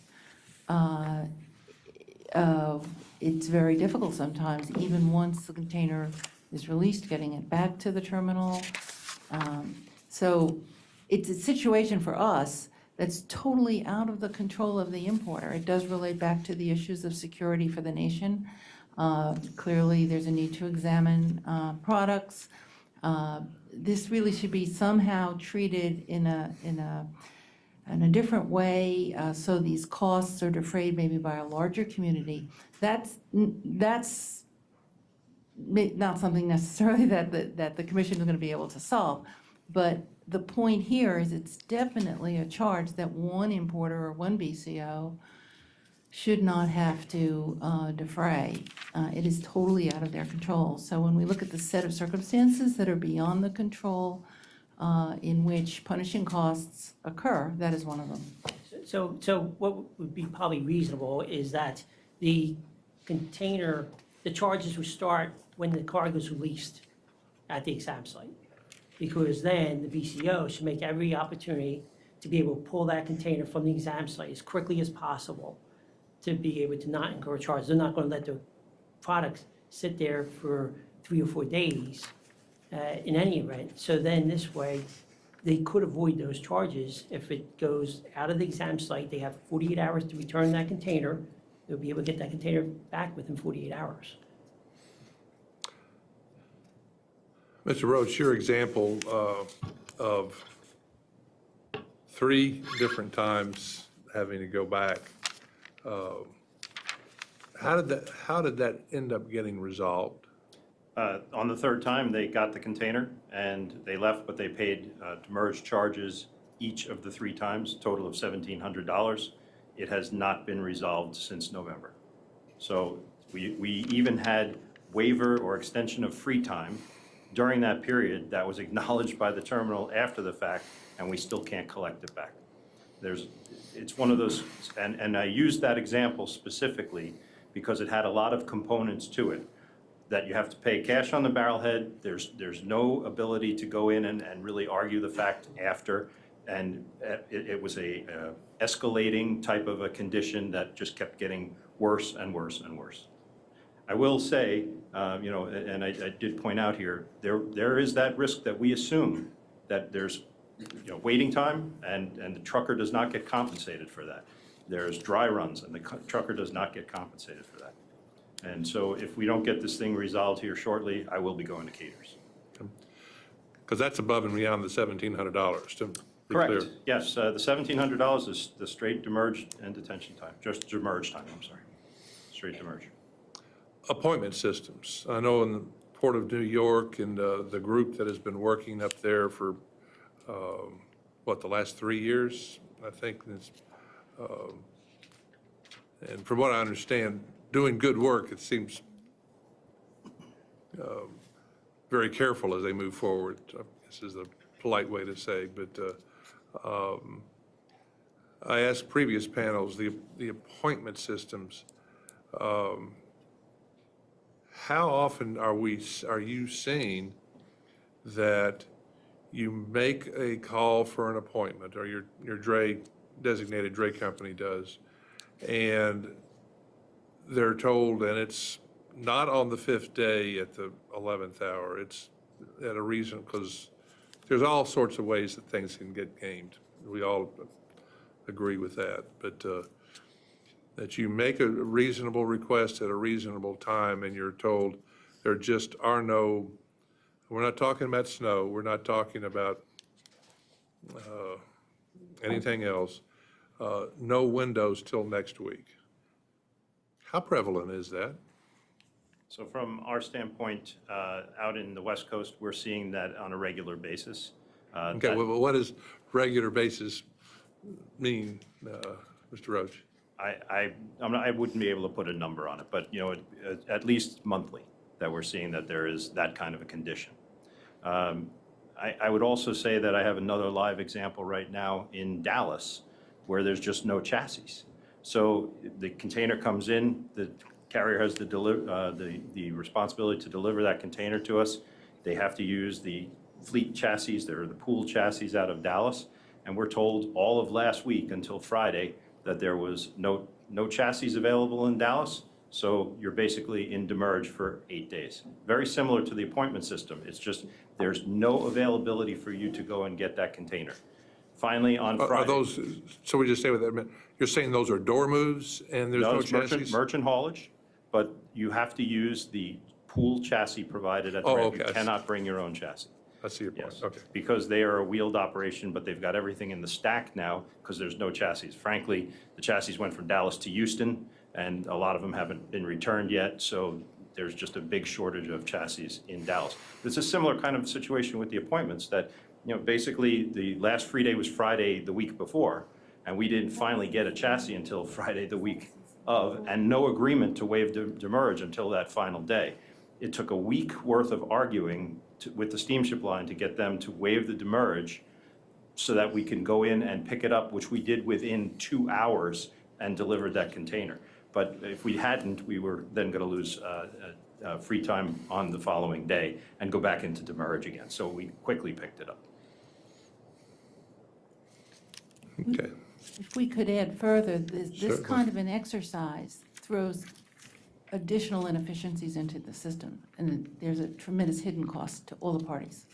Speaker 13: it's very difficult sometimes, even once the container is released, getting it back to the terminal. So it's a situation for us that's totally out of the control of the importer. It does relate back to the issues of security for the nation. Clearly, there's a need to examine products. This really should be somehow treated in a different way, so these costs are defrayed maybe by a larger community. That's not something necessarily that the commission is going to be able to solve, but the point here is it's definitely a charge that one importer or one BCO should not have to defray. It is totally out of their control. So when we look at the set of circumstances that are beyond the control in which punishing costs occur, that is one of them.
Speaker 12: So what would be probably reasonable is that the container, the charges would start when the cargo is released at the exam site. Because then the BCO should make every opportunity to be able to pull that container from the exam site as quickly as possible to be able to not incur charges. They're not going to let the products sit there for 3 or 4 days in any event. So then this way, they could avoid those charges. If it goes out of the exam site, they have 48 hours to return that container. They'll be able to get that container back within 48 hours.
Speaker 1: Mr. Roach, your example of 3 different times having to go back, how did that end up getting resolved?
Speaker 11: On the third time, they got the container and they left, but they paid demurrage charges each of the 3 times, total of $1,700. It has not been resolved since November. So we even had waiver or extension of free time during that period that was acknowledged by the terminal after the fact, and we still can't collect it back. It's one of those, and I used that example specifically because it had a lot of components to it, that you have to pay cash on the barrelhead, there's no ability to go in and really argue the fact after, and it was a escalating type of a condition that just kept getting worse and worse and worse. I will say, and I did point out here, there is that risk that we assume that there's waiting time and the trucker does not get compensated for that. There's dry runs and the trucker does not get compensated for that. And so if we don't get this thing resolved here shortly, I will be going to Caters.
Speaker 1: Because that's above and beyond the $1,700, to be
Speaker 11: Correct.
Speaker 1: clear.
Speaker 11: Yes, the $1,700 is the straight demurrage and detention time, just demurrage time, I'm sorry. Straight demurrage.
Speaker 1: Appointment systems. I know in the Port of New York and the group that has been working up there for, the last 3 years, I think. And from what I understand, doing good work, it seems very careful as they move forward. This is the polite way to say, but I asked previous panels, the appointment systems, how often are you seeing that you make a call for an appointment, or your designated dray company does, and they're told, and it's not on the 5th day at the 11th hour, it's at a reason, because there's all sorts of ways that things can get gamed. We all agree with that, but that you make a reasonable request at a reasonable time and you're told there just are no, we're not talking about snow, we're not talking about anything else, no windows till next week. How prevalent is that?
Speaker 11: So from our standpoint, out in the West Coast, we're seeing that on a regular basis.
Speaker 1: Okay,
Speaker 11: that-
Speaker 1: well, what does regular basis mean, Mr. Roach?
Speaker 11: I wouldn't be able to put a number on it, but, at least monthly, that we're seeing that there is that kind of a condition. I would also say that I have another live example right now in Dallas, where there's just no chassis. So the container comes in, the carrier has the responsibility to deliver that container to us. They have to use the fleet chassis, they're the pool chassis out of Dallas, and we're told all of last week until Friday that there was no chassis available in Dallas, so you're basically in demurrage for 8 days. Very similar to the appointment system, it's just there's no availability for you to go and get that container. Finally, on Friday.
Speaker 1: Are those, so we just stay with that, you're saying those are door moves and there's no
Speaker 11: it's
Speaker 1: chassis?
Speaker 11: merchant haulage, but you have to use the pool chassis provided at the ramp.
Speaker 1: okay.
Speaker 11: You cannot bring your own chassis.
Speaker 1: I see your point,
Speaker 11: Yes,
Speaker 1: okay.
Speaker 11: because they are a wheeled operation, but they've got everything in the stack now because there's no chassis. Frankly, the chassis went from Dallas to Houston, and a lot of them haven't been returned yet, so there's just a big shortage of chassis in Dallas. It's a similar kind of situation with the appointments that, basically the last free day was Friday the week before, and we didn't finally get a chassis until Friday the week of, and no agreement to waive demurrage until that final day. It took a week worth of arguing with the steamship line to get them to waive the demurrage so that we can go in and pick it up, which we did within 2 hours and delivered that container. But if we hadn't, we were then going to lose free time on the following day and go back into demurrage again. So we quickly picked it up.
Speaker 1: Okay.
Speaker 13: If we could add further, this
Speaker 1: Certainly.
Speaker 13: kind of an exercise throws additional inefficiencies into the system, and there's a tremendous hidden cost to all the parties.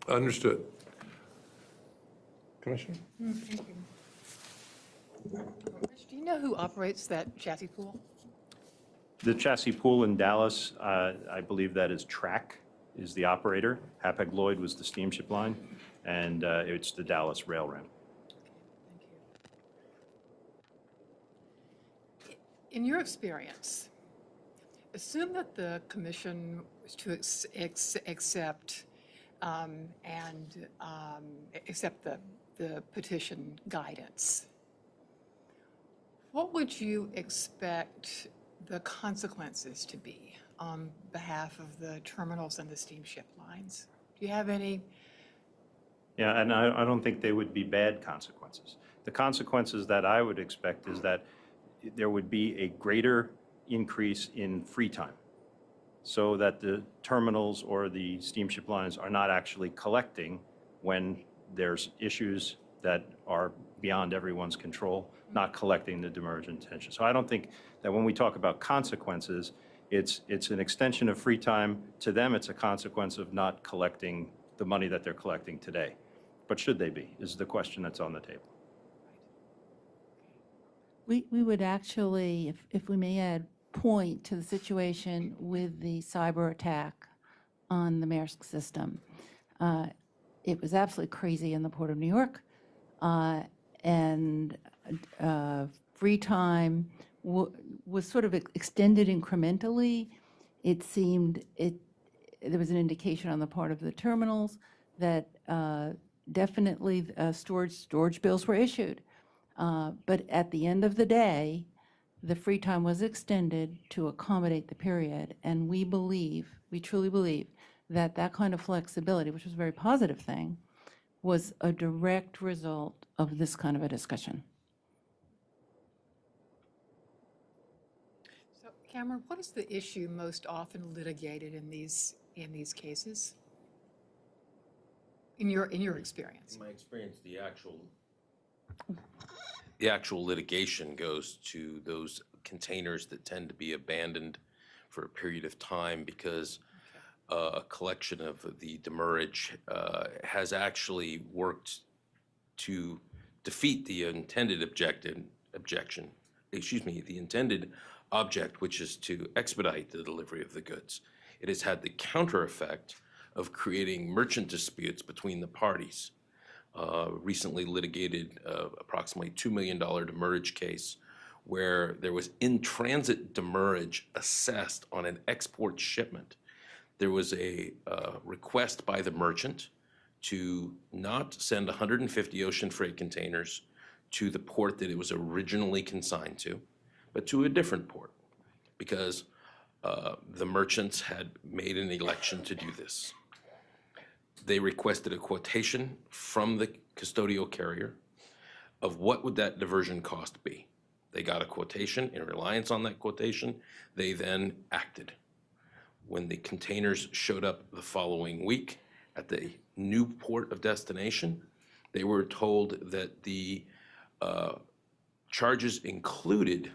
Speaker 1: Understood. Commissioner?
Speaker 9: Thank you. Rich, do you know who operates that chassis pool?
Speaker 11: The chassis pool in Dallas, I believe that is Track, is the operator. Hapag-Lloyd was the steamship line, and it's the Dallas Rail Ramp.
Speaker 9: In your experience, assume that the commission was to accept the petition guidance. What would you expect the consequences to be on behalf of the terminals and the steamship lines? Do you have any?
Speaker 11: Yeah, and I don't think they would be bad consequences. The consequences that I would expect is that there would be a greater increase in free time so that the terminals or the steamship lines are not actually collecting when there's issues that are beyond everyone's control, not collecting the demurrage and detention. So I don't think that when we talk about consequences, it's an extension of free time. To them, it's a consequence of not collecting the money that they're collecting today. But should they be, is the question that's on the table.
Speaker 13: We would actually, if we may add, point to the situation with the cyber attack on the Maersk system. It was absolutely crazy in the Port of New York, and free time was sort of extended incrementally. It seemed there was an indication on the part of the terminals that definitely storage bills were issued. But at the end of the day, the free time was extended to accommodate the period, and we truly believe, that that kind of flexibility, which was a very positive thing, was a direct result of this kind of a discussion.
Speaker 9: So Cameron, what is the issue most often litigated in these cases? In your experience?
Speaker 14: In my experience, the actual litigation goes to those containers that tend to be abandoned for a period of time because a collection of the demurrage has actually worked to defeat the intended the intended object, which is to expedite the delivery of the goods. It has had the counter effect of creating merchant disputes between the parties. Recently litigated approximately $2 million demurrage case where there was in-transit demurrage assessed on an export shipment. There was a request by the merchant to not send 150 ocean freight containers to the port that it was originally consigned to, but to a different port, because the merchants had made an election to do this. They requested a quotation from the custodial carrier of what would that diversion cost be. They got a quotation. In reliance on that quotation, they then acted. When the containers showed up the following week at the new port of destination, they were told that the charges included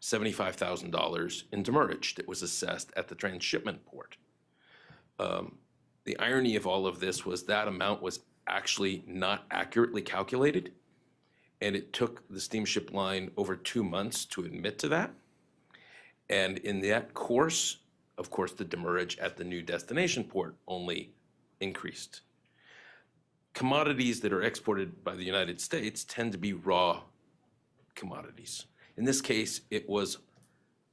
Speaker 14: $75,000 in demurrage that was assessed at the transshipment port. The irony of all of this was that amount was actually not accurately calculated, and it took the steamship line over 2 months to admit to that. And in that course, of course, the demurrage at the new destination port only increased. Commodities that are exported by the United States tend to be raw commodities. In this case, it was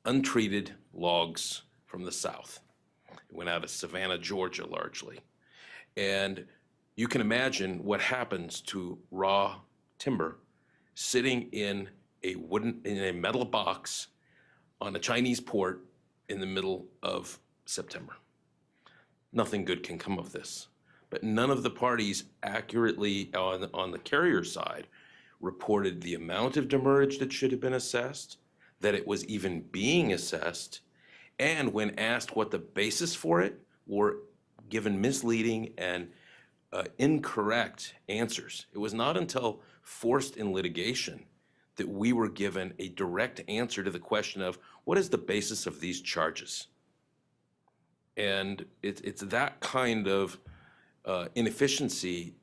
Speaker 14: untreated logs from the south. It went out of Savannah, Georgia, largely. And you can imagine what happens to raw timber sitting in a metal box on a Chinese port in the middle of September. Nothing good can come of this. But none of the parties accurately on the carrier side reported the amount of demurrage that should have been assessed, that it was even being assessed, and when asked what the basis for it, were given misleading and incorrect answers. It was not until forced in litigation that we were given a direct answer to the question of what is the basis of these charges? And it's that kind of inefficiency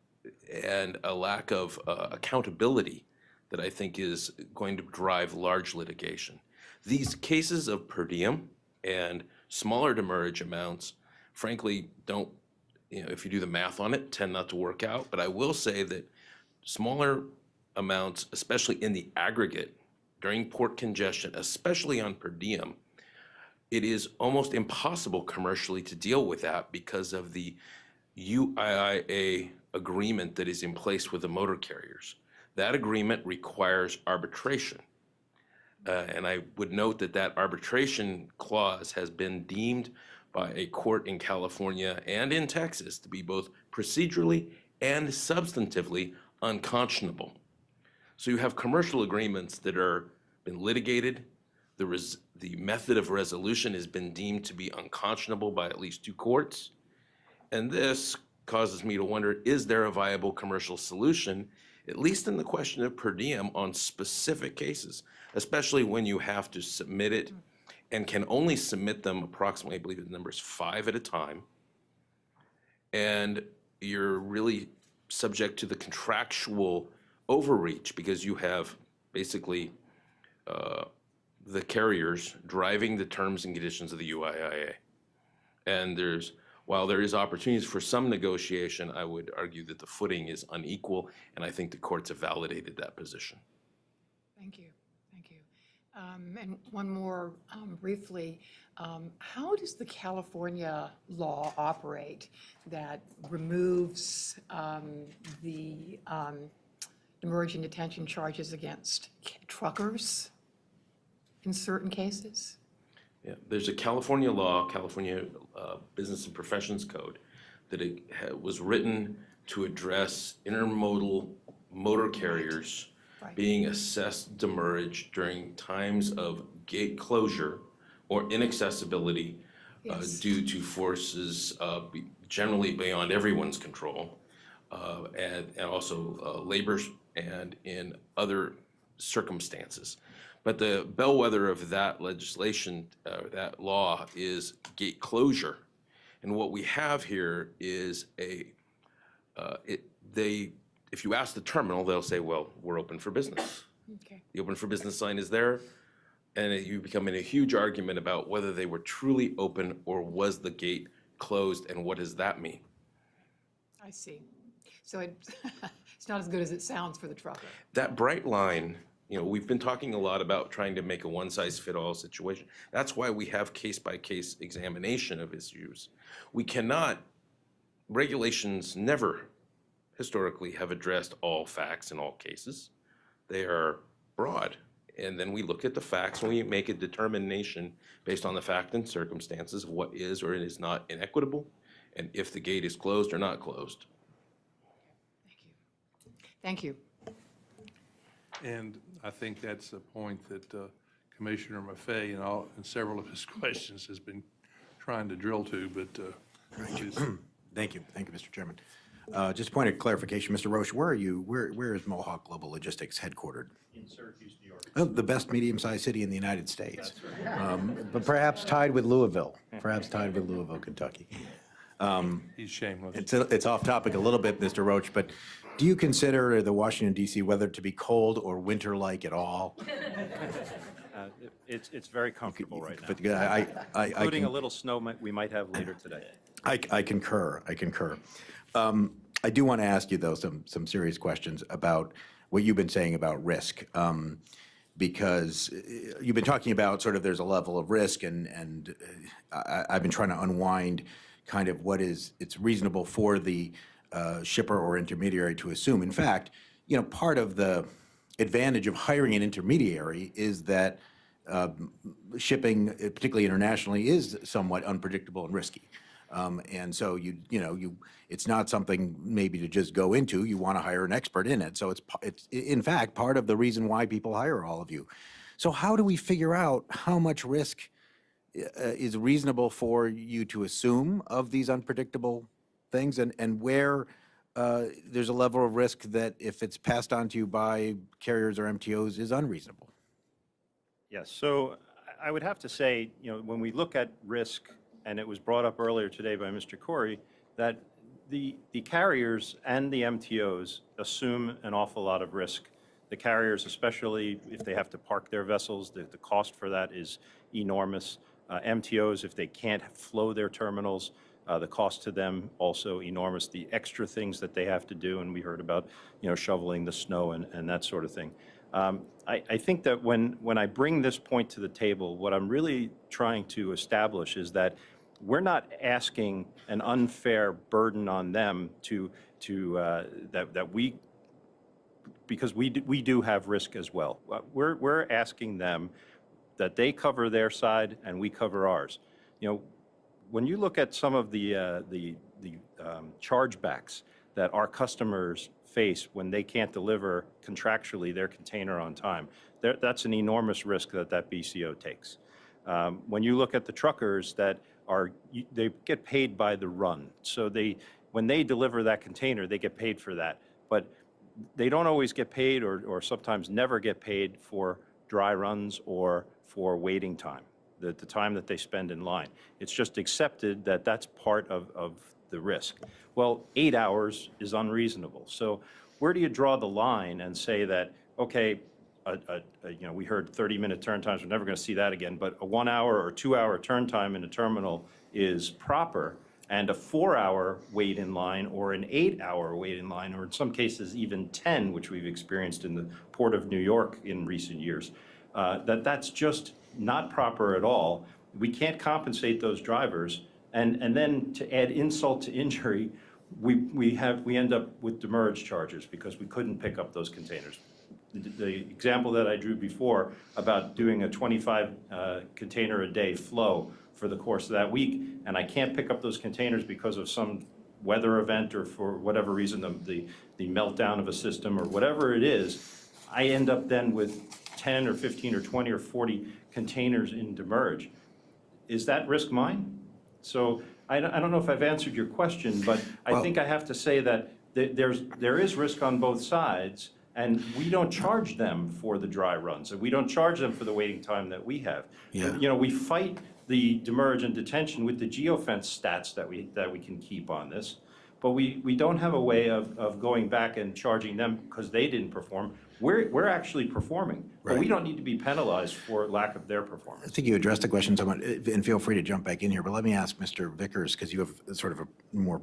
Speaker 14: and a lack of accountability that I think is going to drive large litigation. These cases of per diem and smaller demurrage amounts, frankly, don't, if you do the math on it, tend not to work out. But I will say that smaller amounts, especially in the aggregate during port congestion, especially on per diem, it is almost impossible commercially to deal with that because of the UIIA agreement that is in place with the motor carriers. That agreement requires arbitration. And I would note that that arbitration clause has been deemed by a court in California and in Texas to be both procedurally and substantively unconscionable. So you have commercial agreements that are been litigated. The method of resolution has been deemed to be unconscionable by at least 2 courts. And this causes me to wonder, is there a viable commercial solution, at least in the question of per diem on specific cases, especially when you have to submit it and can only submit them approximately, I believe the number is 5 at a time. And you're really subject to the contractual overreach because you have basically the carriers driving the terms and conditions of the UIIA. And while there is opportunities for some negotiation, I would argue that the footing is unequal, and I think the courts have validated that position.
Speaker 9: Thank you, thank you. And one more briefly, how does the California law operate that removes the demurrage and detention charges against truckers in certain cases?
Speaker 14: Yeah, there's a California law, California Business and Professions Code, that it was written to address intermodal motor carriers being assessed demurrage during times of gate closure or inaccessibility due to forces generally beyond everyone's control, and also labor and in other circumstances. But the bellwether of that legislation, that law, is gate closure. And what we have here is if you ask the terminal, they'll say, well, we're open for business.
Speaker 9: Okay.
Speaker 14: The open for business sign is there, and you become in a huge argument about whether they were truly open or was the gate closed, and what does that mean?
Speaker 9: I see. So it's not as good as it sounds for the trucker.
Speaker 14: That bright line, we've been talking a lot about trying to make a one-size-fit-all situation. That's why we have case-by-case examination of issues. We cannot, regulations never historically have addressed all facts in all cases. They are broad. And then we look at the facts and we make a determination based on the fact and circumstances of what is or is not inequitable, and if the gate is closed or not closed.
Speaker 9: Thank you.
Speaker 1: And I think that's a point that Commissioner Maffei and several of his questions has been trying to drill to, but
Speaker 10: Thank you, Mr. Chairman. Just a point of clarification, Mr. Roche, where are you? Where is Mohawk Global Logistics headquartered?
Speaker 11: In Syracuse, New York.
Speaker 10: Oh, the best medium-sized city in the United States. But perhaps tied with Louisville, Kentucky.
Speaker 1: he's shameless.
Speaker 10: It's off topic a little bit, Mr. Roach, but do you consider the Washington DC weather to be cold or winter-like at all?
Speaker 11: It's very comfortable right now,
Speaker 10: But I
Speaker 11: including
Speaker 10: can-
Speaker 11: a little snow we might have later today.
Speaker 10: I concur. I do want to ask you, though, some serious questions about what you've been saying about risk, because you've been talking about sort of there's a level of risk, and I've been trying to unwind kind of it's reasonable for the shipper or intermediary to assume. In fact, part of the advantage of hiring an intermediary is that shipping, particularly internationally, is somewhat unpredictable and risky. And so it's not something maybe to just go into. You want to hire an expert in it. So it's in fact part of the reason why people hire all of you. So how do we figure out how much risk is reasonable for you to assume of these unpredictable things, and where there's a level of risk that if it's passed on to you by carriers or MTOs is unreasonable?
Speaker 11: Yes, so I would have to say, when we look at risk, and it was brought up earlier today by Mr. Corey, that the carriers and the MTOs assume an awful lot of risk. The carriers, especially if they have to park their vessels, the cost for that is enormous. MTOs, if they can't flow their terminals, the cost to them also enormous. The extra things that they have to do, and we heard about, shoveling the snow and that sort of thing. I think that when I bring this point to the table, what I'm really trying to establish is that we're not asking an unfair burden on them because we do have risk as well. We're asking them that they cover their side and we cover ours. When you look at some of the chargebacks that our customers face when they can't deliver contractually their container on time, that's an enormous risk that BCO takes. When you look at the truckers they get paid by the run. So when they deliver that container, they get paid for that. But they don't always get paid or sometimes never get paid for dry runs or for waiting time, the time that they spend in line. It's just accepted that that's part of the risk. Well, 8 hours is unreasonable. So where do you draw the line and say that, okay, we heard 30-minute turn times, we're never going to see that again, but a 1 hour or 2 hour turn time in a terminal is proper, and a 4 hour wait in line or an 8 hour wait in line, or in some cases even 10, which we've experienced in the Port of New York in recent years, that's just not proper at all. We can't compensate those drivers, and then to add insult to injury, we end up with demurrage charges because we couldn't pick up those containers. the example that I drew before about doing a 25 container a day flow for the course of that week, and I can't pick up those containers because of some weather event or for whatever reason, the meltdown of a system or whatever it is, I end up then with 10 or 15 or 20 or 40 containers in demurrage. Is that risk mine? So I don't know if I've answered your question, but I think I have to say that there is risk on both sides, and we don't charge them for the dry runs, and we don't charge them for the waiting time that we have.
Speaker 10: Yeah.
Speaker 11: You know, we fight the demurrage and detention with the geofence stats that we can keep on this, but we don't have a way of going back and charging them because they didn't perform. We're actually performing, but we don't need to be penalized for lack of their performance.
Speaker 10: I think you addressed the question somewhat, and feel free to jump back in here, but let me ask Mr. Vickers, because you have sort of a more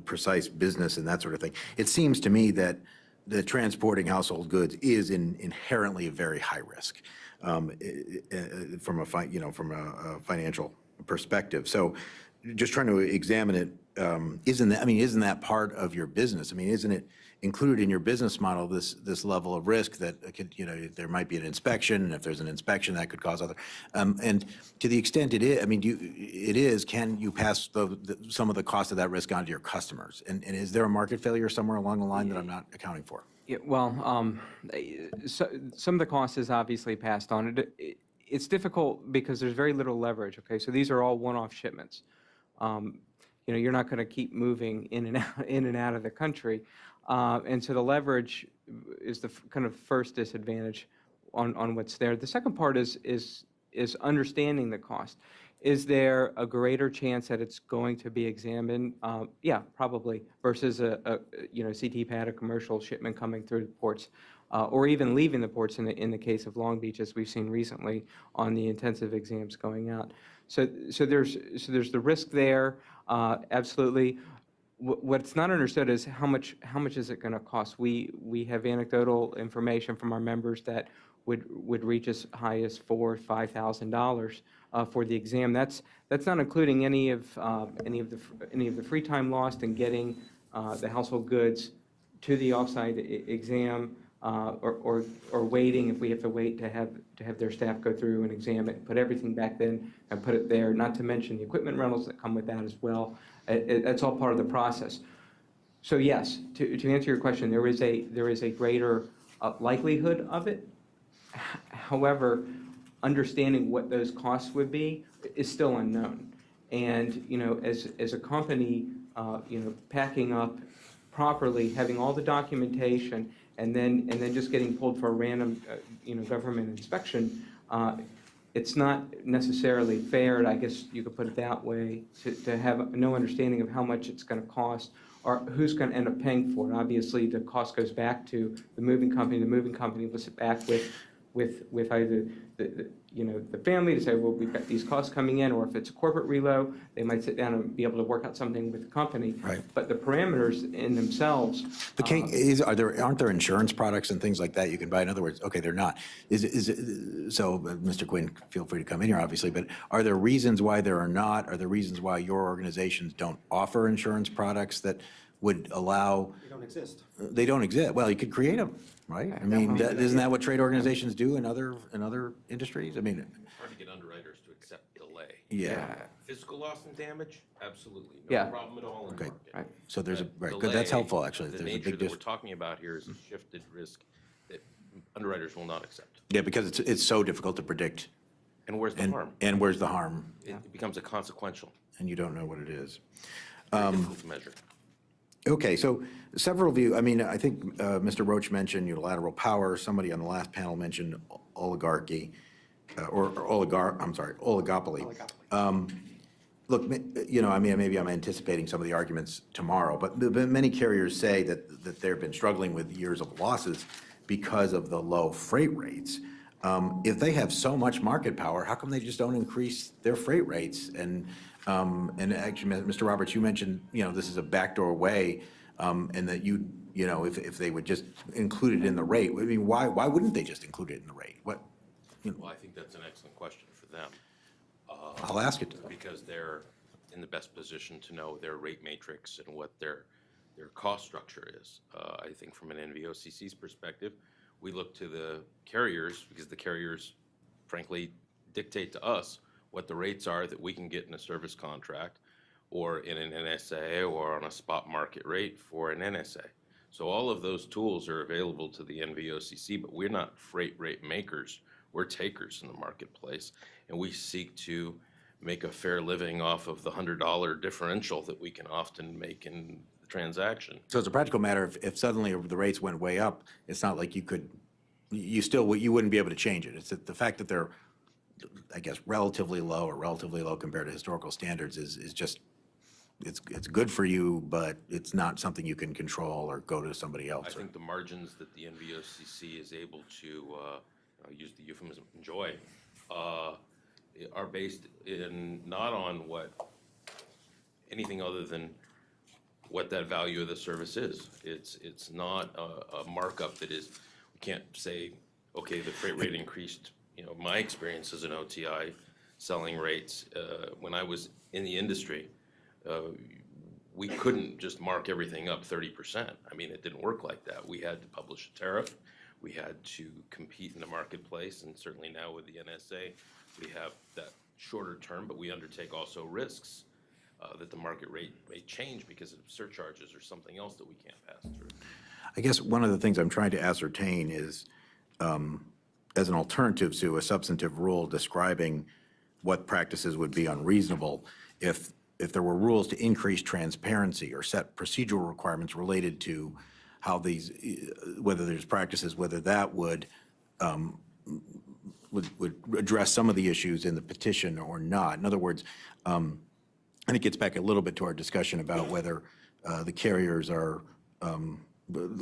Speaker 10: precise business and that sort of thing. It seems to me that the transporting household goods is inherently very high risk from a financial perspective. So just trying to examine it, isn't that part of your business? I mean, isn't it included in your business model, this level of risk that there might be an inspection, and if there's an inspection, that could cause other, and to the extent it is, I mean, can you pass some of the cost of that risk on to your customers? And is there a market failure somewhere along the line that I'm not accounting for?
Speaker 16: Yeah, well, some of the cost is obviously passed on. It's difficult because there's very little leverage, okay? So these are all one-off shipments. You're not going to keep moving in and out of the country. And so the leverage is the kind of first disadvantage on what's there. The second part is understanding the cost. Is there a greater chance that it's going to be examined? Yeah, probably, versus a CT pad, a commercial shipment coming through the ports, or even leaving the ports in the case of Long Beach, as we've seen recently on the intensive exams going out. So there's the risk there, absolutely. What's not understood is how much is it going to cost? We have anecdotal information from our members that would reach as high as $4,000 or $5,000 for the exam. That's not including any of the free time lost in getting the household goods to the offsite exam, or waiting if we have to wait to have their staff go through and examine it, put everything back then and put it there. Not to mention the equipment rentals that come with that as well. That's all part of the process. So yes, to answer your question, there is a greater likelihood of it. However, understanding what those costs would be is still unknown. And as a company, packing up properly, having all the documentation, and then just getting pulled for a random government inspection, it's not necessarily fair, and I guess you could put it that way, to have no understanding of how much it's going to cost or who's going to end up paying for it. Obviously, the cost goes back to the moving company. The moving company will sit back with either the family to say, well, we've got these costs coming in, or if it's a corporate reload, they might sit down and be able to work out something with the company.
Speaker 10: Right.
Speaker 16: But the parameters in themselves.
Speaker 10: But aren't there insurance products and things like that you can buy? In other words, okay, they're not. So, Mr. Quinn, feel free to come in here, obviously. But are there reasons why there are not? Are there reasons why your organizations don't offer insurance products that would allow?
Speaker 15: They don't exist.
Speaker 10: They don't exist. Well, you could create them, right? I mean, isn't that what trade organizations do in other industries? I mean,
Speaker 14: Hard to get underwriters to accept delay.
Speaker 10: yeah.
Speaker 14: Physical loss and damage, absolutely.
Speaker 16: Yeah.
Speaker 14: No problem at all in the
Speaker 10: Okay.
Speaker 14: market.
Speaker 10: Right. So there's a
Speaker 14: But
Speaker 10: good. That's
Speaker 14: delay,
Speaker 10: helpful, actually.
Speaker 14: The
Speaker 10: There's a
Speaker 14: nature
Speaker 10: big
Speaker 14: that we're talking about here is a shifted risk that underwriters will not accept.
Speaker 10: Yeah, because it's so difficult to predict.
Speaker 14: And where's the harm?
Speaker 10: And where's the harm?
Speaker 14: It becomes a consequential,
Speaker 10: And you don't know what it is.
Speaker 14: very difficult to measure.
Speaker 10: Okay, so several of you, I mean, I think Mr. Roach mentioned unilateral power. Somebody on the last panel mentioned oligarchy, oligopoly. Look, I mean, maybe I'm anticipating some of the arguments tomorrow, but many carriers say that they've been struggling with years of losses because of the low freight rates. If they have so much market power, how come they just don't increase their freight rates? And actually, Mr. Roberts, you mentioned, this is a backdoor way, and that if they would just include it in the rate, I mean, why wouldn't they just include it in the rate?
Speaker 14: Well, I think that's an excellent question for them.
Speaker 10: I'll ask it.
Speaker 14: Because they're in the best position to know their rate matrix and what their cost structure is. I think from an NVOCC's perspective, we look to the carriers, because the carriers frankly dictate to us what the rates are that we can get in a service contract or in an NSA or on a spot market rate for an NSA. So all of those tools are available to the NVOCC, but we're not freight rate makers. We're takers in the marketplace, and we seek to make a fair living off of the $100 differential that we can often make in the transaction.
Speaker 10: So as a practical matter, if suddenly the rates went way up, it's not like you wouldn't be able to change it. It's that the fact that they're, I guess, relatively low compared to historical standards is just, it's good for you, but it's not something you can control or go to somebody else.
Speaker 14: I think the margins that the NVOCC is able to, I'll use the euphemism, enjoy, are based in not on anything other than what that value of the service is. It's not a markup that is, we can't say, okay, the freight rate increased. My experience as an OTI selling rates, when I was in the industry, we couldn't just mark everything up 30%. I mean, it didn't work like that. We had to publish a tariff. We had to compete in the marketplace, and certainly now with the NSA, we have that shorter term, but we undertake also risks that the market rate may change because of surcharges or something else that we can't pass through.
Speaker 10: I guess one of the things I'm trying to ascertain is, as an alternative to a substantive rule describing what practices would be unreasonable, if there were rules to increase transparency or set procedural requirements related to how these, whether there's practices, whether that would address some of the issues in the petition or not. In other words, and it gets back a little bit to our discussion about whether the carriers are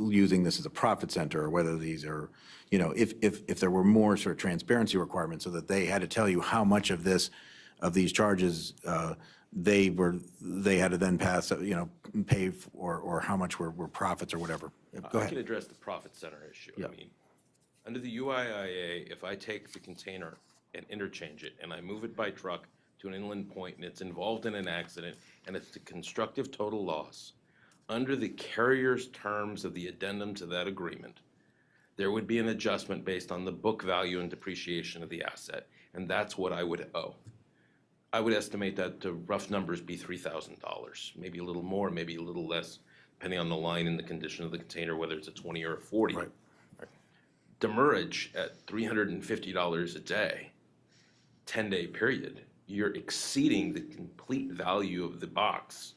Speaker 10: using this as a profit center, or whether these are, if there were more sort of transparency requirements so that they had to tell you how much of these charges they had to then pass, pay, or how much were profits or whatever. Go
Speaker 14: I
Speaker 10: ahead.
Speaker 14: can address the profit center issue.
Speaker 10: Yeah.
Speaker 14: I mean, under the UIIA, if I take the container and interchange it, and I move it by truck to an inland point, and it's involved in an accident, and it's a constructive total loss, under the carrier's terms of the addendum to that agreement, there would be an adjustment based on the book value and depreciation of the asset, and that's what I would owe. I would estimate that to rough numbers be $3,000, maybe a little more, maybe a little less, depending on the line and the condition of the container, whether it's a 20 or a 40.
Speaker 10: Right.
Speaker 14: Demurrage at $350 a day, 10-day period, you're exceeding the complete value of the box.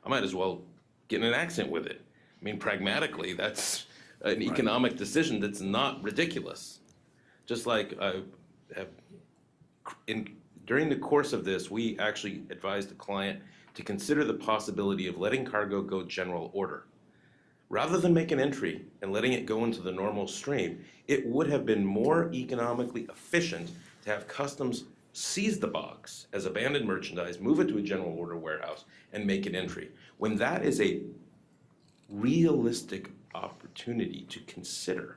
Speaker 14: I might as well get in an accident with it. I mean, pragmatically, that's an economic decision that's not ridiculous. Just like I have, during the course of this, we actually advised the client to consider the possibility of letting cargo go general order. Rather than make an entry and letting it go into the normal stream, it would have been more economically efficient to have customs seize the box as abandoned merchandise, move it to a general order warehouse, and make an entry. When that is a realistic opportunity to consider,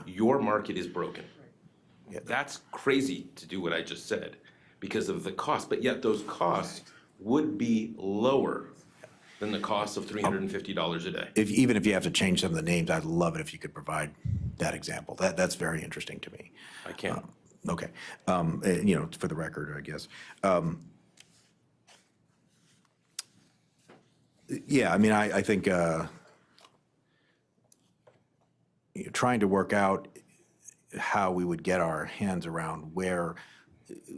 Speaker 14: your market is broken. That's crazy to do what I just said because of the cost, but yet those costs would be lower than the cost of $350 a day.
Speaker 10: Even if you have to change some of the names, I'd love it if you could provide that example. That's very interesting to me.
Speaker 14: I can.
Speaker 10: Okay. For the record, I guess. Yeah, I mean, I think trying to work out how we would get our hands around where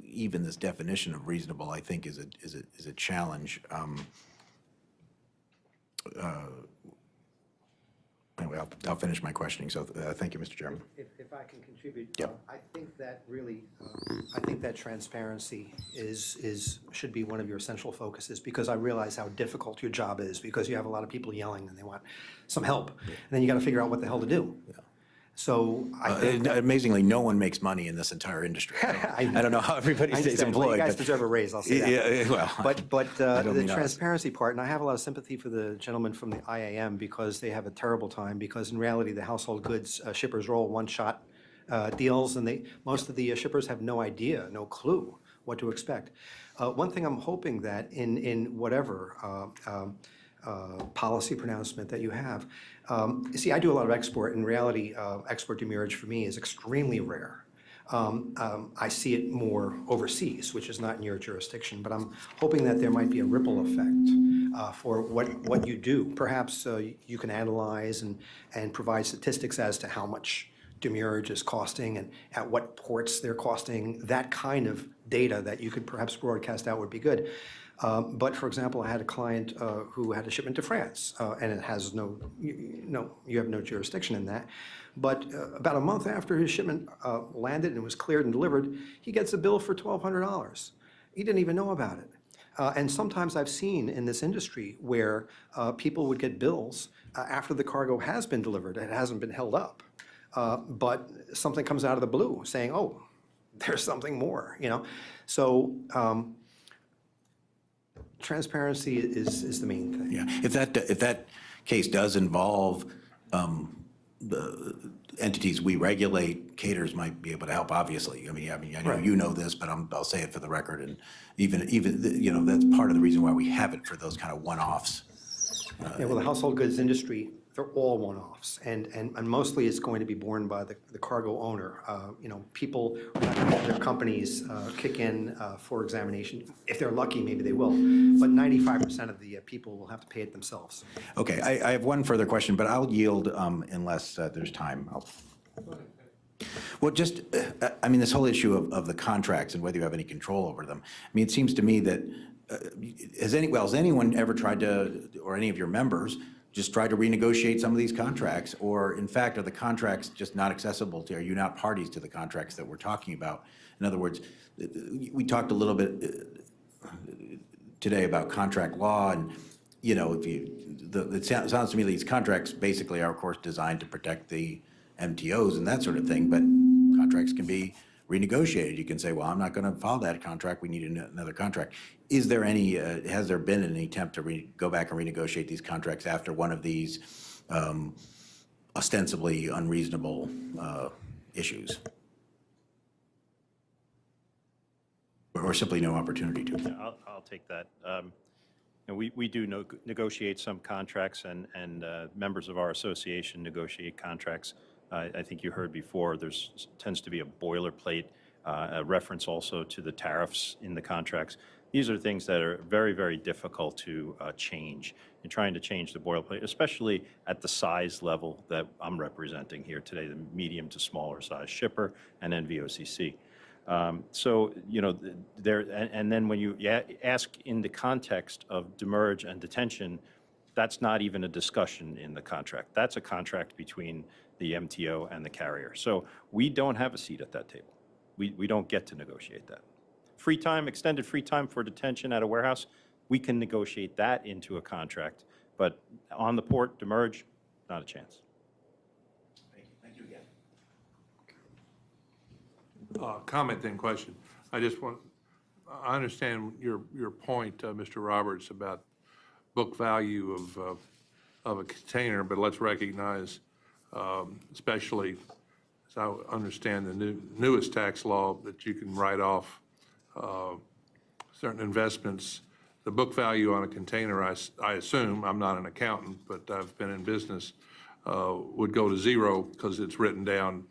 Speaker 10: even this definition of reasonable, I think, is a challenge. Anyway, I'll finish my questioning. So thank you, Mr. Chairman.
Speaker 15: If I can contribute,
Speaker 10: Yep.
Speaker 15: I think that really, I think that transparency should be one of your essential focuses, because I realize how difficult your job is, because you have a lot of people yelling and they want some help. And then you got to figure out what the hell to do. So I think
Speaker 10: amazingly, no one makes money in this entire industry. I don't know how everybody stays employed.
Speaker 15: Well, you guys
Speaker 10: but-
Speaker 15: deserve a raise, I'll say that.
Speaker 10: Yeah, well,
Speaker 15: But
Speaker 10: I don't
Speaker 15: the
Speaker 10: mean us.
Speaker 15: transparency part, and I have a lot of sympathy for the gentleman from the IAM, because they have a terrible time, because in reality, the household goods shippers roll one-shot deals, and most of the shippers have no idea, no clue what to expect. One thing I'm hoping that in whatever, policy pronouncement that you have. See, I do a lot of export. In reality, export demurrage for me is extremely rare. I see it more overseas, which is not in your jurisdiction, but I'm hoping that there might be a ripple effect for what you do. Perhaps you can analyze and provide statistics as to how much demurrage is costing and at what ports they're costing. That kind of data that you could perhaps broadcast out would be good. But for example, I had a client who had a shipment to France, and it has you have no jurisdiction in that. But about a month after his shipment landed and was cleared and delivered, he gets a bill for $1,200. He didn't even know about it. And sometimes I've seen in this industry where people would get bills after the cargo has been delivered, it hasn't been held up. But something comes out of the blue saying, oh, there's something more, you know? So transparency is the main thing.
Speaker 10: Yeah, if that case does involve the entities we regulate, caterers might be able to help, obviously. I mean, I know you know this, but I'll say it for the record, and even you know, that's part of the reason why we have it for those kind of one-offs.
Speaker 15: Yeah, well, the household goods industry, they're all one-offs, and mostly it's going to be borne by the cargo owner. You know, people, their companies kick in for examination. If they're lucky, maybe they will, but 95% of the people will have to pay it themselves.
Speaker 10: Okay, I have one further question, but I'll yield unless there's time. Well, just, I mean, this whole issue of the contracts and whether you have any control over them. I mean, it seems to me that, has anyone ever tried to, or any of your members, just try to renegotiate some of these contracts? Or in fact, are the contracts just not accessible to, are you not parties to the contracts that we're talking about? In other words, we talked a little bit today about contract law, and you know, if it sounds to me these contracts basically are of course designed to protect the MTOs and that sort of thing, but contracts can be renegotiated. You can say, well, I'm not going to follow that contract, we need another contract. Is there any, has there been any attempt to go back and renegotiate these contracts after one of these ostensibly unreasonable issues? Or simply no opportunity to?
Speaker 11: Yeah, I'll take that. And we do negotiate some contracts, and members of our association negotiate contracts. I think you heard before, tends to be a boilerplate, a reference also to the tariffs in the contracts. These are things that are very, very difficult to change. And trying to change the boilerplate, especially at the size level that I'm representing here today, the medium to smaller size shipper and NVOCC. So, you know, and then when you ask in the context of demurrage and detention, that's not even a discussion in the contract. That's a contract between the MTO and the carrier. So we don't have a seat at that table. We don't get to negotiate that. Free time, extended free time for detention at a warehouse, we can negotiate that into a contract. But on the port, demurrage, not a chance.
Speaker 10: Thank you again.
Speaker 1: Comment then question. I understand your point, Mr. Roberts, about book value of a container, but let's recognize, especially as I understand the newest tax law, that you can write off certain investments. The book value on a container, I assume, I'm not an accountant, but I've been in business, would go to zero because it's written down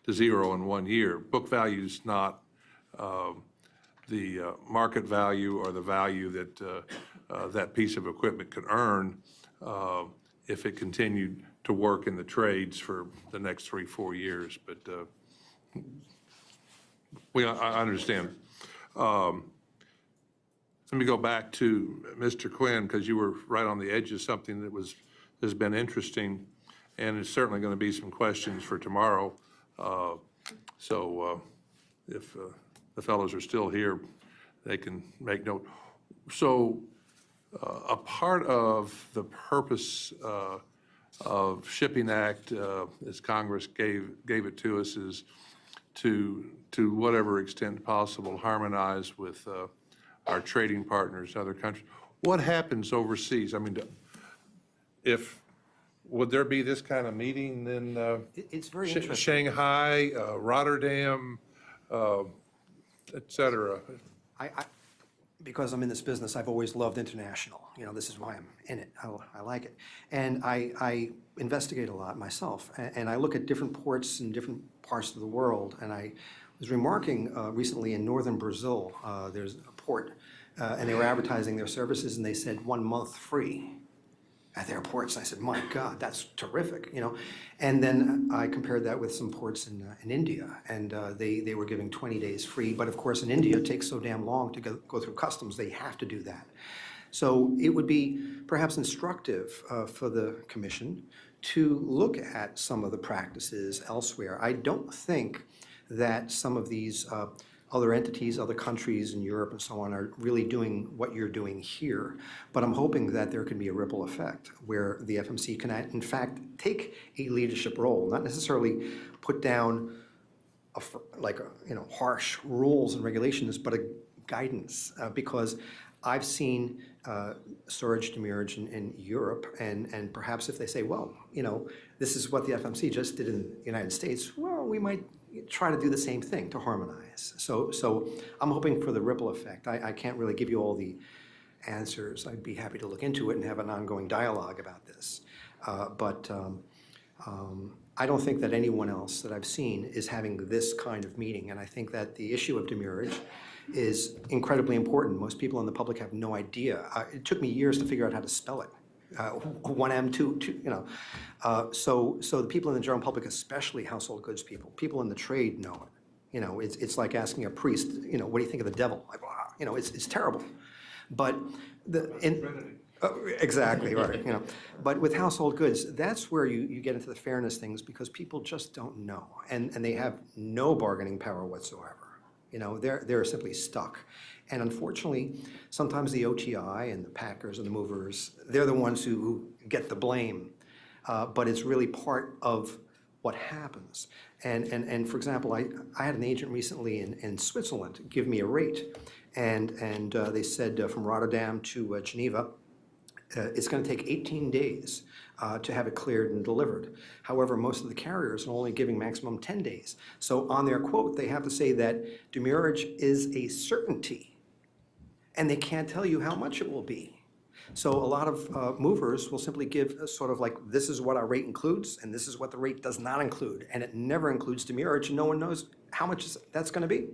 Speaker 1: to zero in 1 year. Book value is not the market value or the value that that piece of equipment could earn if it continued to work in the trades for the next 3-4 years. But I understand. Let me go back to Mr. Quinn, because you were right on the edge of something that has been interesting, and it's certainly going to be some questions for tomorrow. So if the fellows are still here, they can make note. So a part of the purpose of Shipping Act, as Congress gave it to us, is to whatever extent possible harmonize with our trading partners, other countries. What happens overseas? I mean, would there be this kind of meeting in
Speaker 15: It's very interesting.
Speaker 1: Shanghai, Rotterdam, et cetera?
Speaker 15: because I'm in this business, I've always loved international. You know, this is why I'm in it. I like it. And I investigate a lot myself. And I look at different ports in different parts of the world. And I was remarking recently in northern Brazil, there's a port, and they were advertising their services, and they said 1 month free at their ports. I said, my God, that's terrific, you know. And then I compared that with some ports in India, and they were giving 20 days free. But of course, in India, it takes so damn long to go through customs, they have to do that. So it would be perhaps instructive for the commission to look at some of the practices elsewhere. I don't think that some of these other entities, other countries in Europe and so on are really doing what you're doing here. But I'm hoping that there can be a ripple effect where the FMC can, in fact, take a leadership role, not necessarily put down harsh rules and regulations, but a guidance. Because I've seen storage demurrage in Europe, and perhaps if they say, well, you know, this is what the FMC just did in the United States, well, we might try to do the same thing to harmonize. So I'm hoping for the ripple effect. I can't really give you all the answers. I'd be happy to look into it and have an ongoing dialogue about this. But I don't think that anyone else that I've seen is having this kind of meeting. And I think that the issue of demurrage is incredibly important. Most people in the public have no idea. It took me years to figure out how to spell it. 1M, 2, you know. So the people in the general public, especially household goods people in the trade know it. You know, it's like asking a priest, you know, what do you think of the devil? Like, wow, you know, it's terrible. But exactly, right, you know. But with household goods, that's where you get into the fairness things, because people just don't know. And they have no bargaining power whatsoever. You know, they're simply stuck. And unfortunately, sometimes the OTI and the packers and the movers, they're the ones who get the blame. But it's really part of what happens. And for example, I had an agent recently in Switzerland give me a rate. And they said from Rotterdam to Geneva, it's going to take 18 days to have it cleared and delivered. However, most of the carriers are only giving maximum 10 days. So on their quote, they have to say that demurrage is a certainty, and they can't tell you how much it will be. So a lot of movers will simply give a sort of like, this is what our rate includes, and this is what the rate does not include, and it never includes demurrage, and no one knows how much that's going to be.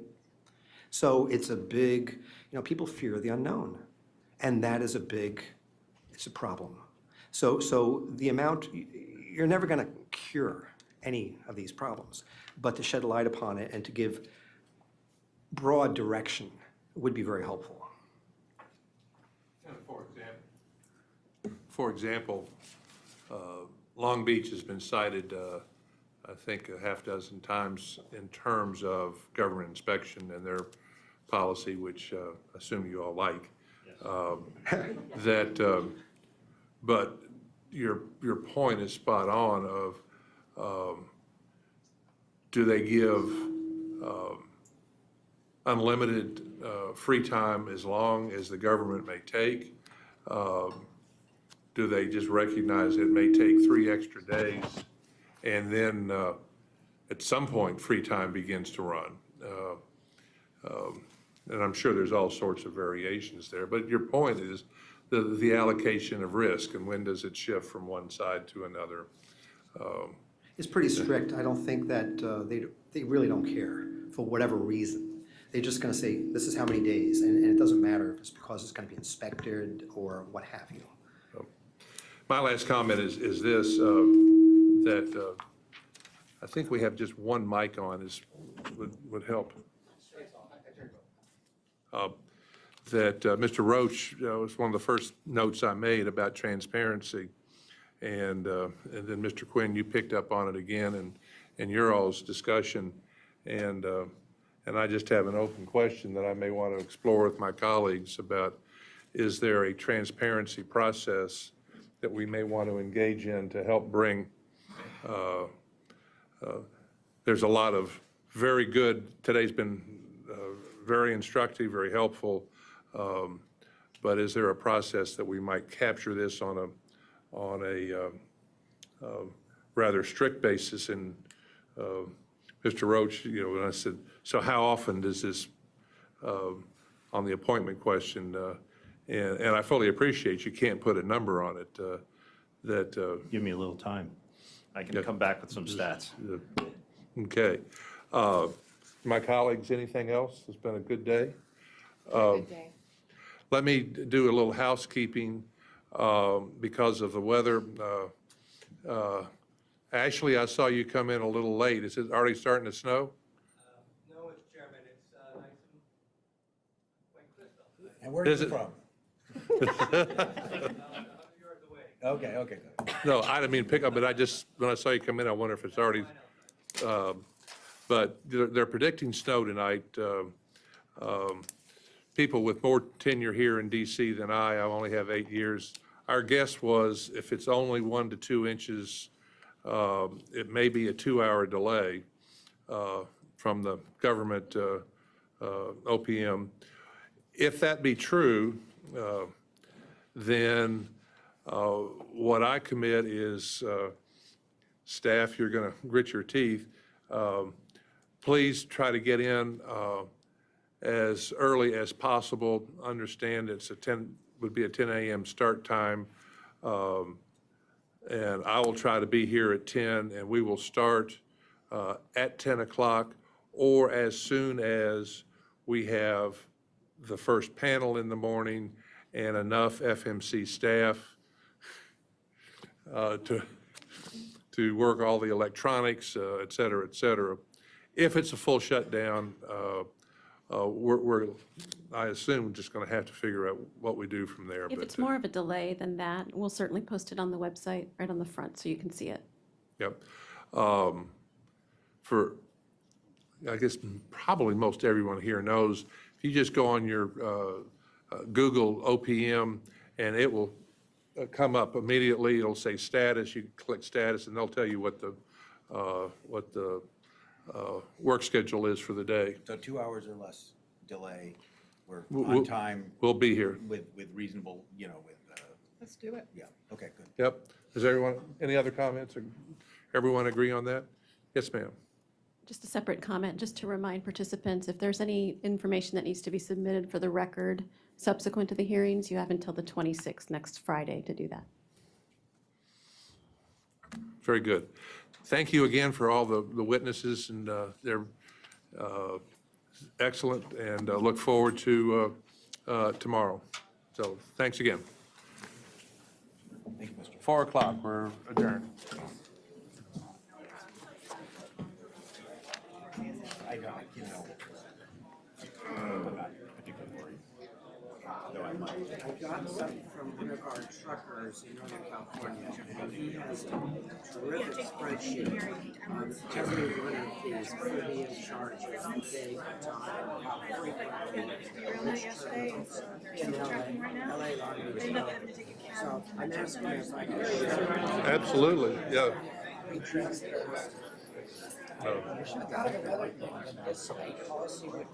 Speaker 15: So it's a big, you know, people fear the unknown, and that is it's a problem. So the amount, you're never going to cure any of these problems, but to shed light upon it and to give broad direction would be very helpful.
Speaker 1: For example, Long Beach has been cited, I think, a half dozen times in terms of government inspection and their policy, which I assume you all like. But your point is spot on of, do they give unlimited free time as long as the government may take? Do they just recognize it may take 3 extra days, and then at some point free time begins to run? And I'm sure there's all sorts of variations there, but your point is the allocation of risk, and when does it shift from one side to another?
Speaker 15: It's pretty strict. I don't think that they really don't care for whatever reason. They're just going to say, this is how many days, and it doesn't matter if it's because it's going to be inspected or what have you.
Speaker 1: My last comment is this, that I think we have just one mic on, would help. That Mr. Roach was one of the first notes I made about transparency. And then Mr. Quinn, you picked up on it again in your all's discussion. And I just have an open question that I may want to explore with my colleagues about, is there a transparency process that we may want to engage in to help bring, there's a lot of very good, today's been very instructive, very helpful, but is there a process that we might capture this on a rather strict basis? And Mr. Roach, you know, when I said, so how often does this on the appointment question. And I fully appreciate you can't put a number on it.
Speaker 11: Give me a little time. I can
Speaker 1: Yeah.
Speaker 11: come back with some stats.
Speaker 1: Okay. My colleagues, anything else? It's been a good day.
Speaker 13: Good day.
Speaker 1: Let me do a little housekeeping because of the weather. Ashley, I saw you come in a little late. Is it already starting to snow?
Speaker 10: No, Mr. Chairman, it's nice and quite crisp. And where
Speaker 1: Is
Speaker 10: is it
Speaker 1: it-
Speaker 10: from? Okay, okay, good.
Speaker 1: No, I didn't mean to pick up, but when I saw you come in, I wonder if it's already, but they're predicting snow tonight. People with more tenure here in DC than I only have 8 years. Our guess was if it's only 1 to 2 inches, it may be a 2-hour delay from the government OPM. If that be true, then what I commit is, staff, you're going to grit your teeth. Please try to get in as early as possible. Understand would be a 10 a.m. start time. And I will try to be here at 10, and we will start at 10 o'clock or as soon as we have the first panel in the morning and enough FMC staff to work all the electronics, et cetera, et cetera. If it's a full shutdown, we're, I assume, just going to have to figure out what we do from there.
Speaker 2: If it's more of a delay than that, we'll certainly post it on the website right on the front so you can see it.
Speaker 1: Yep. I guess probably most everyone here knows, if you just go on your Google OPM and it will come up immediately. It'll say status. You click status and they'll tell you what the work schedule is for the day.
Speaker 10: So 2 hours or less delay, we're
Speaker 1: We'll-
Speaker 10: on time.
Speaker 1: we'll be here.
Speaker 10: With reasonable, with,
Speaker 9: Let's do it.
Speaker 10: yeah, okay, good.
Speaker 1: Yep. Does everyone, any other comments? Or everyone agree on that? Yes, ma'am.
Speaker 2: Just a separate comment, just to remind participants, if there's any information that needs to be submitted for the record subsequent to the hearings, you have until the 26th, next Friday, to do that.
Speaker 1: Very good. Thank you again for all the witnesses, and they're excellent, and look forward to tomorrow. So thanks again.
Speaker 10: Thank you, Mr.
Speaker 1: 4 o'clock, we're adjourned.
Speaker 10: I got,
Speaker 3: I got something from one of our truckers in Northern California, and he has a terrific spreadsheet on every one of these per diem charges, day, time, how frequently. In LA Long Beach. So I'm asking if I can.
Speaker 1: Absolutely, yeah.
Speaker 3: I should have got it. This policy would